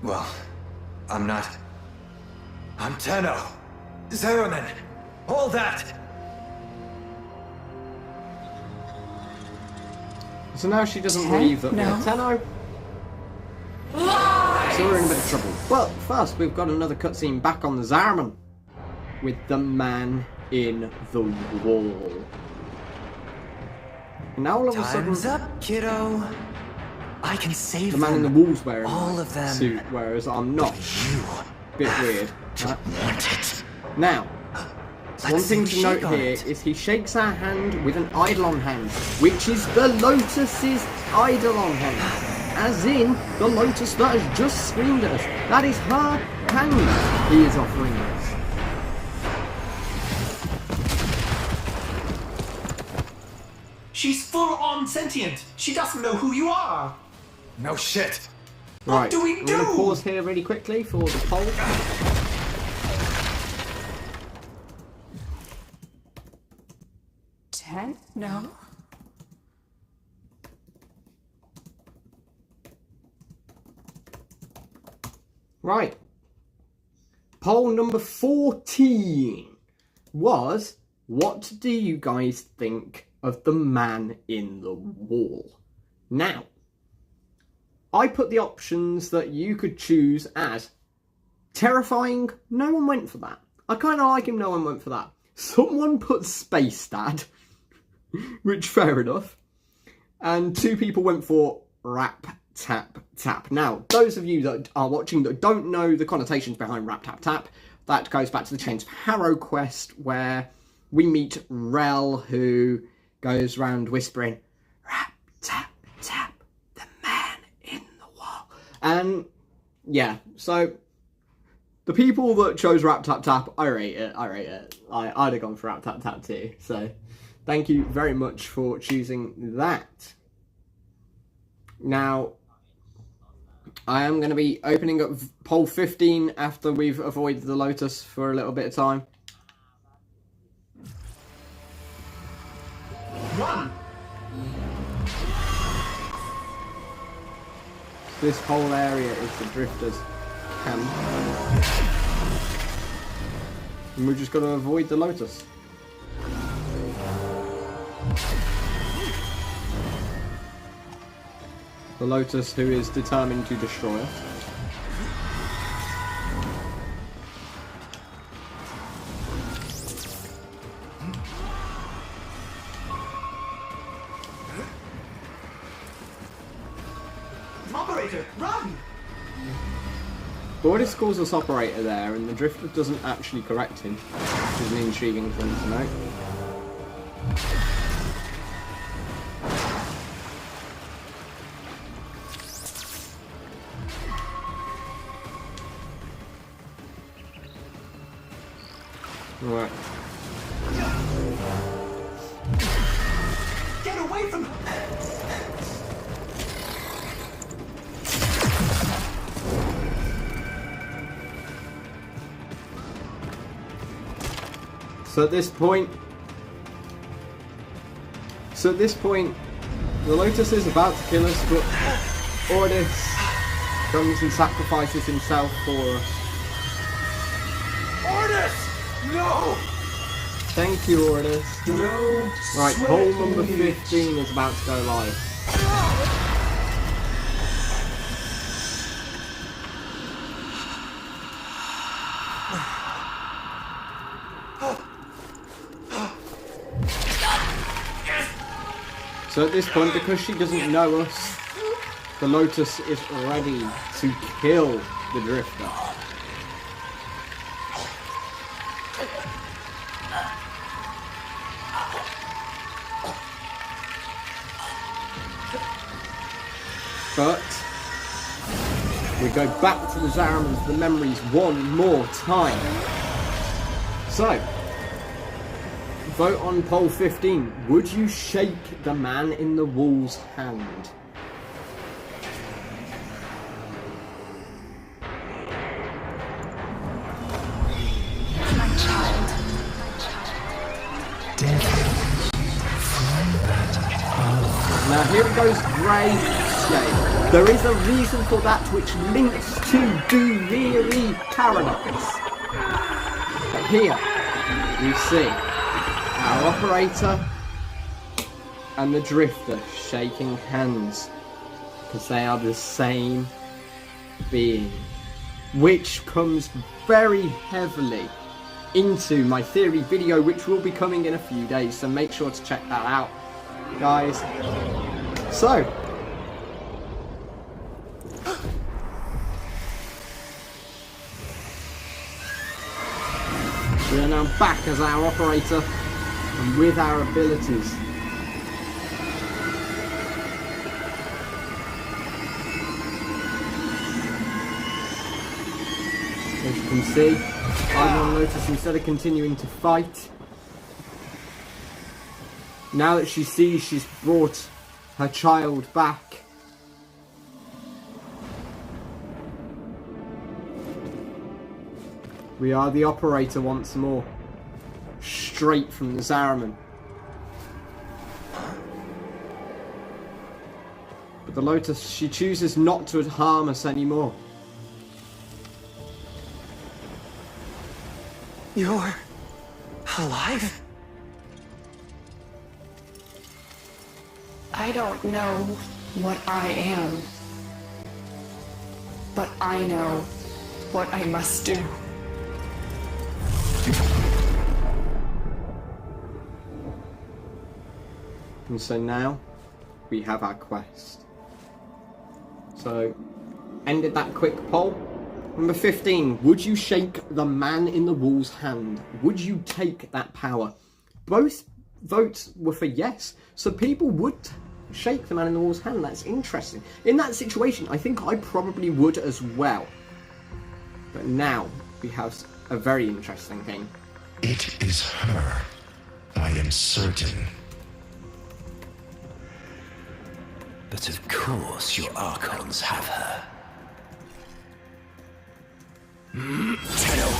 Well, I'm not... I'm Tenno. Zeraman. All that. So now she doesn't believe that we're Tenno. So we're in a bit of trouble. Well, first we've got another cutscene back on the Zeraman with the man in the wall. And now all of a sudden, Time's up, kiddo. I can save the man in the them. wall's wearing All of them. suit, whereas I'm not. You Bit weird. want it. Now, one see thing you to note shake on here it. is he shakes our hand with an Eidolon hand, which is the Lotus's Eidolon hand. As in, the Lotus that has just screamed at us. That is her hand he is offering us. She's full-on sentient. She doesn't know who you are. No shit. Right, do we I'm going to do? pause here really quickly for the poll. No. Right. Poll number 14 was, what do you guys think of the man in the wall? Now, I put the options that you could choose as terrifying. No one went for that. I kind of like him. No one went for that. Someone put Space Dad, which fair enough. And 2 people went for Rap Tap Tap. Now, those of you that are watching that don't know the connotations behind Rap Tap Tap, that goes back to the Chains of Harrow quest where we meet Rel, who goes round whispering, Rap Tap Tap, the man in the wall. And yeah, so the people that chose Rap Tap Tap, I rate it. I'd have gone for Rap Tap Tap too. So thank you very much for choosing that. Now, I am going to be opening up poll 15 after we've avoided the Lotus for a little bit of time. Run! This whole area is the Drifters' camp. And we've just got to avoid the Lotus. The Lotus who is determined to destroy us. Operator, run! Boris calls us operator there, and the Drifter doesn't actually correct him, which is an intriguing thing to note. Right. Get away from her! So at this point, the Lotus is about to kill us, but Ordis comes and sacrifices himself for us. Ordis! No! Thank you, Ordis. No. Right, poll number 15 is about to go live. So at this point, because she doesn't know us, the Lotus is ready to kill the Drifter. But we go back to the Zaramans, the memories one more time. So, vote on poll 15. Would you shake the man in the wall's hand? My child. Devils from that Now here it goes grayscale. There is a reason for that which links to Duiri Paradox. But here we see our operator and the drifter shaking hands because they are the same being, which comes very heavily into my theory video, which will be coming in a few days, so make sure to check that out, guys. So we are now back as our operator and with our abilities. As you can see, I've noticed instead of continuing to fight, now that she sees she's brought her child back, we are the operator once more, straight from the Zariman. But the Lotus, she chooses not to harm us anymore. You're alive? I don't know what I am, but I know what I must do. And so now we have our quest. So, ended that quick poll. Number 15, would you shake the man in the wall's hand? Would you take that power? Both votes were for yes, so people would shake the man in the wall's hand. That's interesting. In that situation, I think I probably would as well. But now we have a very interesting thing. It is her. I am certain. But of course your Archons have her. Tenno!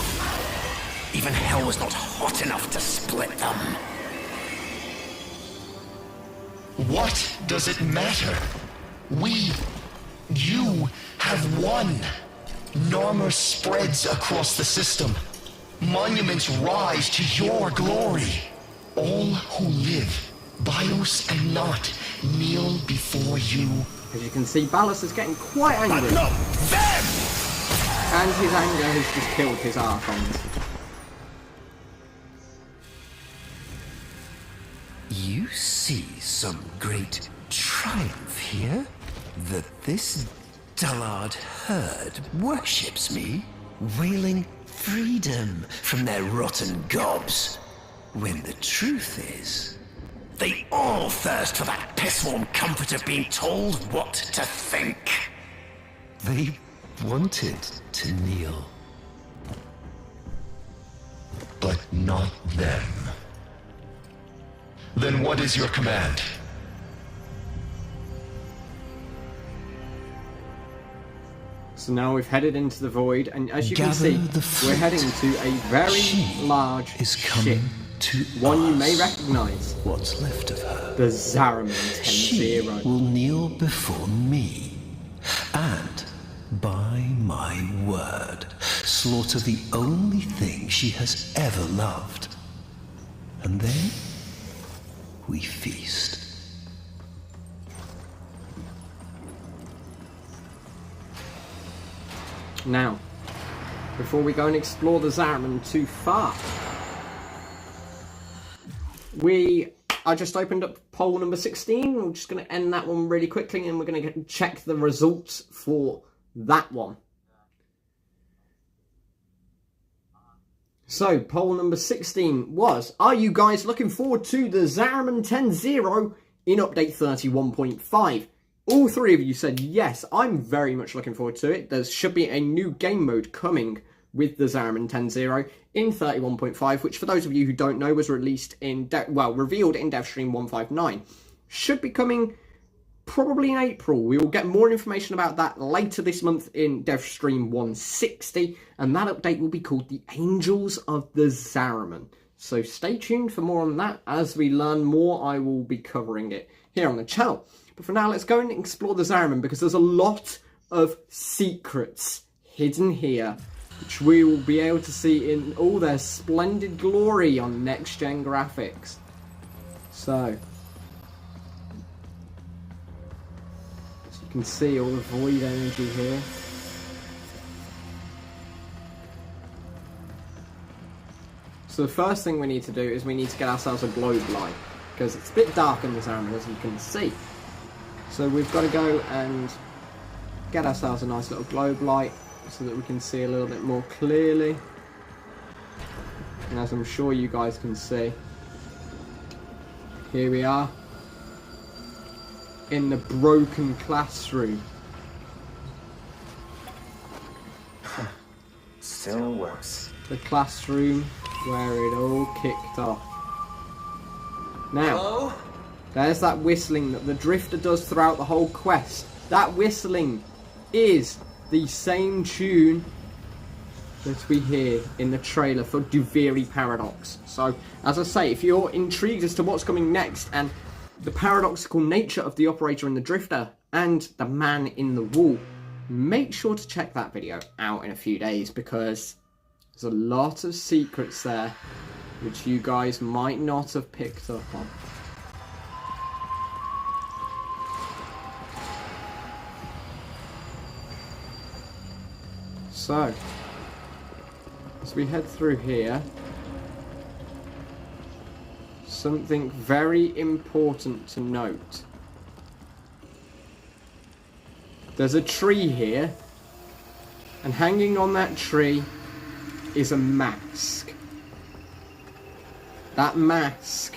Even hell was not hot enough to split them. What does it matter? You have won. Narmer spreads across the system. Monuments rise to your glory. All who live, bios and not, kneel before you. As you can see, Ballas is getting quite angry. But no, them! And his anger has just killed his Archons. You see some great triumph here? That this dullard herd worships me, wailing freedom from their rotten gobs. When the truth is, they all thirst for that piss-warm comfort of being told what to think. They wanted to kneel. But not them. Then what is your command? So now we've headed into the void, and as you can see, we're heading to a very large ship. One you may recognise. What's left of her? The Zariman 10-0. She will kneel before me, and by my word, slaughter the only thing she has ever loved. And then we feast. Now, before we go and explore the Zariman too far, I just opened up poll number 16. We're just going to end that one really quickly, and we're going to check the results for that one. So, poll number 16 was, are you guys looking forward to the Zariman 10-0 in update 31.5? All three of you said yes. I'm very much looking forward to it. There should be a new game mode coming with the Zariman 10-0 in 31.5, which for those of you who don't know was released in, revealed in DevStream 159. Should be coming probably in April. We will get more information about that later this month in DevStream 160, and that update will be called the Angels of the Zariman. So stay tuned for more on that. As we learn more, I will be covering it here on the channel. But for now, let's go and explore the Zariman, because there's a lot of secrets hidden here, which we will be able to see in all their splendid glory on next-gen graphics. So, as you can see, all the void energy here. So the first thing we need to do is we need to get ourselves a globe light, because it's a bit dark in the Zariman, as you can see. So we've got to go and get ourselves a nice little globe light so that we can see a little bit more clearly. And as I'm sure you guys can see, here we are in the broken classroom. Still works. The classroom where it all kicked off. Now, Hello? There's that whistling that the Drifter does throughout the whole quest. That whistling is the same tune that we hear in the trailer for Duviri Paradox. So, as I say, if you're intrigued as to what's coming next and the paradoxical nature of the Operator and the Drifter and the Man in the Wall, make sure to check that video out in a few days, because there's a lot of secrets there which you guys might not have picked up on. So, as we head through here, something very important to note. There's a tree here, and hanging on that tree is a mask. That mask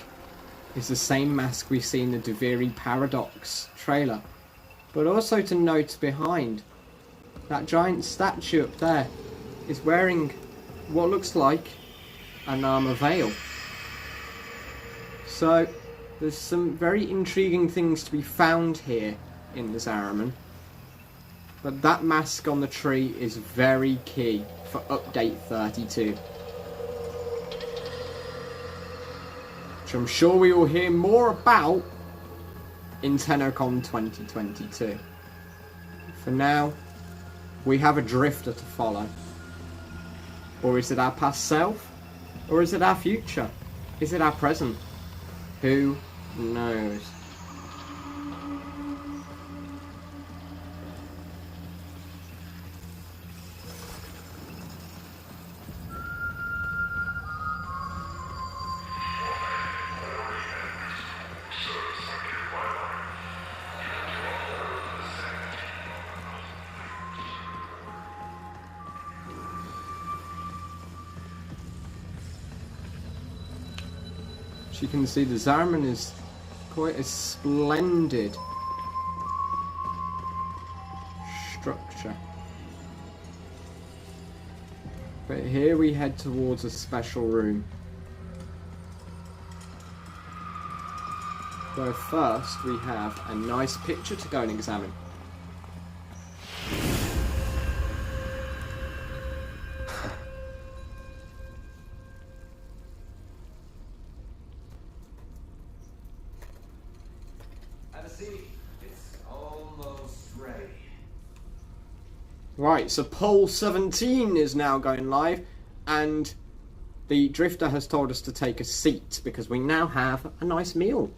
is the same mask we see in the Duviri Paradox trailer. But also to note behind, that giant statue up there is wearing what looks like an armor veil. So there's some very intriguing things to be found here in the Zariman. But that mask on the tree is very key for update 32. Which I'm sure we will hear more about in TennoCon 2022. For now, we have a Drifter to follow. Or is it our past self? Or is it our future? Is it our present? Who knows? You can see the Zariman is quite a splendid structure. But here we head towards a special room, where first we have a nice picture to go and examine. Right, so poll 17 is now going live, and the Drifter has told us to take a seat because we now have a nice meal.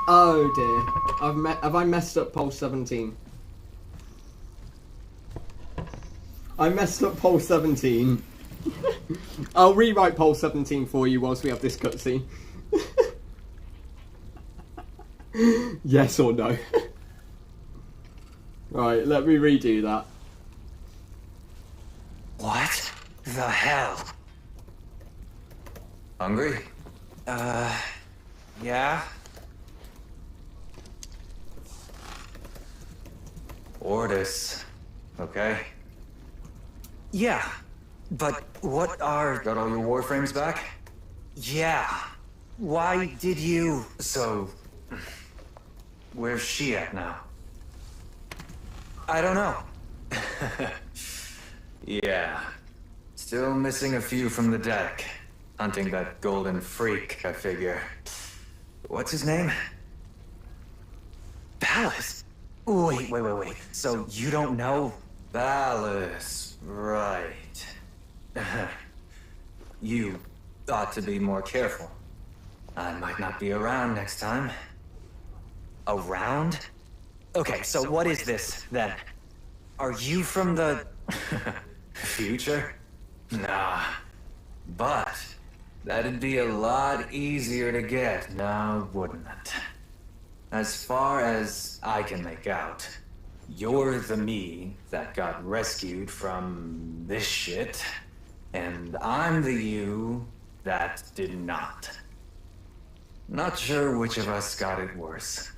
Oh dear, have I messed up poll 17? I messed up poll 17. I'll rewrite poll 17 for you whilst we have this cutscene. Yes or no? Right, let me redo that. What the hell? Hungry? Yeah? Ordis. Okay. Yeah. But what are... Got all your Warframes back? Yeah. Why did you... So... Where's she at now? I don't know. Yeah. Still missing a few from the deck. Hunting that golden freak, I figure. What's his name? Ballas? Wait. So you don't know? Ballas, right. You ought to be more careful. I might not be around next time. Around? Okay, so what is this, then? Are you from the... future? Nah. But that'd be a lot easier to get, now wouldn't it? As far as I can make out, you're the me that got rescued from this shit, and I'm the you that did not. Not sure which of us got it worse.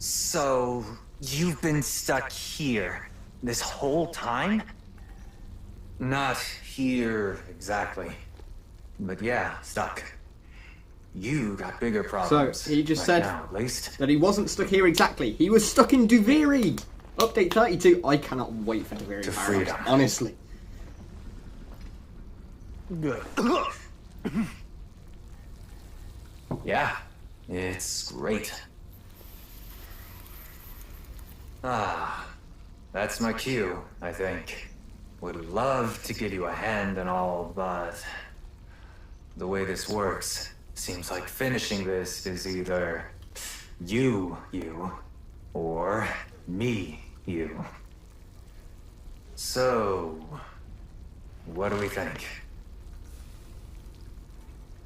So, you've been stuck here this whole time? Not here exactly, but yeah, stuck. You got bigger problems. So, he just right said now, at least. that he wasn't stuck here exactly. He was stuck in Duviri! Update 32. I cannot wait for Duviri To Paradox, freedom. honestly. Yeah, it's great. Ah, that's my cue, I think. Would love to give you a hand and all, but the way this works, seems like finishing this is either you, or me, you. So, what do we think?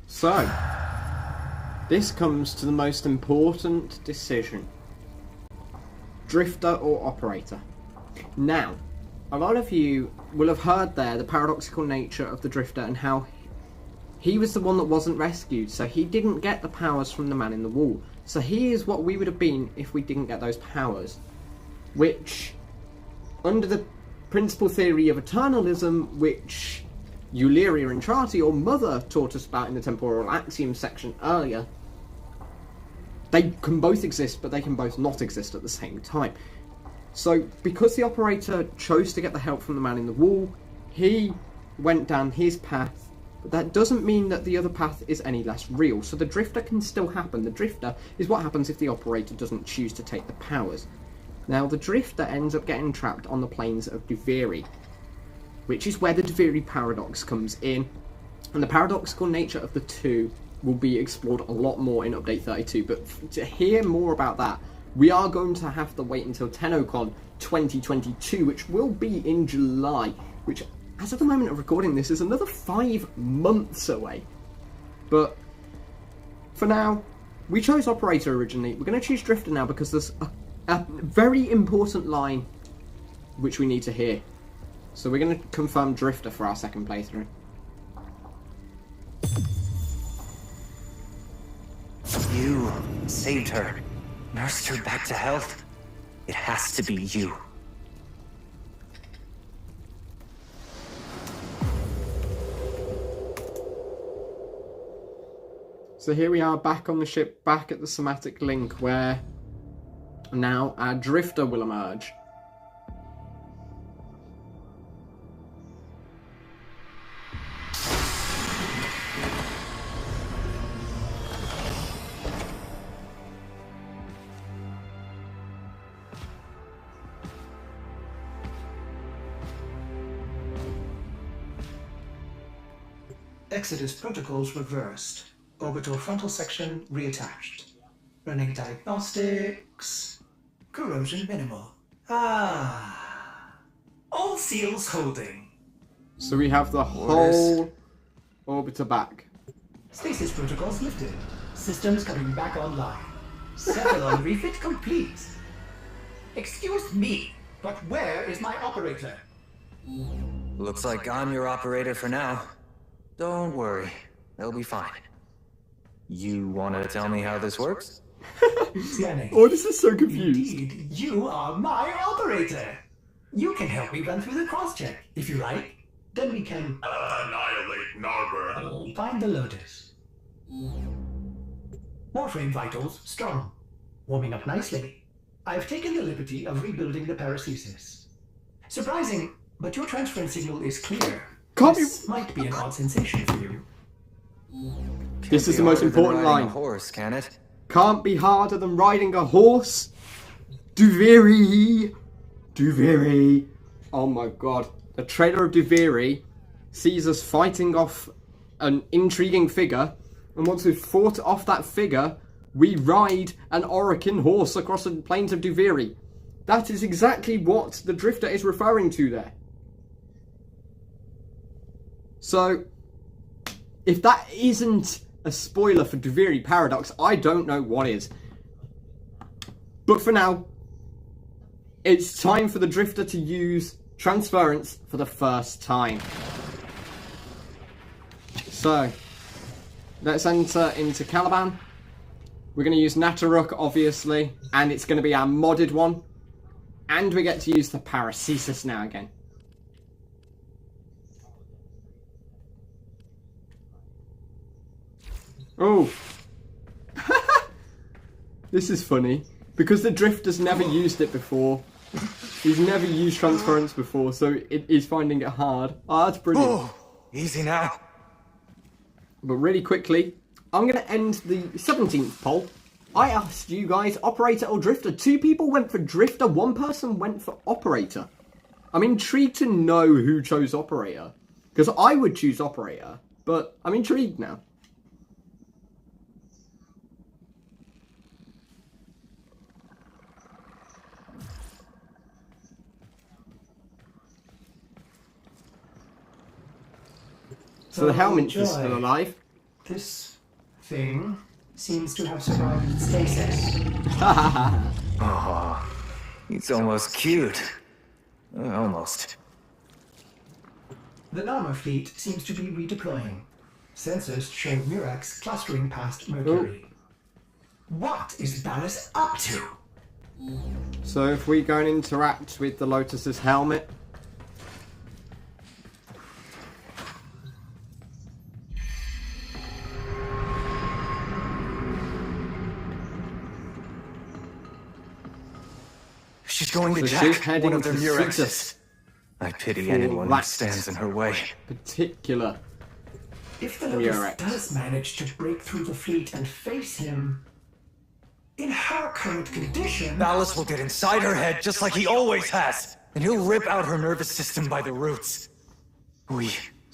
So, this comes to the most important decision. Drifter or operator? Now, a lot of you will have heard there the paradoxical nature of the Drifter and how he was the one that wasn't rescued, so he didn't get the powers from the man in the wall. So he is what we would have been if we didn't get those powers. Which, under the principal theory of eternalism, which Euleria and Trati, or Mother, taught us about in the temporal axiom section earlier, they can both exist, but they can both not exist at the same time. So, because the operator chose to get the help from the man in the wall, he went down his path, but that doesn't mean that the other path is any less real. So the Drifter can still happen. The Drifter is what happens if the operator doesn't choose to take the powers. Now, the Drifter ends up getting trapped on the plains of Duviri, which is where the Duviri paradox comes in. And the paradoxical nature of the two will be explored a lot more in Update 32, but to hear more about that, we are going to have to wait until TennoCon 2022, which will be in July, which, as of the moment of recording this, is another 5 months away. But, for now, we chose Operator originally. We're going to choose Drifter now because there's a very important line which we need to hear. So we're going to confirm Drifter for our second playthrough. You saved her, nursed her back to health. It has to be you. So here we are back on the ship, back at the somatic link, where now our Drifter will emerge. Exodus protocols reversed. Orbital frontal section reattached. Running diagnostics. Corrosion minimal. All seals holding. So we have the whole orbiter back. Stasis protocols lifted. Systems coming back online. Cephalon refit complete. Excuse me, but where is my operator? Looks like I'm your operator for now. Don't worry. They'll be fine. You want to tell me how this works? Oh, this is so confused. Indeed, you are my operator. You can help me run through the cross-check, if you like. Then we can... Annihilate Narber. Find the Lotus. Warframe vitals strong. Warming up nicely. I've taken the liberty of rebuilding the paracesis. Surprising, but your transference signal is clear. This might be an odd sensation for you. This is the most important line. Horse, can it? Can't be harder than riding a horse. Duviri. Duviri. Oh my god. The trailer of Duviri sees us fighting off an intriguing figure, and once we've fought off that figure, we ride an Orokin horse across the plains of Duviri. That is exactly what the Drifter is referring to there. So, if that isn't a spoiler for Duviri Paradox, I don't know what is. But for now, it's time for the Drifter to use transference for the first time. So, let's enter into Caliban. We're going to use Nataruk, obviously, and it's going to be our modded one. And we get to use the Paracesis now again. Oh. This is funny. Because the Drifter's never used it before. He's never used transference before, so he's finding it hard. Oh, that's brilliant. Oh, easy now. But really quickly, I'm going to end the 17th poll. I asked you guys, Operator or Drifter. 2 people went for Drifter, 1 person went for Operator. I'm intrigued to know who chose Operator. Because I would choose Operator, but I'm intrigued now. So the helmet is still alive. This thing seems to have survived stasis. Oh, it's almost cute. Almost. The Narmer fleet seems to be redeploying. Sensors show Mirax clustering past Mercury. What is Ballas up to? So if we go and interact with the Lotus's helmet, she's going to jack one of their Murexes. I pity anyone who stands in her way. Particular If the Lotus does manage to break through the fleet and face him, in her current condition... Ballas will get inside her head just like he always has, and he'll rip out her nervous system by the roots. We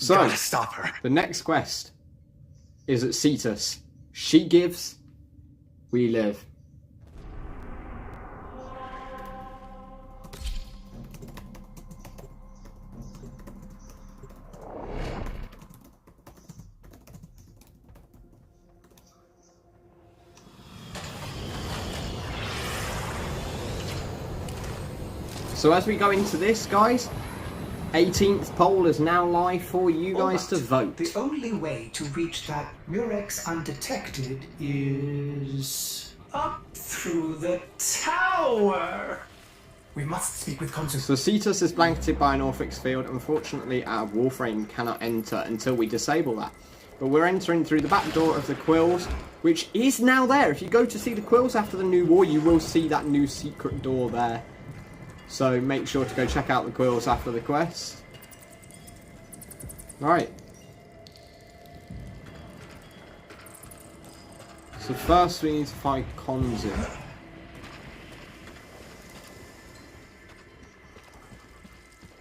gotta stop her. The next quest is at Cetus. She gives, we live. So as we go into this, guys, 18th poll is now live for you guys to vote. The only way to reach that Murex undetected is up through the tower. We must speak with Consul. So Cetus is blanketed by an Orphix field. Unfortunately, our Warframe cannot enter until we disable that. But we're entering through the back door of the Quills, which is now there. If you go to see the Quills after the new war, you will see that new secret door there. So make sure to go check out the Quills after the quest. Alright. So first we need to find Konzu.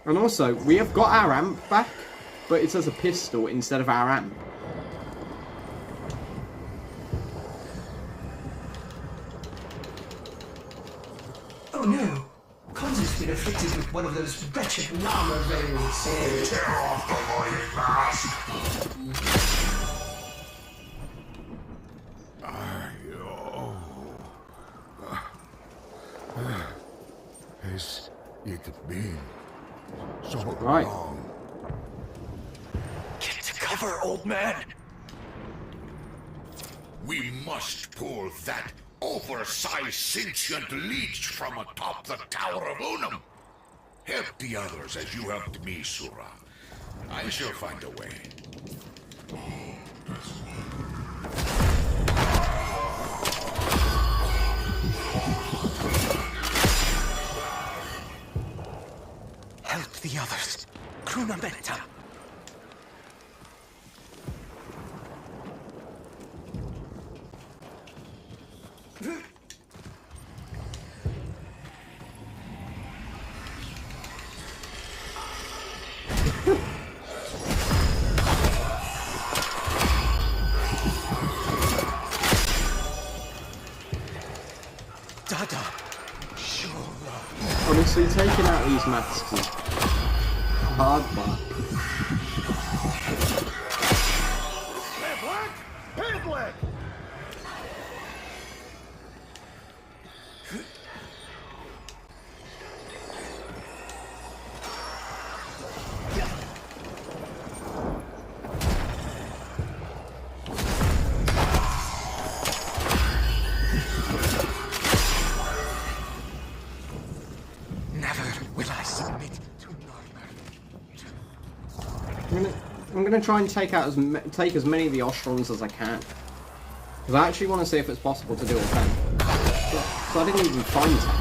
And also, we have got our amp back, but it's as a pistol instead of our amp. Oh no! Konzu's been afflicted with one of those wretched llama rays. Tear off the lying mask! Has it been so right. long? Get to cover. Never, old man. We must pull that oversized sentient leech from atop the Tower of Unum. Help the others as you helped me, Sura. I shall find a way. Help the others. Crunamenta. Honestly, taking out these masks is hard work. Piglet! I'm gonna try and take as many of the Ostrons as I can, because I actually want to see if it's possible to do all 10. So I didn't even find 10.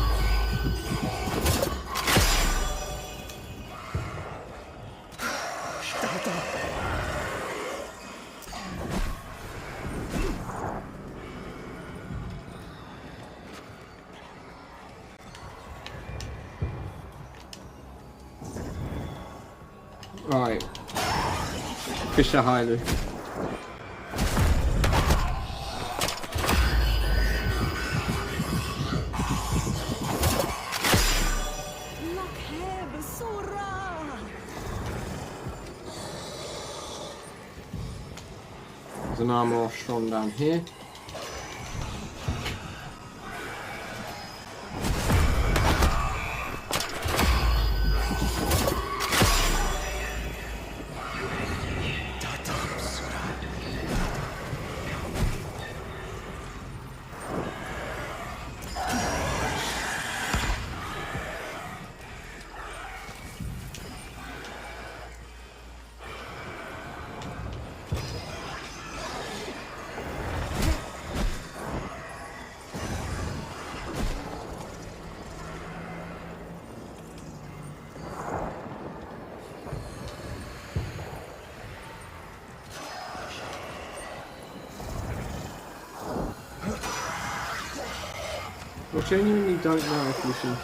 Right. Fisher Highly. There's an armor Ostrom down here. I genuinely don't know if we should...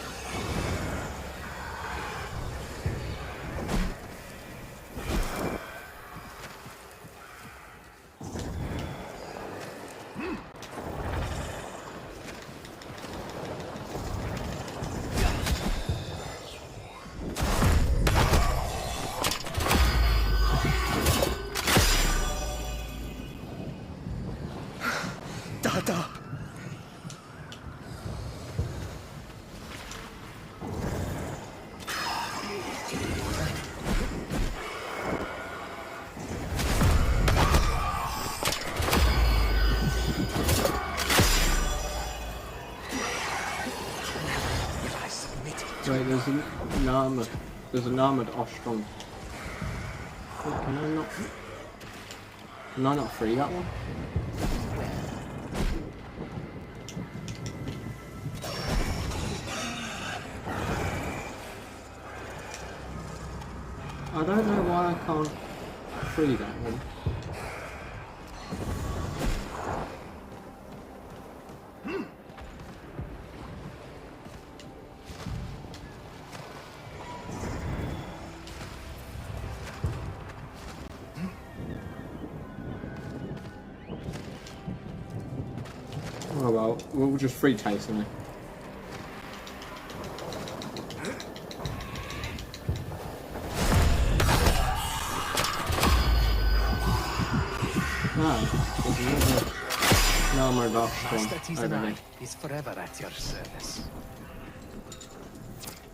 Dada. Wait, there's an armored Ostrom. Wait, can I not free that one? I don't know why I can't free that one. Oh well, we'll just free Tyson it. Ah, no more Ostrom over there. Is forever at your service.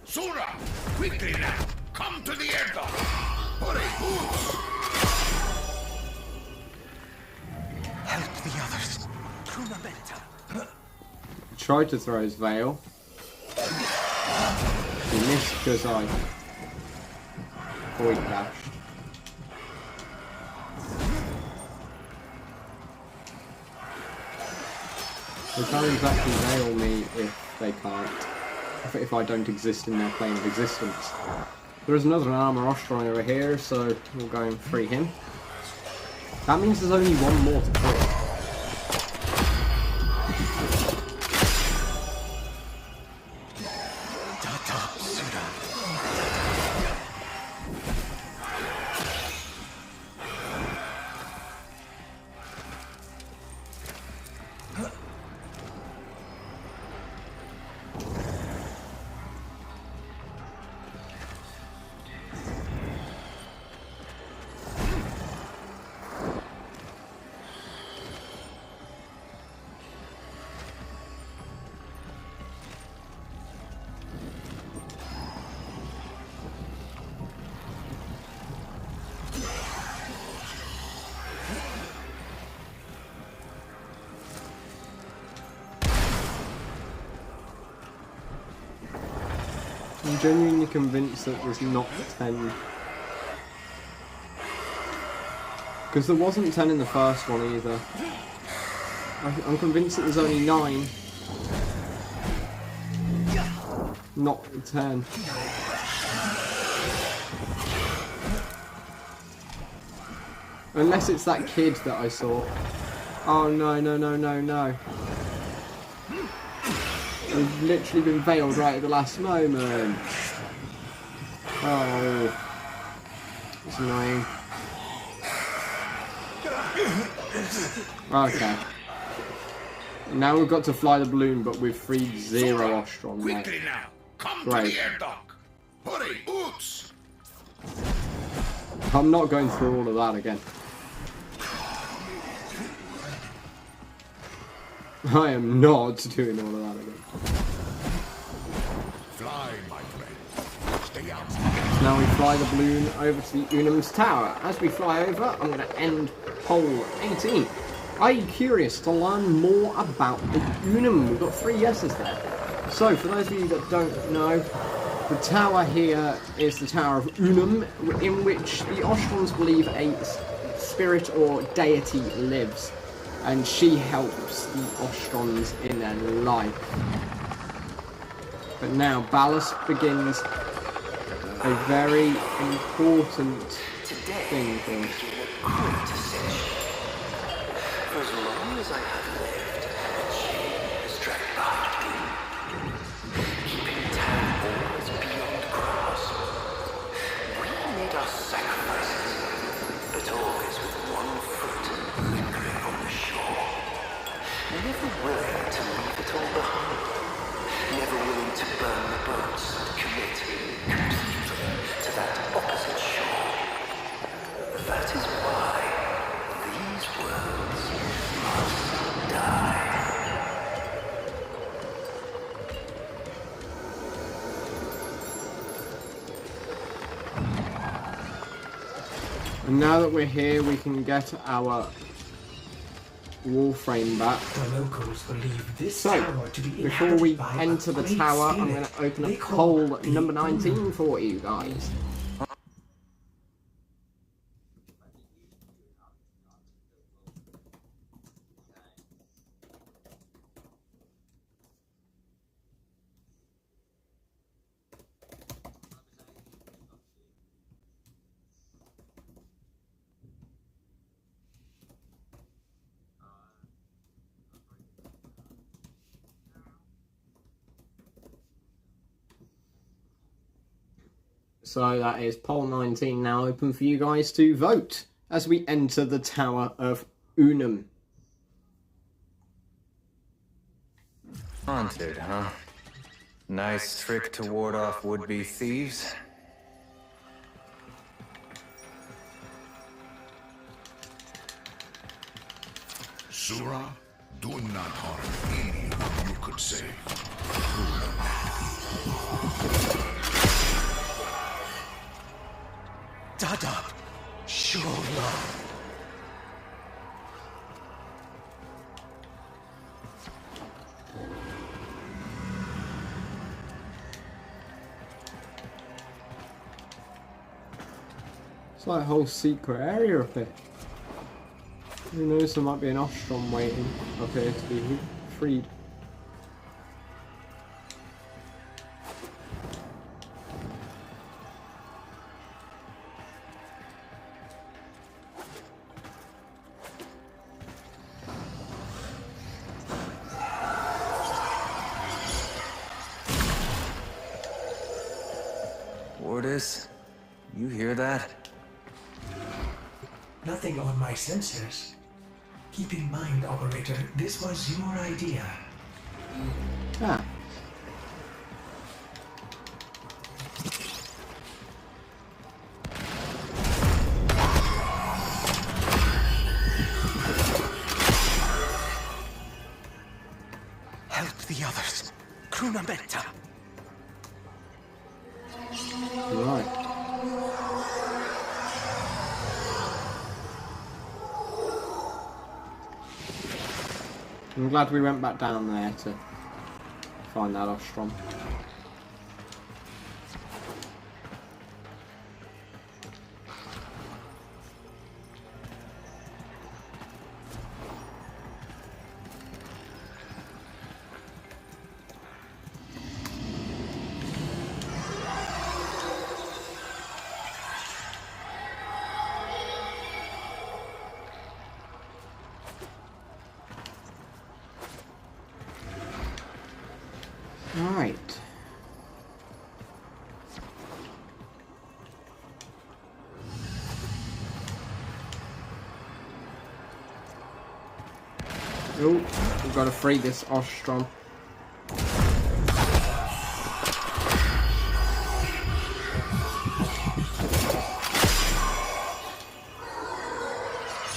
Sura! Quickly now! Come to the air dock! Hurry, move! Help the others. Trunamenta. Tried to throw his veil. He missed because I void dashed. They can't exactly veil me if they can't. If I don't exist in their plane of existence. There is another armor Ostron over here, so we'll go and free him. That means there's only one more to free. I'm genuinely convinced that there's not 10. Because there wasn't 10 in the first one either. I'm convinced that there's only 9. Not 10. Unless it's that kid that I saw. Oh no, no, no, no, no. We've literally been veiled right at the last moment. Oh. It's annoying. Okay. Now we've got to fly the balloon, but we've freed 0 Ostron. Quickly now! Come Great. to the air dock! Hurry, oops! I'm not going through all of that again. I am not doing all of that again. Fly, my friend. Stay out. So now we fly the balloon over to the Unum's tower. As we fly over, I'm going to end poll 18. Are you curious to learn more about the Unum? We've got 3 yeses there. So, for those of you that don't know, the tower here is the Tower of Unum, in which the Ostrons believe a spirit or deity lives. And she helps the Ostrons in their life. But now, Ballast begins a very important thing for us. For as long as I have lived, she has dragged behind me, keeping tab always beyond grasp. We made our sacrifices, but always with one foot lingering on the shore. Never willing to leave it all behind. Never willing to burn the boats and commit completely to that opposite shore. That is why these worlds must die. And now that we're here, we can get our Warframe back. The locals believe this So, tower to be before we inhabited by enter a the great tower, I'm spirit going to open they up call poll the number 19 Unum. for you guys. So that is poll 19 now open for you guys to vote as we enter the Tower of Unum. Haunted, huh? Nice trick to ward off would-be thieves. Sura, do not harm any whom you could save. Dada, sure love. It's like a whole secret area up here. Who knows, there might be an Ostrom waiting up here to be freed. Wardis, you hear that? Nothing on my sensors. Keep in mind, Operator, this was your idea. Ah. Help the others. Krunamenta. Right. I'm glad we went back down there to find that Ostrom. Right. Oh, we've got to free this Ostrom.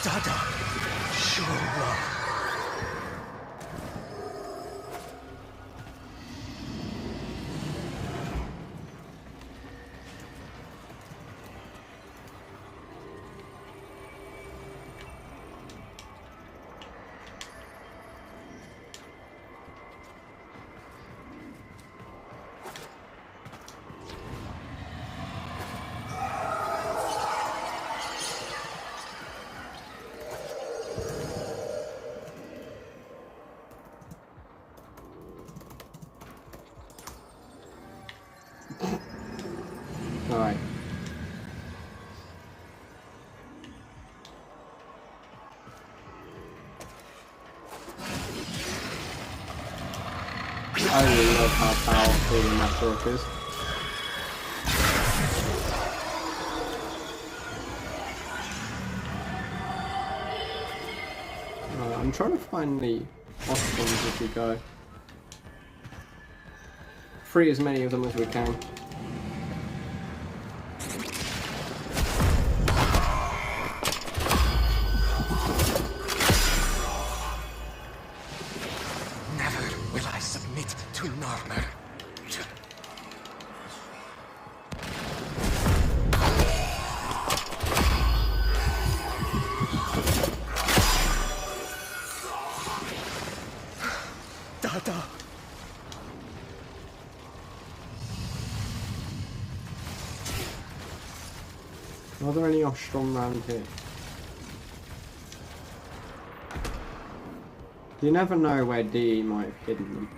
Dada, sure. Alright. I really love how powerful the network is. I'm trying to find the Ostroms as we go. Free as many of them as we can. Never will I submit to Narmer. Dada. Are there any Ostrom around here? You never know where DE might have hidden them.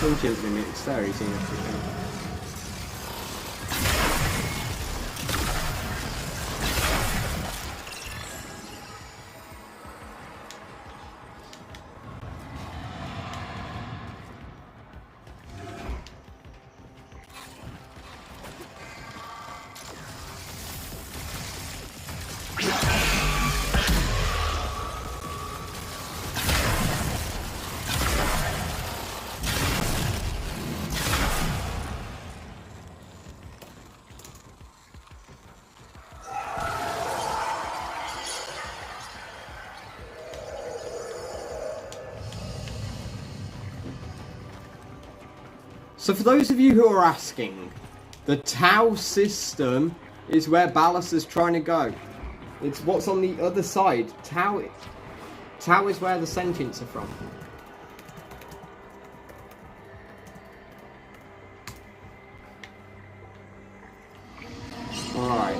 Ancient limits, there he's in everything. So for those of you who are asking, The Tau system is where Ballast is trying to go. It's what's on the other side. Tau is where the sentients are from. Alright.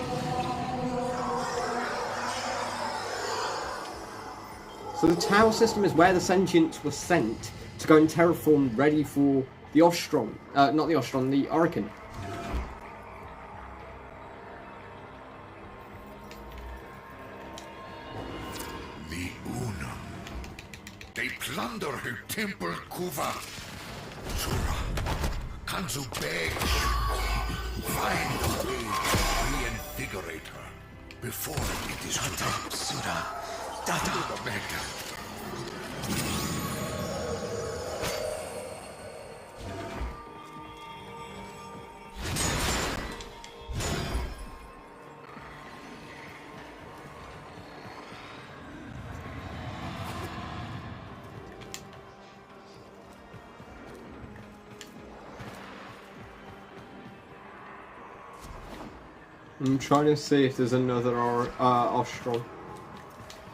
So the Tau system is where the sentients were sent to go and terraform ready for the Ostrom. Not the Ostrom, the Orokin. The Unum. They plunder her temple Kuva. Sura, Kanzu beg you, find a way to reinvigorate her before it is too late. Sura, Dada. Omega. I'm trying to see if there's another Ostrom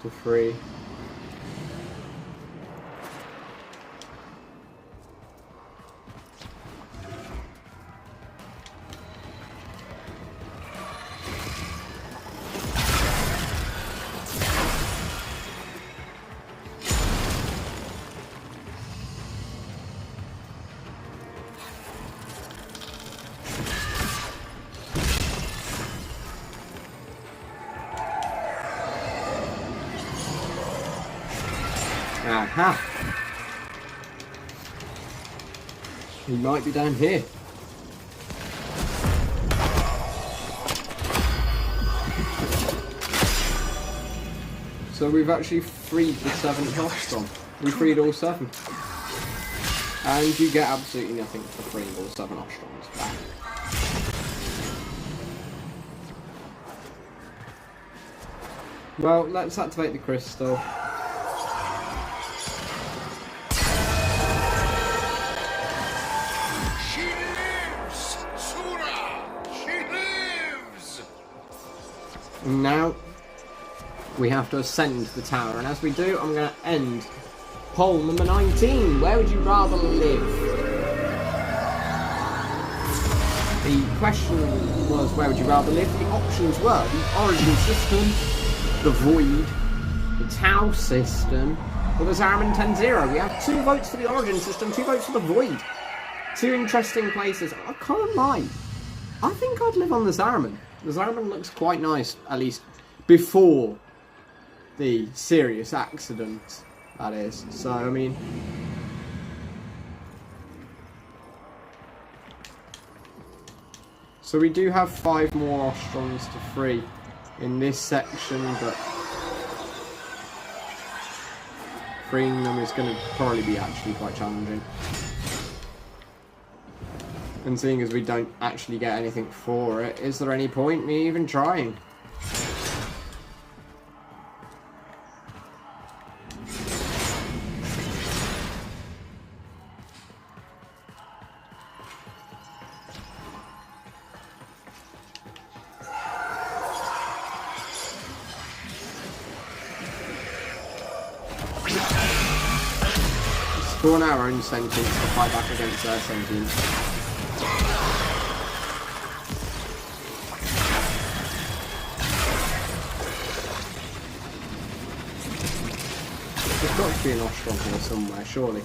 to free. Aha! He might be down here. So we've actually freed the 7th Ostrom. We freed all 7. And you get absolutely nothing for freeing all 7 Ostroms back. Well, let's activate the crystal. And now we have to ascend the tower, and as we do, I'm going to end poll number 19. Where would you rather live? The question was, where would you rather live? The options were the Origin system, the Void, the Tau system, or the Zariman 10-0. We have 2 votes for the Origin system, 2 votes for the Void. 2 interesting places. I can't lie. I think I'd live on the Zariman. The Zariman looks quite nice, at least before the serious accident, that is. So, I mean... So we do have 5 more Ostroms to free in this section, but... freeing them is going to probably be actually quite challenging. And seeing as we don't actually get anything for it, is there any point me even trying? Spawn our own sentience to fight back against their sentience. There's got to be an Ostrom here somewhere, surely.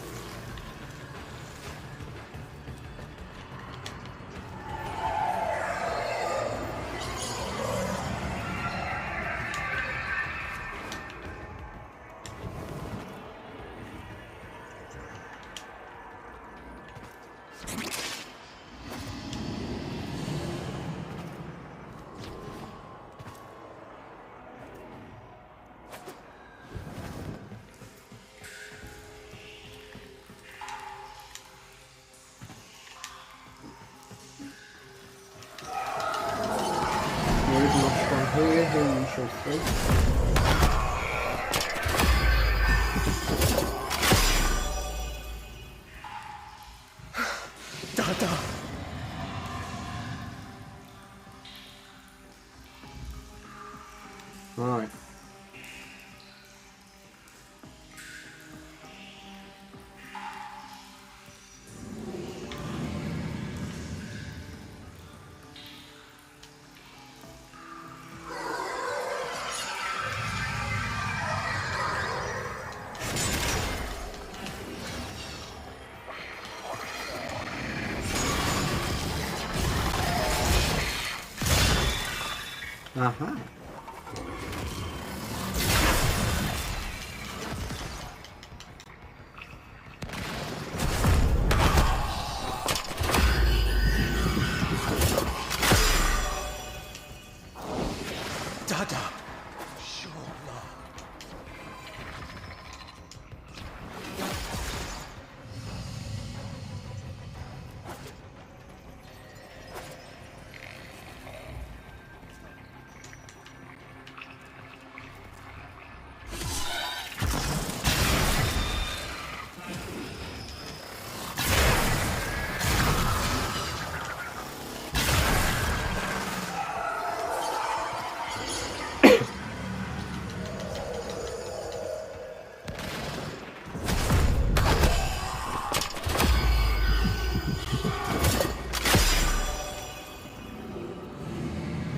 Aha. Dada, sure love.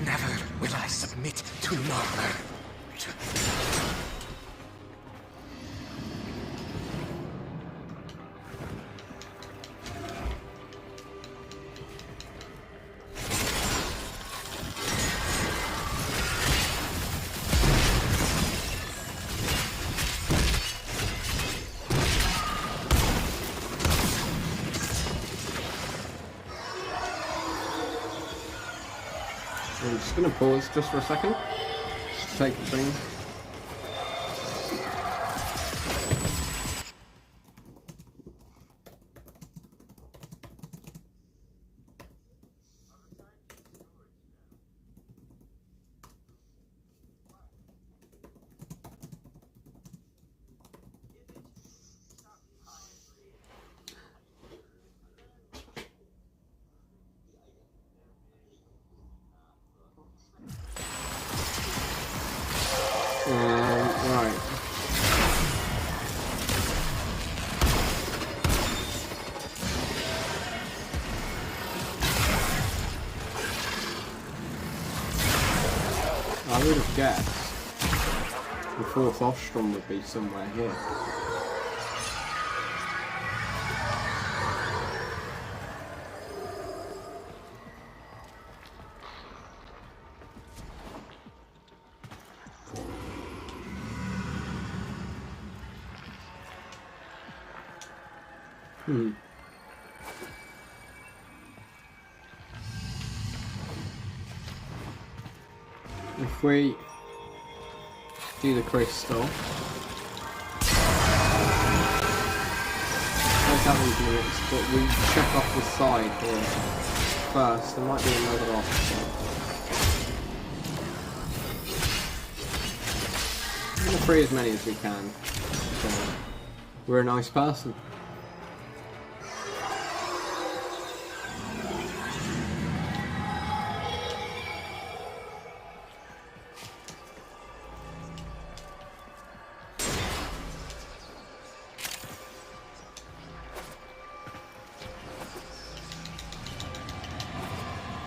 Never will I submit to Narmer. I'm just going to pause just for a second. Just take a thing. Right. I would have guessed the fourth Ostrom would be somewhere here. If we do the crystal, take out these units, but we check off the side here first. There might be another option. I'm going to free as many as we can. So we're a nice person.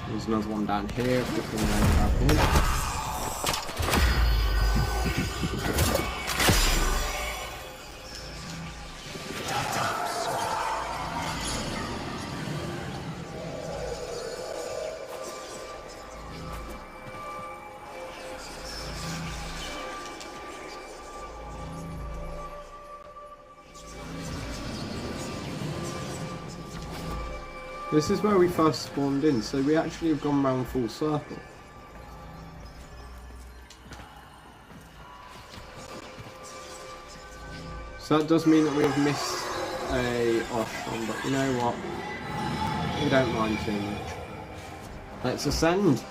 There's another one down here, if we can grab him. This is where we first spawned in, so we actually have gone round full circle. So that does mean that we have missed a Ostrom, but you know what? We don't mind too much. Let's ascend.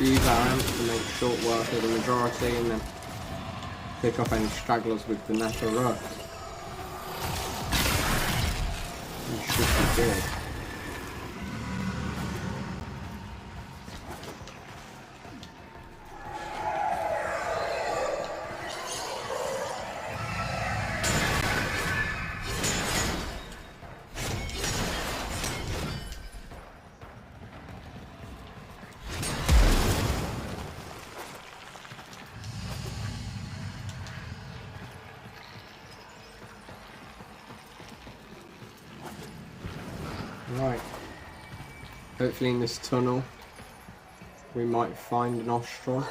use our amps to make short work of the majority and then pick up any stragglers with the nether rust. It should be good. Right. Hopefully in this tunnel we might find an ostron.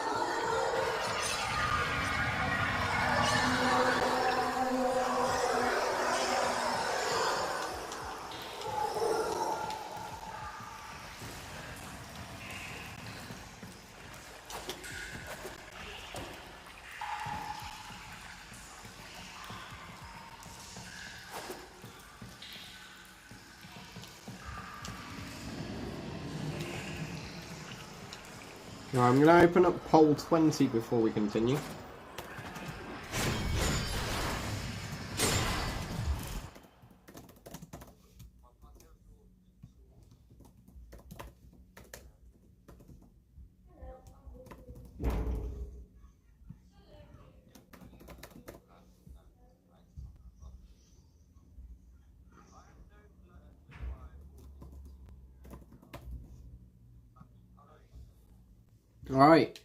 Right, I'm going to open up poll 20 before we continue. Alright.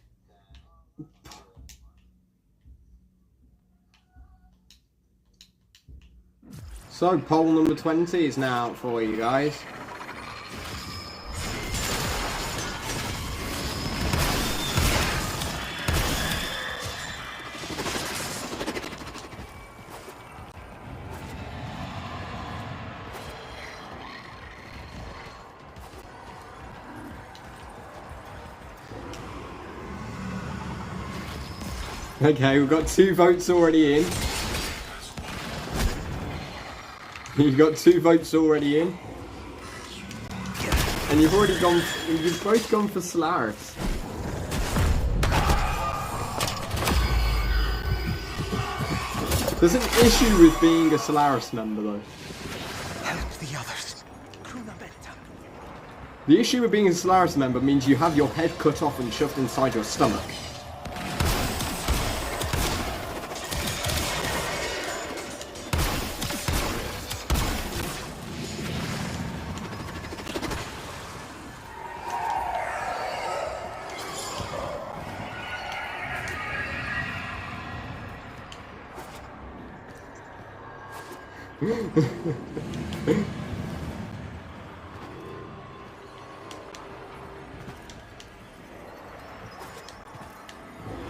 So, poll number 20 is now out for you guys. Okay, we've got 2 votes already in. You've got 2 votes already in. And you've already gone, you've both gone for Solaris. There's an issue with being a Solaris member though. Help the others. The issue with being a Solaris member means you have your head cut off and shoved inside your stomach.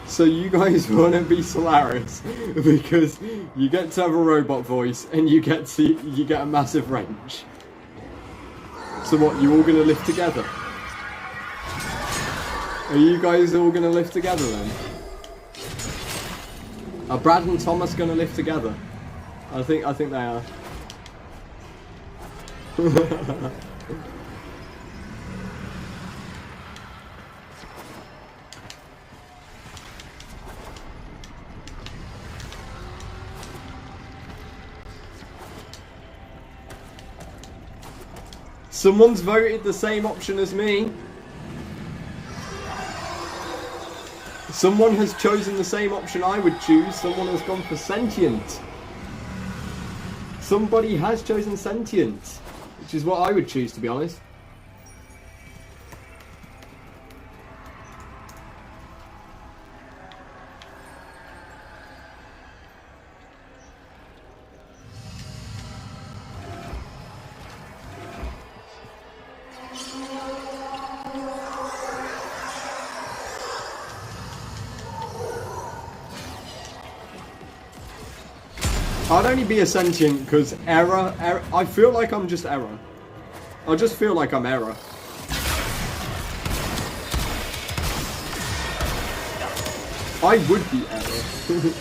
So you guys want to be Solaris because you get to have a robot voice and you get a massive range. So what, you all gonna live together? Are you guys all gonna live together then? Are Brad and Thomas gonna live together? I think they are. Someone's voted the same option as me. Someone has chosen the same option I would choose. Someone has gone for sentient. Somebody has chosen sentient, which is what I would choose, to be honest. I'd only be a sentient because error. I feel like I'm just error. I just feel like I'm error. I would be error.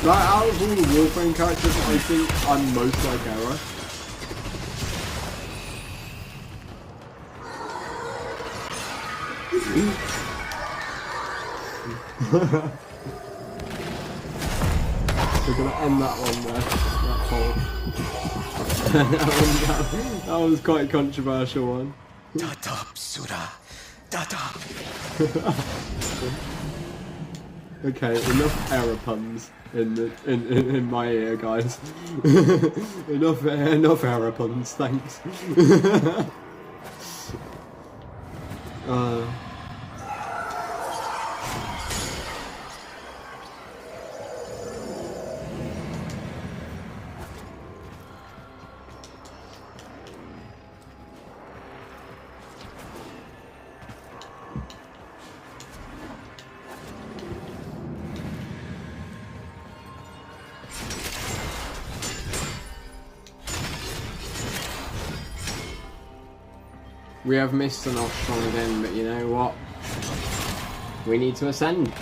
Like, out of all the Warframe characters, I think I'm most like Era. We're gonna end that one there. That poll. that was quite a controversial one. Datap, Sura. Datap. Okay, enough error puns in my ear, guys. enough error puns, thanks. We have missed an Ostron again, but you know what? We need to ascend.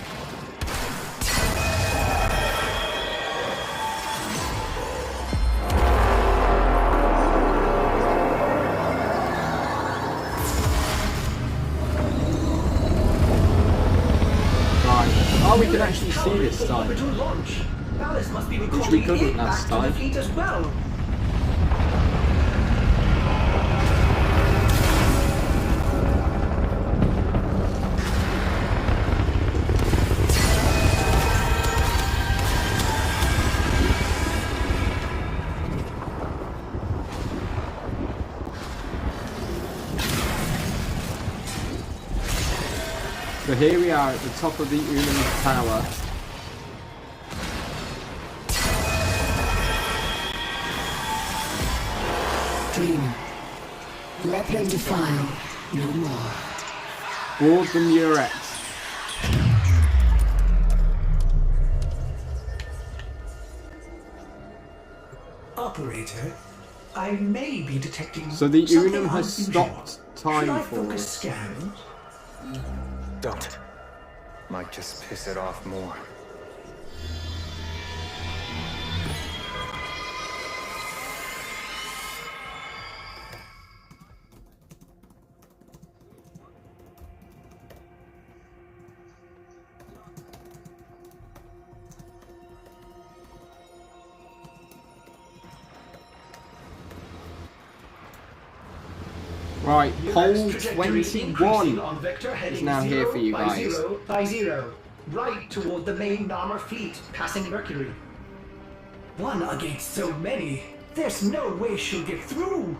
Right. Oh, we can actually see this time. Which we couldn't last time. So here we are at the top of the Unum Tower. Dreamer, let them defile no more. Board the Murex. Operator, I may be detecting. So the something Unum has unusual. stopped time Should I for focus us. scan? Don't. Might just piss it off more. Right, poll US trajectory 21 on vector is heading now here for you 0 by guys. 0 by 0, right toward the main Narmer fleet, passing Mercury. One against so many, there's no way she'll get through.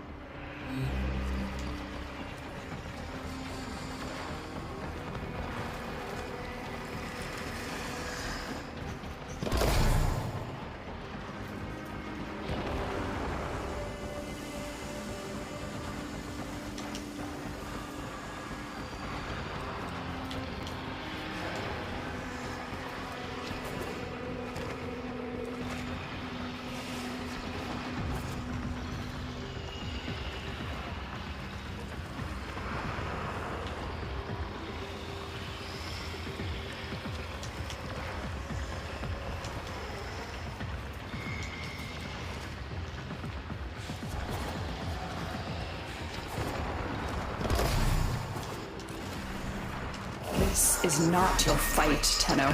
This is not your fight, Tenno.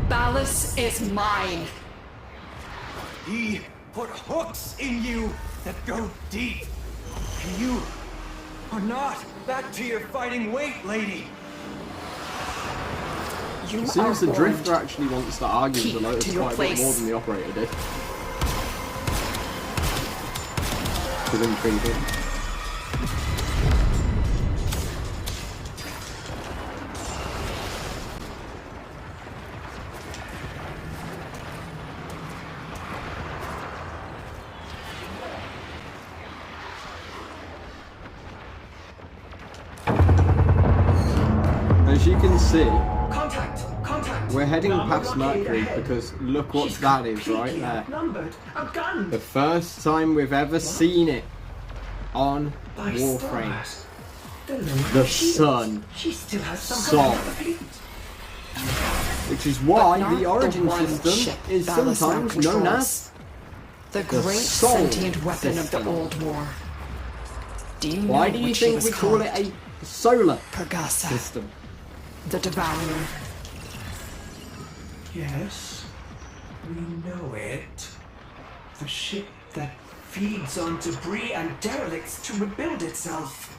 Ballas is mine. He put hooks in you that go deep. And you are not back to your fighting weight, lady. You It seems the are Drifter actually wants to argue with the Lotus to your quite a bit more place. than the Operator did. Within thinking. As you can see, Contact! we're heading Narmer past blockade Mercury ahead. because look what She's that is right completely there. outnumbered. A gun! The first time we've ever seen it on By Warframe. stars. The The sun She still has some saw. kind of fleet. which is why But not the origin one system ship is Valis now sometimes known controls. as The the great Soul sentient weapon system. of the old war. Do you Why know do you what she think was we call called? it a solar Pegasa, system? the Devourer. Yes, we know it. The ship that feeds on debris and derelicts to rebuild itself.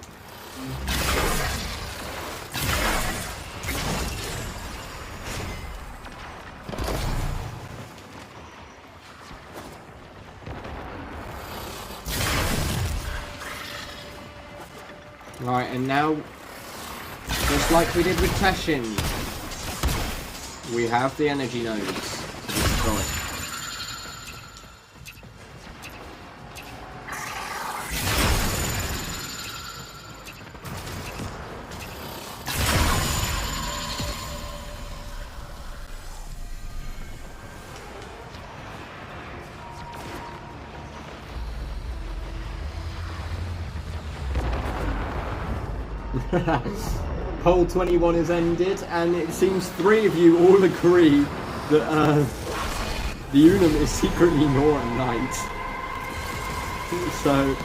Right, and now, just like we did with Teshin, we have the energy nodes to destroy. Poll 21 is ended, and it seems 3 of you all agree that the Unum is secretly Nora Knight. So,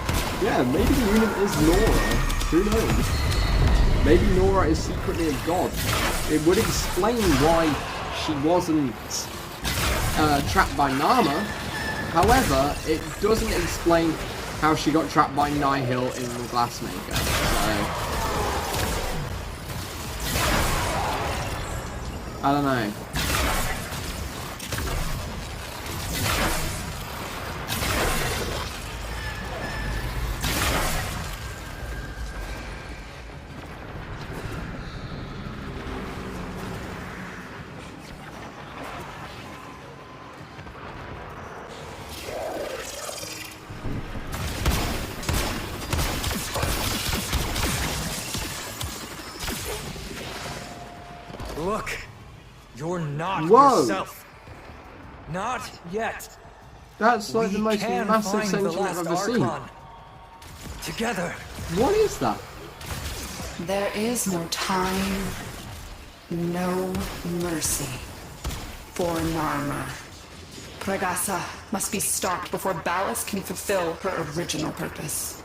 yeah, maybe the Unum is Nora. Who knows? Maybe Nora is secretly a god. It would explain why she wasn't trapped by Nama. However, it doesn't explain how she got trapped by Nihil in the Glassmaker. So, I don't know. Look, you're not Whoa. yourself. Not yet. That's like the most can massive find the sentient I've last ever seen. Archon. Together. What is that? There is no time, no mercy for Narmer. Pregasa must be stopped before Ballas can fulfill her original purpose.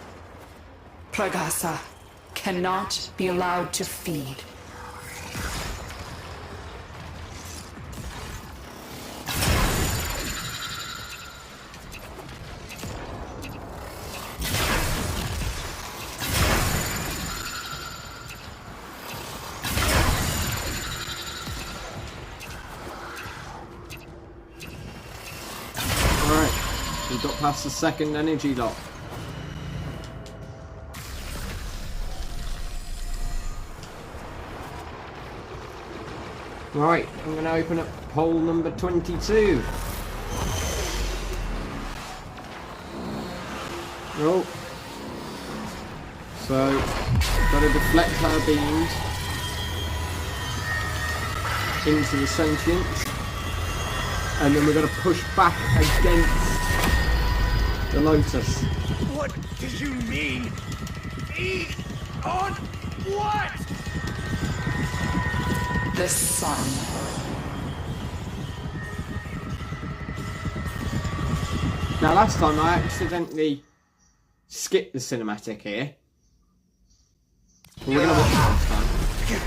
Pregasa cannot be allowed to feed. Alright, we got past the second energy lock. Right, I'm going to open up poll number 22. Oh. So, got to deflect her beams into the sentience. And then we're going to push back against the Lotus. What do you mean? Feed on what? The sun. Now last time I accidentally skipped the cinematic here. But we're going to watch it this time.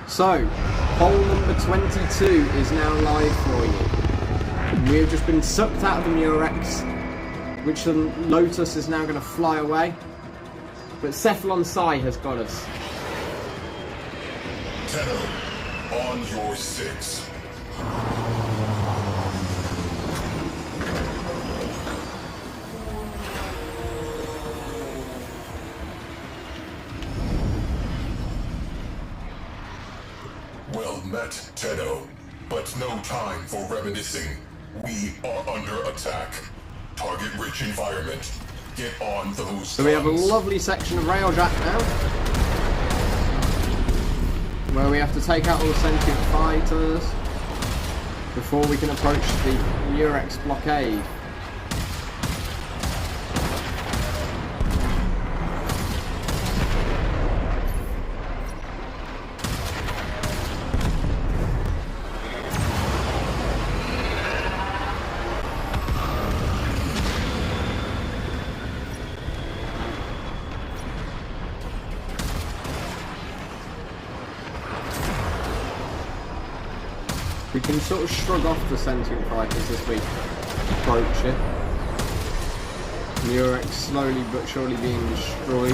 So, poll number 22 is now live for you. We have just been sucked out of the Murex, which the Lotus is now going to fly away. But Cephalon Sai has got us. Tenno, on your 6. Well met, Tenno, but no time for reminiscing. We are under attack. Target-rich environment. Get on those. So we have a lovely section of railjack now, where we have to take out all the sentient fighters before we can approach the Murex blockade. We can sort of shrug off the sentient fighters as we approach it. Murex slowly but surely being destroyed.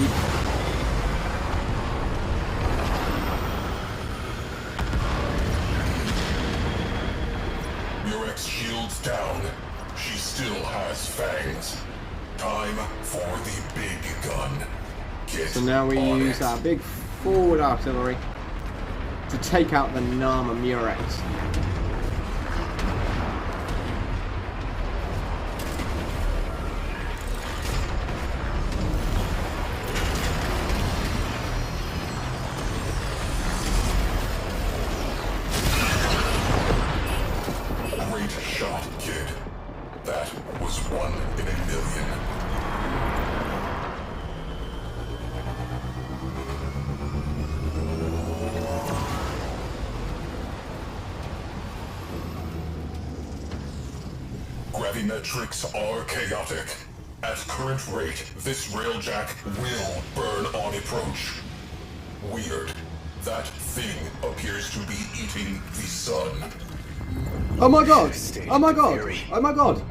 Murex shields down. She still has fangs. Time for the big gun. So now we use our big forward artillery to take out the Narmer Murex. Great shot, kid. That was 1 in a million. Gravimetrics are chaotic. At current rate, this railjack will burn on approach. Weird. That thing appears to be eating the sun. Oh my god! Oh my god! Oh my god!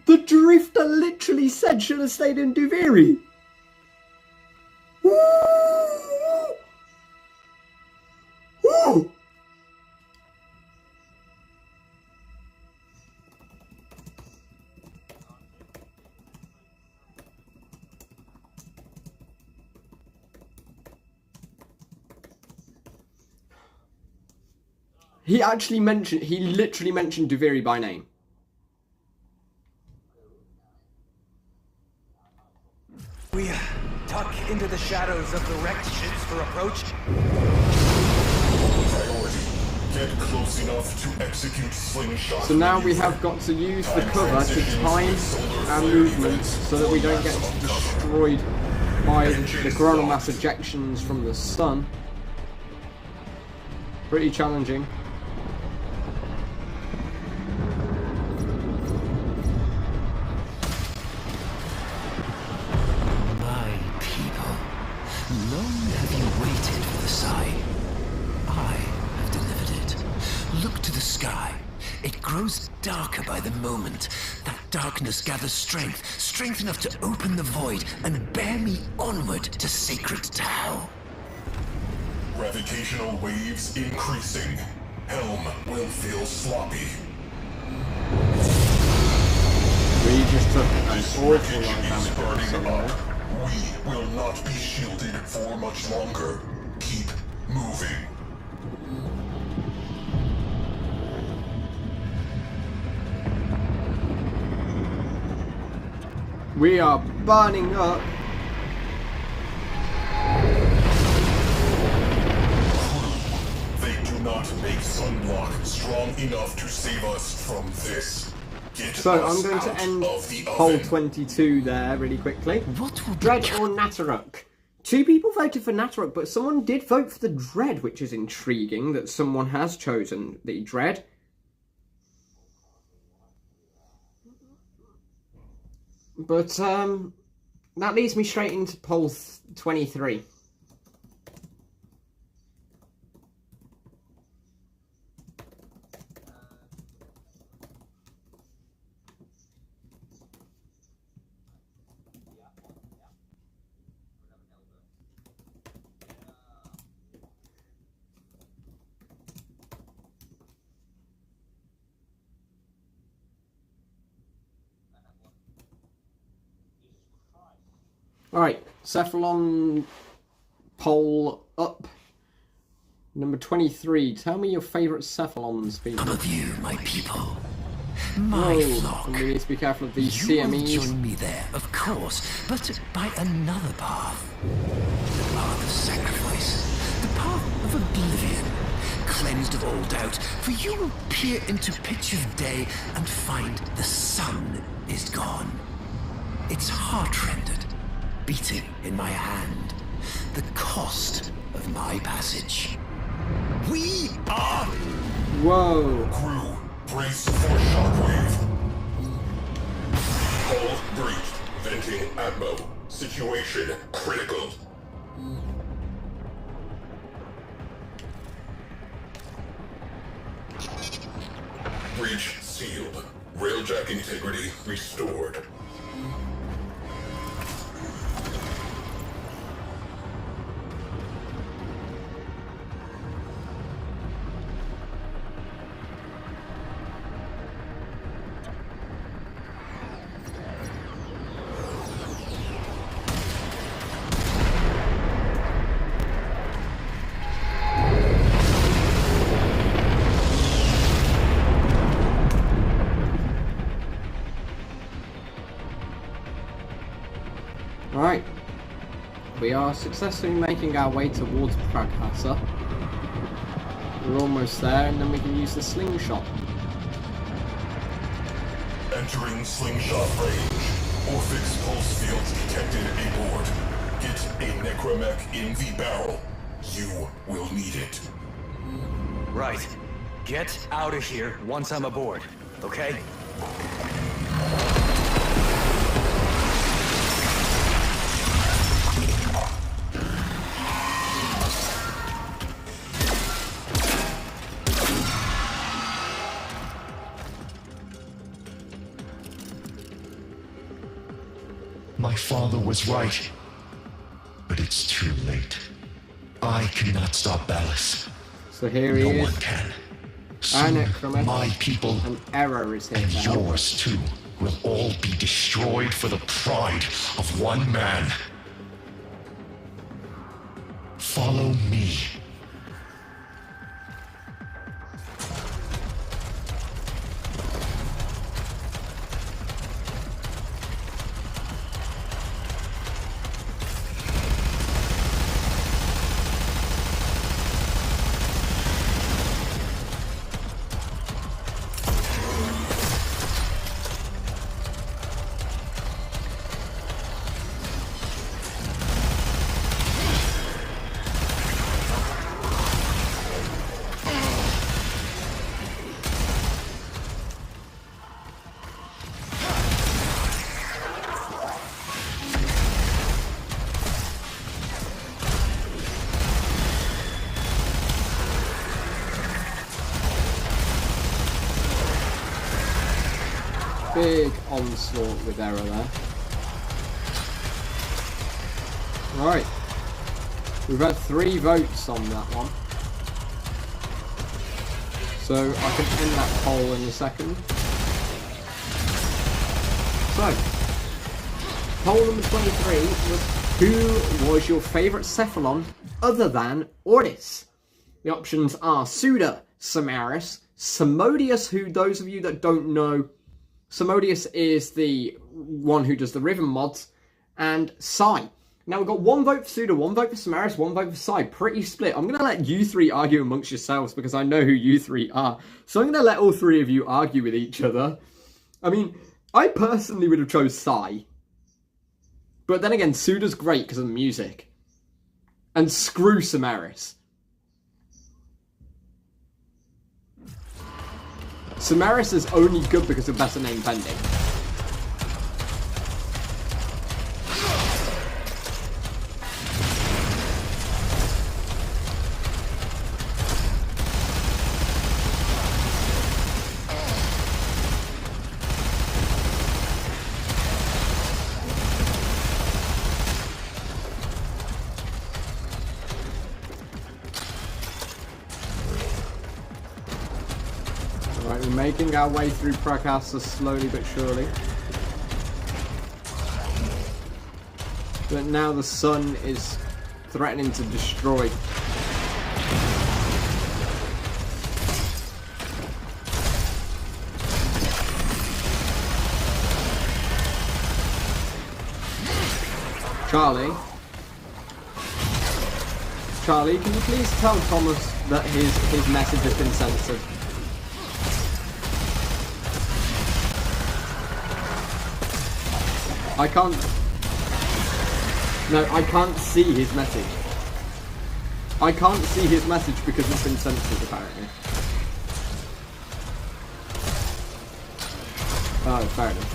The Drifter literally said should have stayed in Duviri! Woo! Woo! He literally mentioned Duviri by name. We tuck into the shadows of the wrecked ships for approach. Priority. Get close enough to execute slingshot. So now we have got to use the cover to time our movements so that we don't get destroyed by the coronal mass ejections from the sun. Pretty challenging. Long have you waited for the sign. I have delivered it. Look to the sky. It grows darker by the moment. That darkness gathers strength, strength enough to open the void and bear me onward to sacred Tau. Gravitational waves increasing. Helm will feel sloppy. We just took an awful lot of Is damage. burning up. We will not be shielded for much longer. Keep moving. We are burning up. They do not make sunblock strong enough to save us from this. So I'm going to end poll 22 there really quickly. Dread or Nataruk? 2 people voted for Nataruk, but someone did vote for the Dread, which is intriguing that someone has chosen the Dread. But that leads me straight into poll 23. Alright, Cephalon poll up. Number 23. Tell me your favourite Cephalons, people. Some of you, my people, My Whoa, flock. and we need to be careful of these You will CMEs. join me there, of course, but by another path. The path of sacrifice. The path of oblivion. Cleansed of all doubt, for you will peer into pitch of day and find the sun is gone. Its heart-rendered, beating in my hand. The cost of my passage. We are... Whoa. Crew, brace for shockwave. Hull breached. Venting atmo. Situation critical. Breach sealed. Railjack integrity restored. Right. We are successfully making our way towards Praghasa. We're almost there, and then we can use the slingshot. Entering slingshot range. Orphix pulse fields detected aboard. Get a necromech in the barrel. You will need it. Right. Get out of here once I'm aboard, okay? My father was right. But it's too late. I cannot stop Ballas. So here he No is. one can. Our Soon, necromancer. my people An error is here. and to help. yours too will all be destroyed for the pride of one man. Follow me. Big onslaught with error there. Right. We've had 3 votes on that one. So I can end that poll in a second. So, poll number 23 was, who was your favourite Cephalon other than Ordis? The options are Suda, Samaris, Simodius, who, those of you that don't know, Simodius is the one who does the Riven mods, and Sai. Now we've got 1 vote for Suda, 1 vote for Samaris, 1 vote for Sai. Pretty split. I'm going to let you 3 argue amongst yourselves because I know who you 3 are. So I'm going to let all 3 of you argue with each other. I mean, I personally would have chose Sai. But then again, Suda's great because of the music. And screw Samaris. Samaris is only good because of better name pending. Right, we're making our way through Praghasa slowly but surely. But now the sun is threatening to destroy. Charlie, can you please tell Thomas that his message has been censored? I can't see his message. I can't see his message because it's been censored, apparently. Oh, fair enough.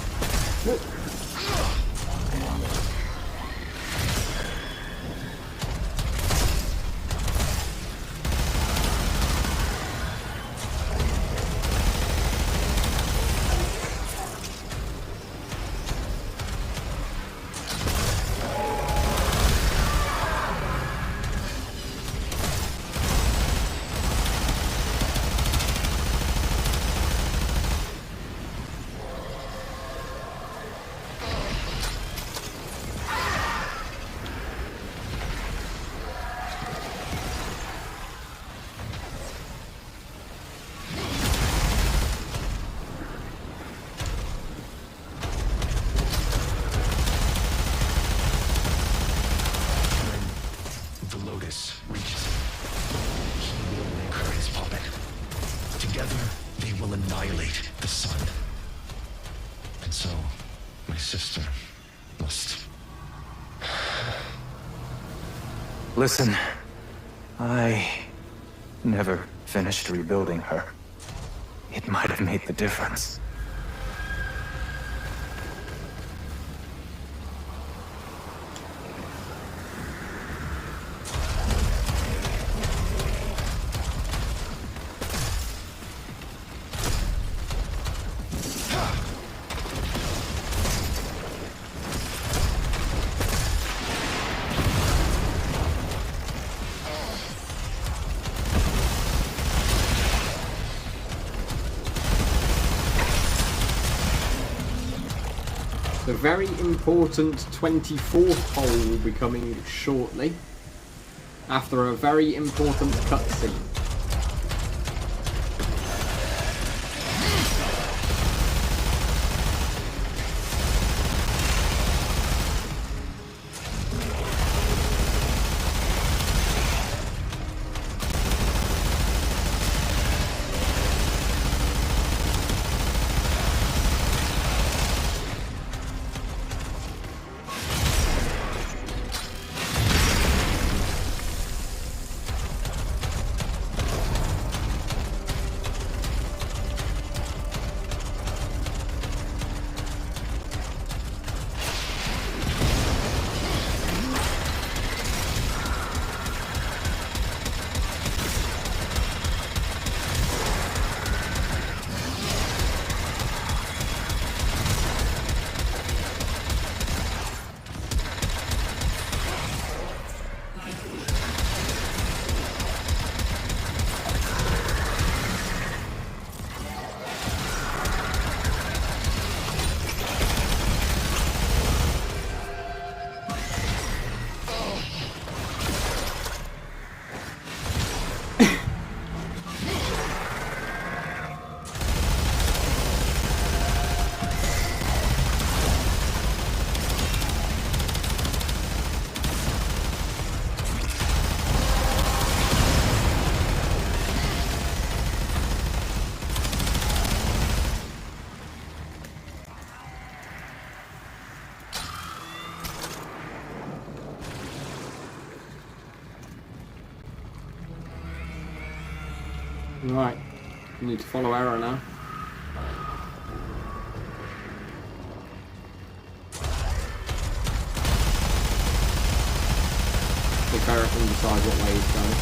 Listen, I never finished rebuilding her. It might have made the difference. The very important 24th hole will be coming shortly, after a very important cutscene. Right, we need to follow Arrow now. The Arrow can decide what way he's going.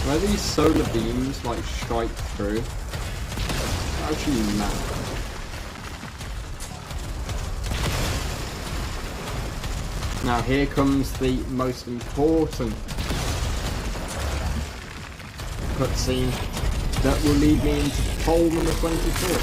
Where these solar beams like strike through, actually mad. Now here comes the most important cutscene that will lead me into poll number 24.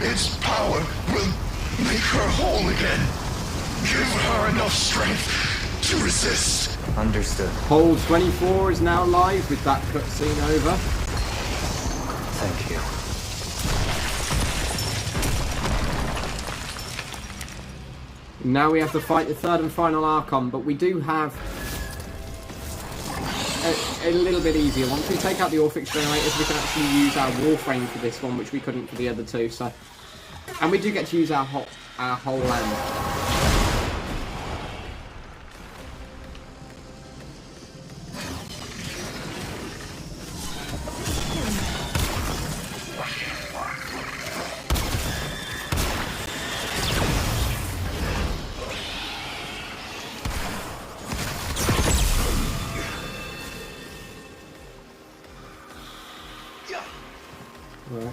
Its power will make her whole again. Give her enough strength to resist. Understood. Poll 24 is now live with that cutscene over. Thank you. Now we have to fight the third and final Archon, but we do have a little bit easier. Once we take out the Orphix generators, we can actually use our Warframe for this one, which we couldn't for the other two. So, and we do get to use our whole land. Right.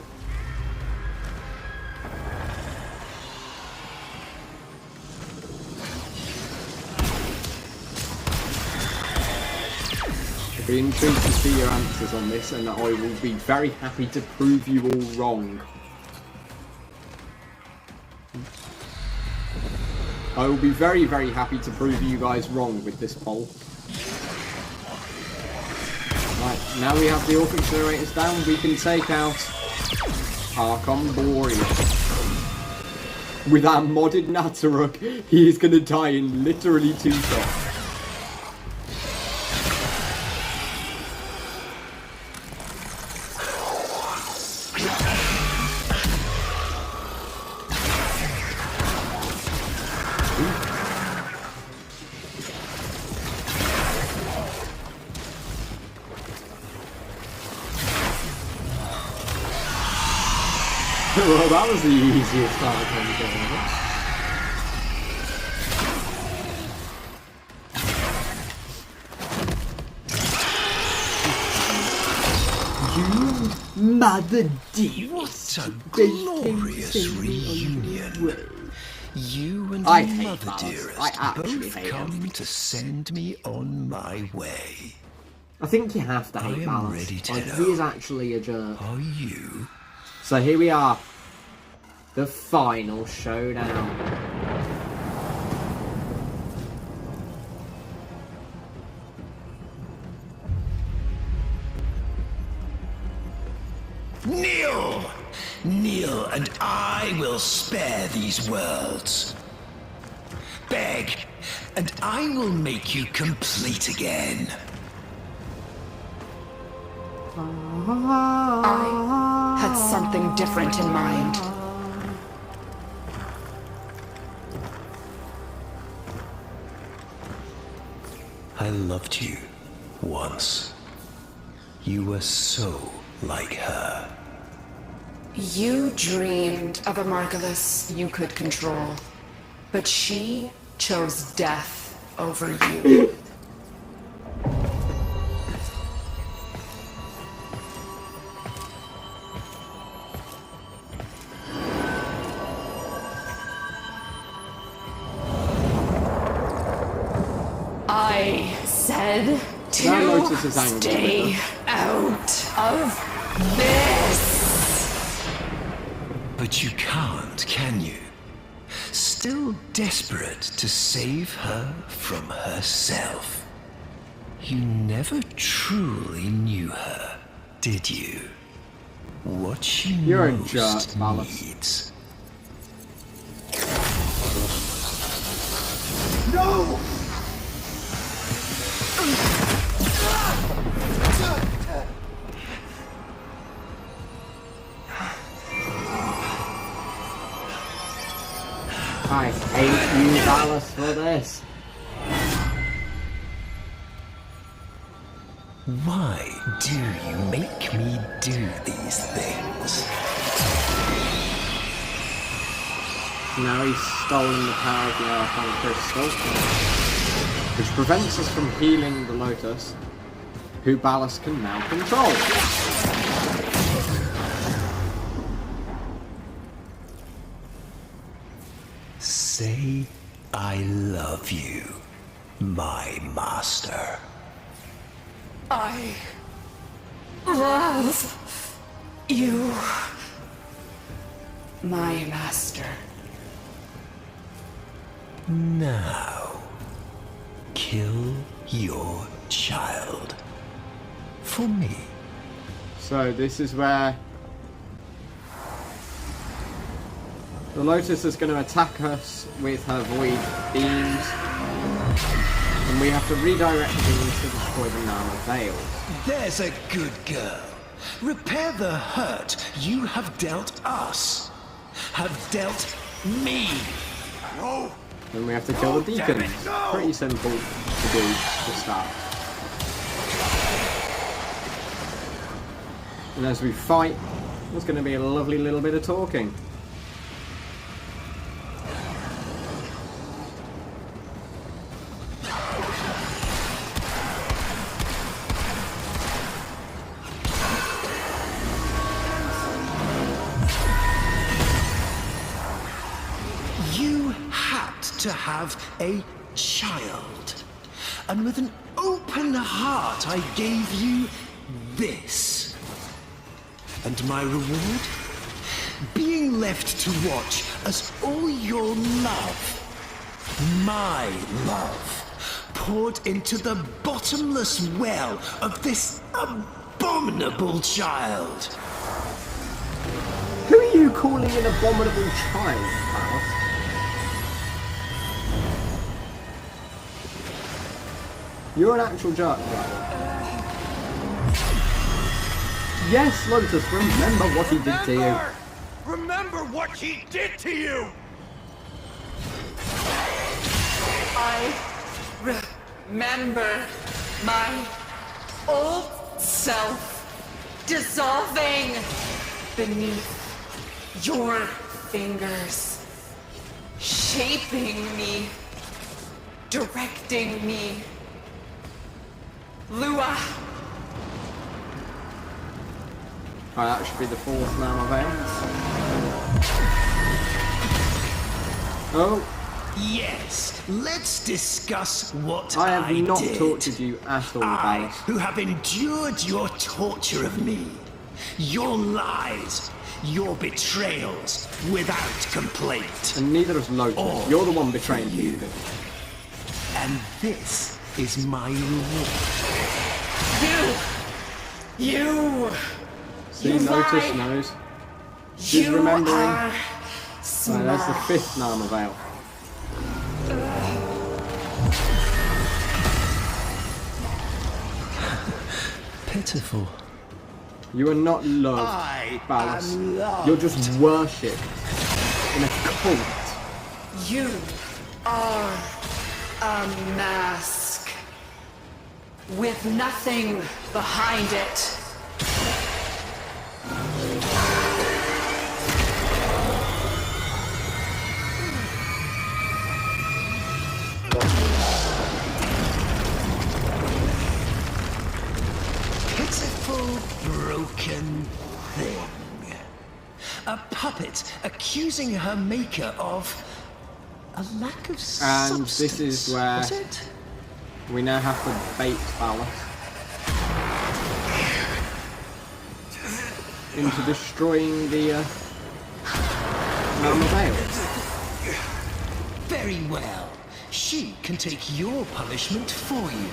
I'll be intrigued to see your answers on this, and I will be very happy to prove you all wrong. I will be very, very happy to prove you guys wrong with this poll. Right, now we have the Orphix generators down, we can take out Archon Boreas. With our modded Nataruk, he is going to die in literally 2 shots. Well, that was the easiest Archon game. You mother dear. What a glorious reunion. You and I your hate mother Ballas. dearest I actually both hate come him. to send me on my way. I think you have to hate I am Ballas. ready to Like, know. he is actually a jerk. Are you? So here we are. The final showdown. Kneel! Kneel, and I will spare these worlds. Beg, and I will make you complete again. I had something different in mind. I loved you once. You were so like her. You dreamed of a Margulis you could control, but she chose death over you. I said to stay out of this. But you can't, can you? Still desperate to save her from herself. You never truly knew her, did you? What she most needs. No! I hate you, Ballas, for this. Why do you make me do these things? Now he's stolen the power of the Archon Crystal, which prevents us from healing the Lotus, who Ballas can now control. I love you, my master. I love you, my master. Now, kill your child. For me. So this is where the Lotus is going to attack us with her void beams, and we have to redirect things to destroy the Narrow Veil. There's a good girl. Repair the hurt you have dealt us. Have dealt me. No. Then we have to kill the deacons. Pretty simple to do to start. And as we fight, there's going to be a lovely little bit of talking. You had to have a child. And with an open heart, I gave you this. And my reward? Being left to watch as all your love, my love, poured into the bottomless well of this abominable child. Who are you calling an abominable child, Alice? You're an actual jerk, right? Yes, Lotus, remember what he did to you. Remember what he did to you! I remember my old self dissolving beneath your fingers, shaping me, directing me. Lua. Alright, that should be the fourth Narrow Veil. Oh. Yes, let's discuss what I have not did. tortured you at all, I, Alice. who have endured your torture of me, your lies, your betrayals, without complaint. And neither has Lotus. All You're the one betraying you. And this is my reward. You! See, You Lotus lie. knows. She's You remembering. are Right, there's the fifth Narrow Veil. Pitiful. You are not loved, I Ballas. am loved. You're just worshipped in a cult. You are a mask with nothing behind it. Pitiful, broken thing. A puppet accusing her maker of a lack of substance. And this is where was it? we now have to bait Ballas into destroying the Narrow Veil. Very well. She can take your punishment for you.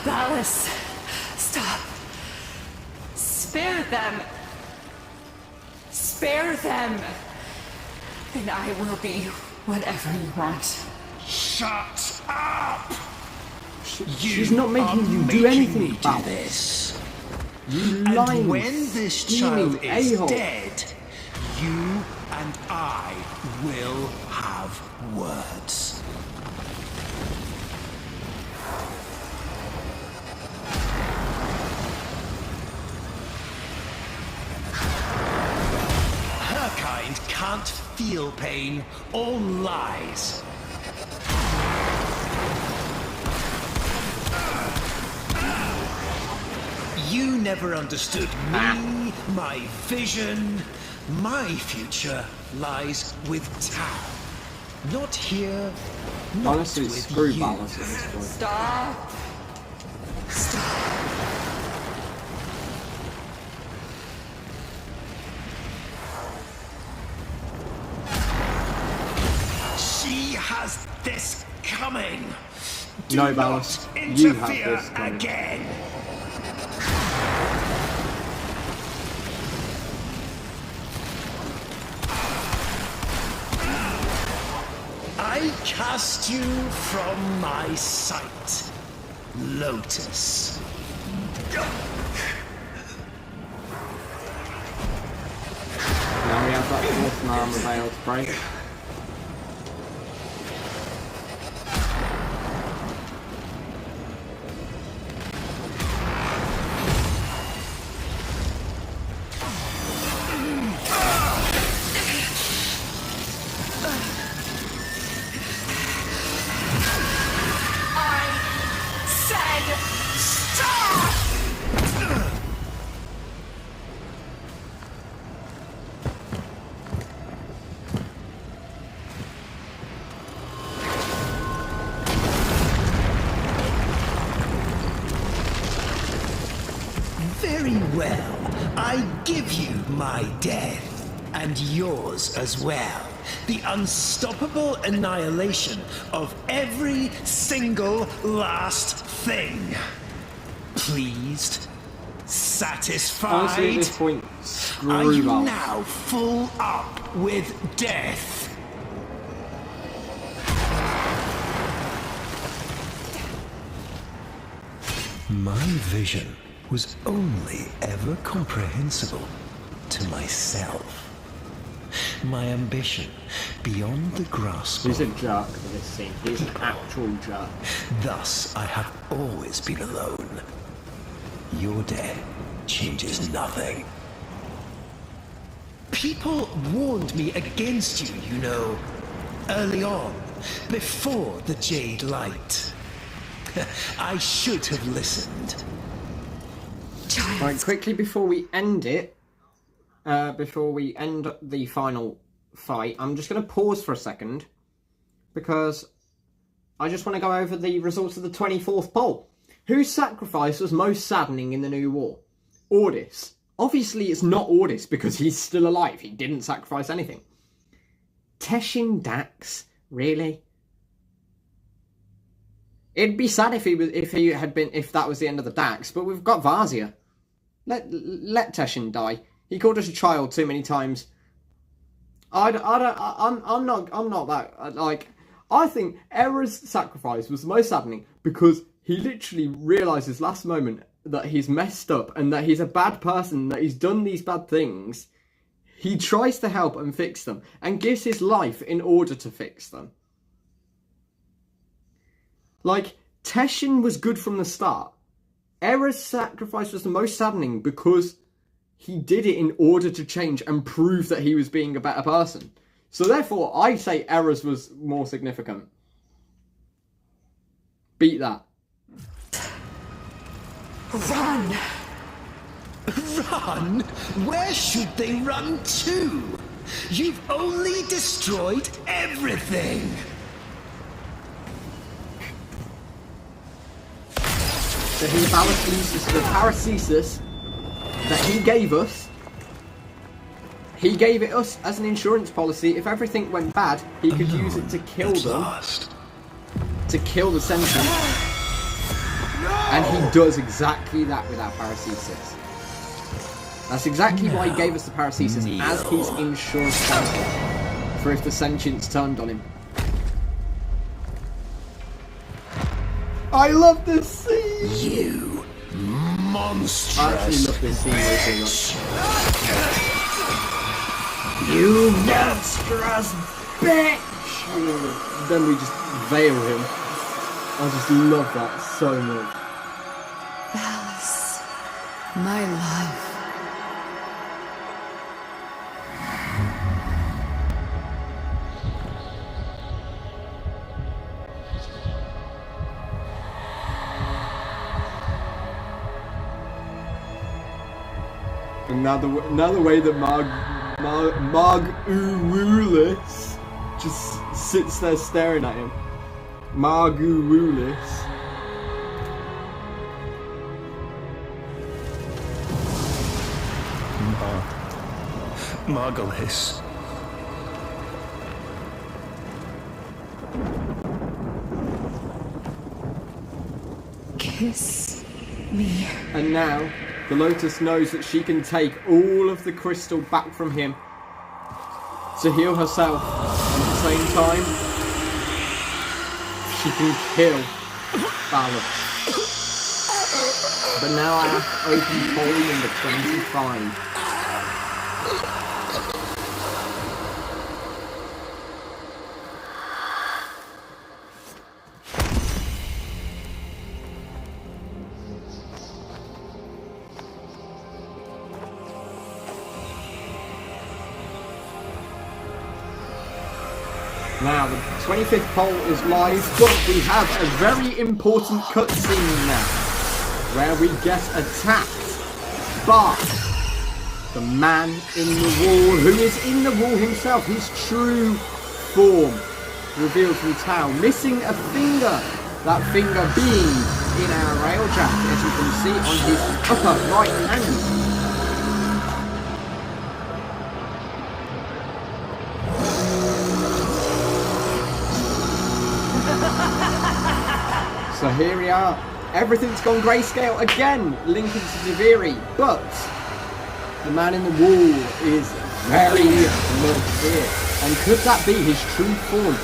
Ballas, stop. Spare them. Spare them. And I will be whatever you want. Shut up! She's not making you do anything, do this. You And lying, when this scheming child is a-hole. dead, you and I will have words. Her kind can't feel pain or lies. You never understood me, my vision. My future lies with Tao. Not here, not Honestly, with screw you. balance at this point. Stop. Stop. She has this coming. Do No not balance. You have interfere this coming. again. I cast you from my sight, Lotus. Now we have that fourth armor veil to break. Very well. I give you my death, and yours as well. The unstoppable annihilation of every single last thing. Pleased? Satisfied? Honestly, at this point, screw Are you balance. now full up with death? My vision was only ever comprehensible to myself. My ambition beyond the grasp. He's a jerk for this scene. He's an actual jerk. Thus, I have always been alone. Your death changes nothing. People warned me against you, you know, early on, before the Jade Light. I should have listened. Right, quickly before we end it, before we end the final fight, I'm just going to pause for a second because I just want to go over the results of the 24th poll. Whose sacrifice was most saddening in the new war? Ordis. Obviously it's not Ordis because he's still alive. He didn't sacrifice anything. Teshin Dax? Really? It'd be sad if if that was the end of the Dax, but we've got Vazia. Let Teshin die. He called us a child too many times. I'm not that, like, I think Era's sacrifice was the most saddening because he literally realises last moment that he's messed up and that he's a bad person, that he's done these bad things. He tries to help and fix them and gives his life in order to fix them. Like, Teshin was good from the start. Era's sacrifice was the most saddening because he did it in order to change and prove that he was being a better person. So therefore, I say Era's was more significant. Beat that. Run! Run? Where should they run to? You've only destroyed everything! So he balances the paracesis that he gave us. He gave it us as an insurance policy. If everything went bad, he could use it to kill them. To kill the sentient. And he does exactly that with our paracesis. That's exactly why he gave us the paracesis as his insurance policy. For if the sentients turned on him. I love this scene! You monstrous I actually love this scene way too much. You monstrous bitch! Then we just veil him. I just love that so much. Alice, my love. Another way that Margulis just sits there staring at him. Margulis. Margulis. Kiss me. And now, the Lotus knows that she can take all of the crystal back from him to heal herself. At the same time, she can kill Balor. But now I have to open poll number 25. Now, the 25th poll is live, but we have a very important cutscene now, where we get attacked by the man in the wall, who is in the wall himself, his true form revealed from Tau, missing a finger, that finger being in our railjack, as you can see on his upper right hand. So here we are. Everything's gone grayscale again, linking to Deviri, but the man in the wall is very much here. And could that be his true form,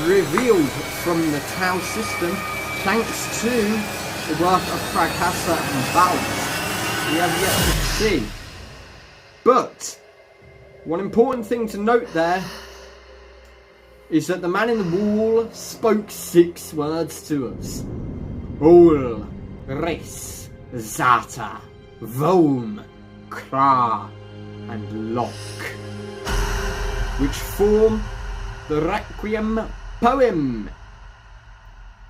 revealed from the Tau system, thanks to the work of Prakasa and Balance? We have yet to see. But one important thing to note there is that the man in the wall spoke 6 words to us. Ul, Res, Zata, Vom, Kra, and Lok, which form the Requiem poem.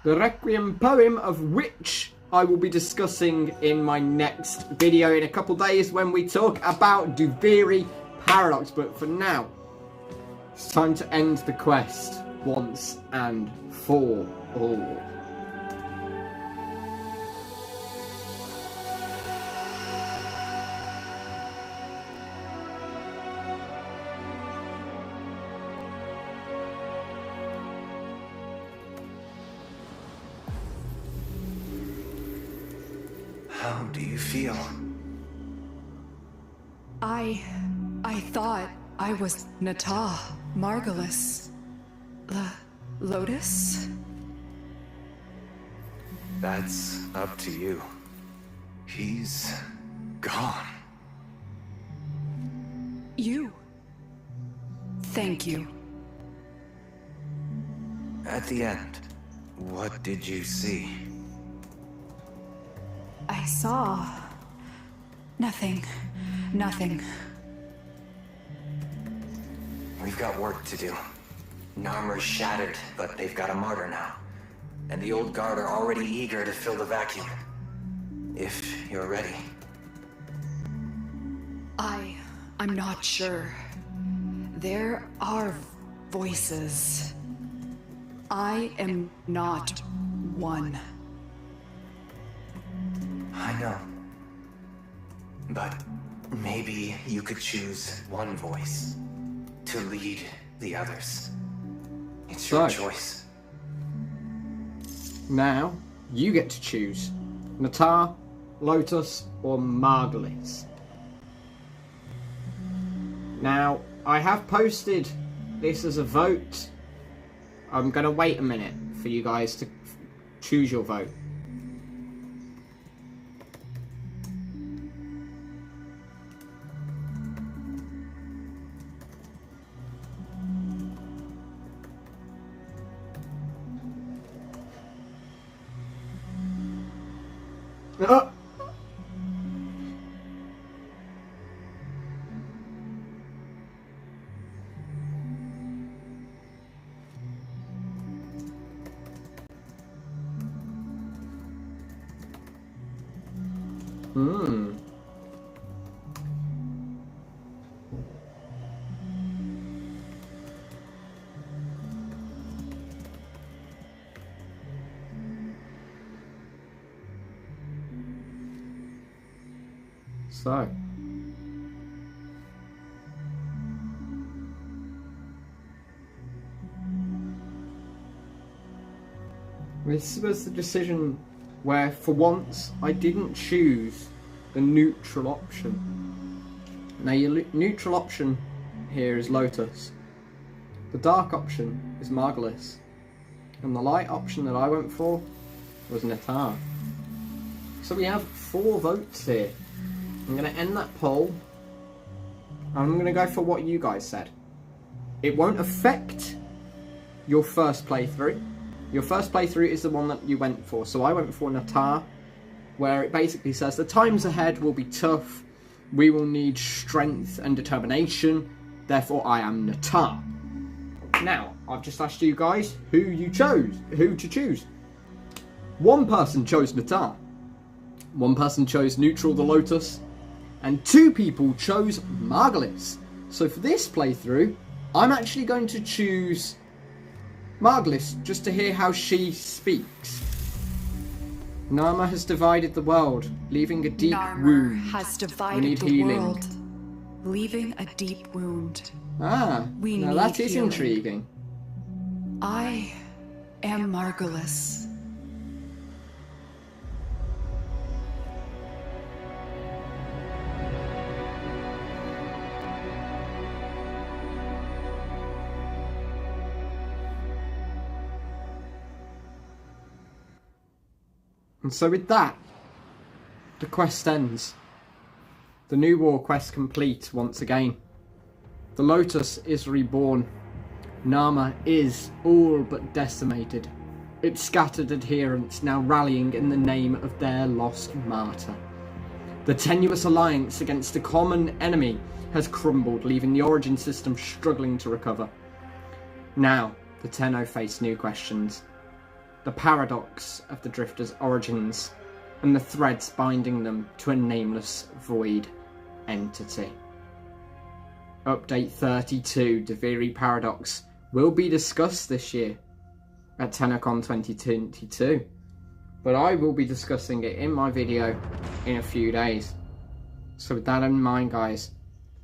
The Requiem poem of which I will be discussing in my next video in a couple days when we talk about Duviri Paradox. But for now, it's time to end the quest once and for all. How do you feel? I thought I was Nata, Margulis. Lotus? That's up to you. He's gone. You. Thank you. At the end, what did you see? I saw... nothing. Nothing. We've got work to do. Narmer's shattered, but they've got a martyr now. And the old guard are already eager to fill the vacuum. If you're ready. I'm not sure. There are voices. I am not one. I know. But maybe you could choose one voice to lead the others. It's your choice. Now, you get to choose. Natar, Lotus, or Margulis. Now, I have posted this as a vote. I'm going to wait a minute for you guys to choose your vote. So. This was the decision where, for once, I didn't choose the neutral option. Now, your neutral option here is Lotus. The dark option is Margulis. And the light option that I went for was Natar. So we have 4 votes here. I'm going to end that poll. I'm going to go for what you guys said. It won't affect your first playthrough. Your first playthrough is the one that you went for. So I went for Natar, where it basically says the times ahead will be tough. We will need strength and determination. Therefore, I am Natar. Now, I've just asked you guys who you chose, who to choose. One person chose Natar. One person chose Neutral the Lotus. And 2 people chose Margulis. So for this playthrough, I'm actually going to choose Margulis, just to hear how she speaks. Narma has divided the world, leaving a deep wound. Has We divided need the healing. world, leaving a deep wound. Ah, We now need that is healing. intriguing. I am Margulis. And so with that, the quest ends. The new war quest complete once again. The Lotus is reborn. Narma is all but decimated. Its scattered adherents now rallying in the name of their lost martyr. The tenuous alliance against a common enemy has crumbled, leaving the Origin system struggling to recover. Now, the Tenno face new questions. The paradox of the Drifters' origins, and the threads binding them to a nameless void entity. Update 32, Deviri Paradox, will be discussed this year at TennoCon 2022, but I will be discussing it in my video in a few days. So with that in mind, guys,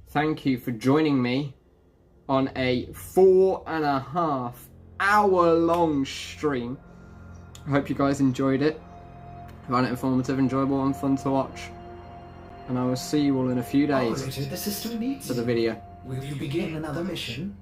thank you for joining me on a 4.5 hour long stream. I hope you guys enjoyed it. I found it informative, enjoyable and fun to watch. And I will see you all in a few days Operator, the system needs for the video. Will you begin another mission?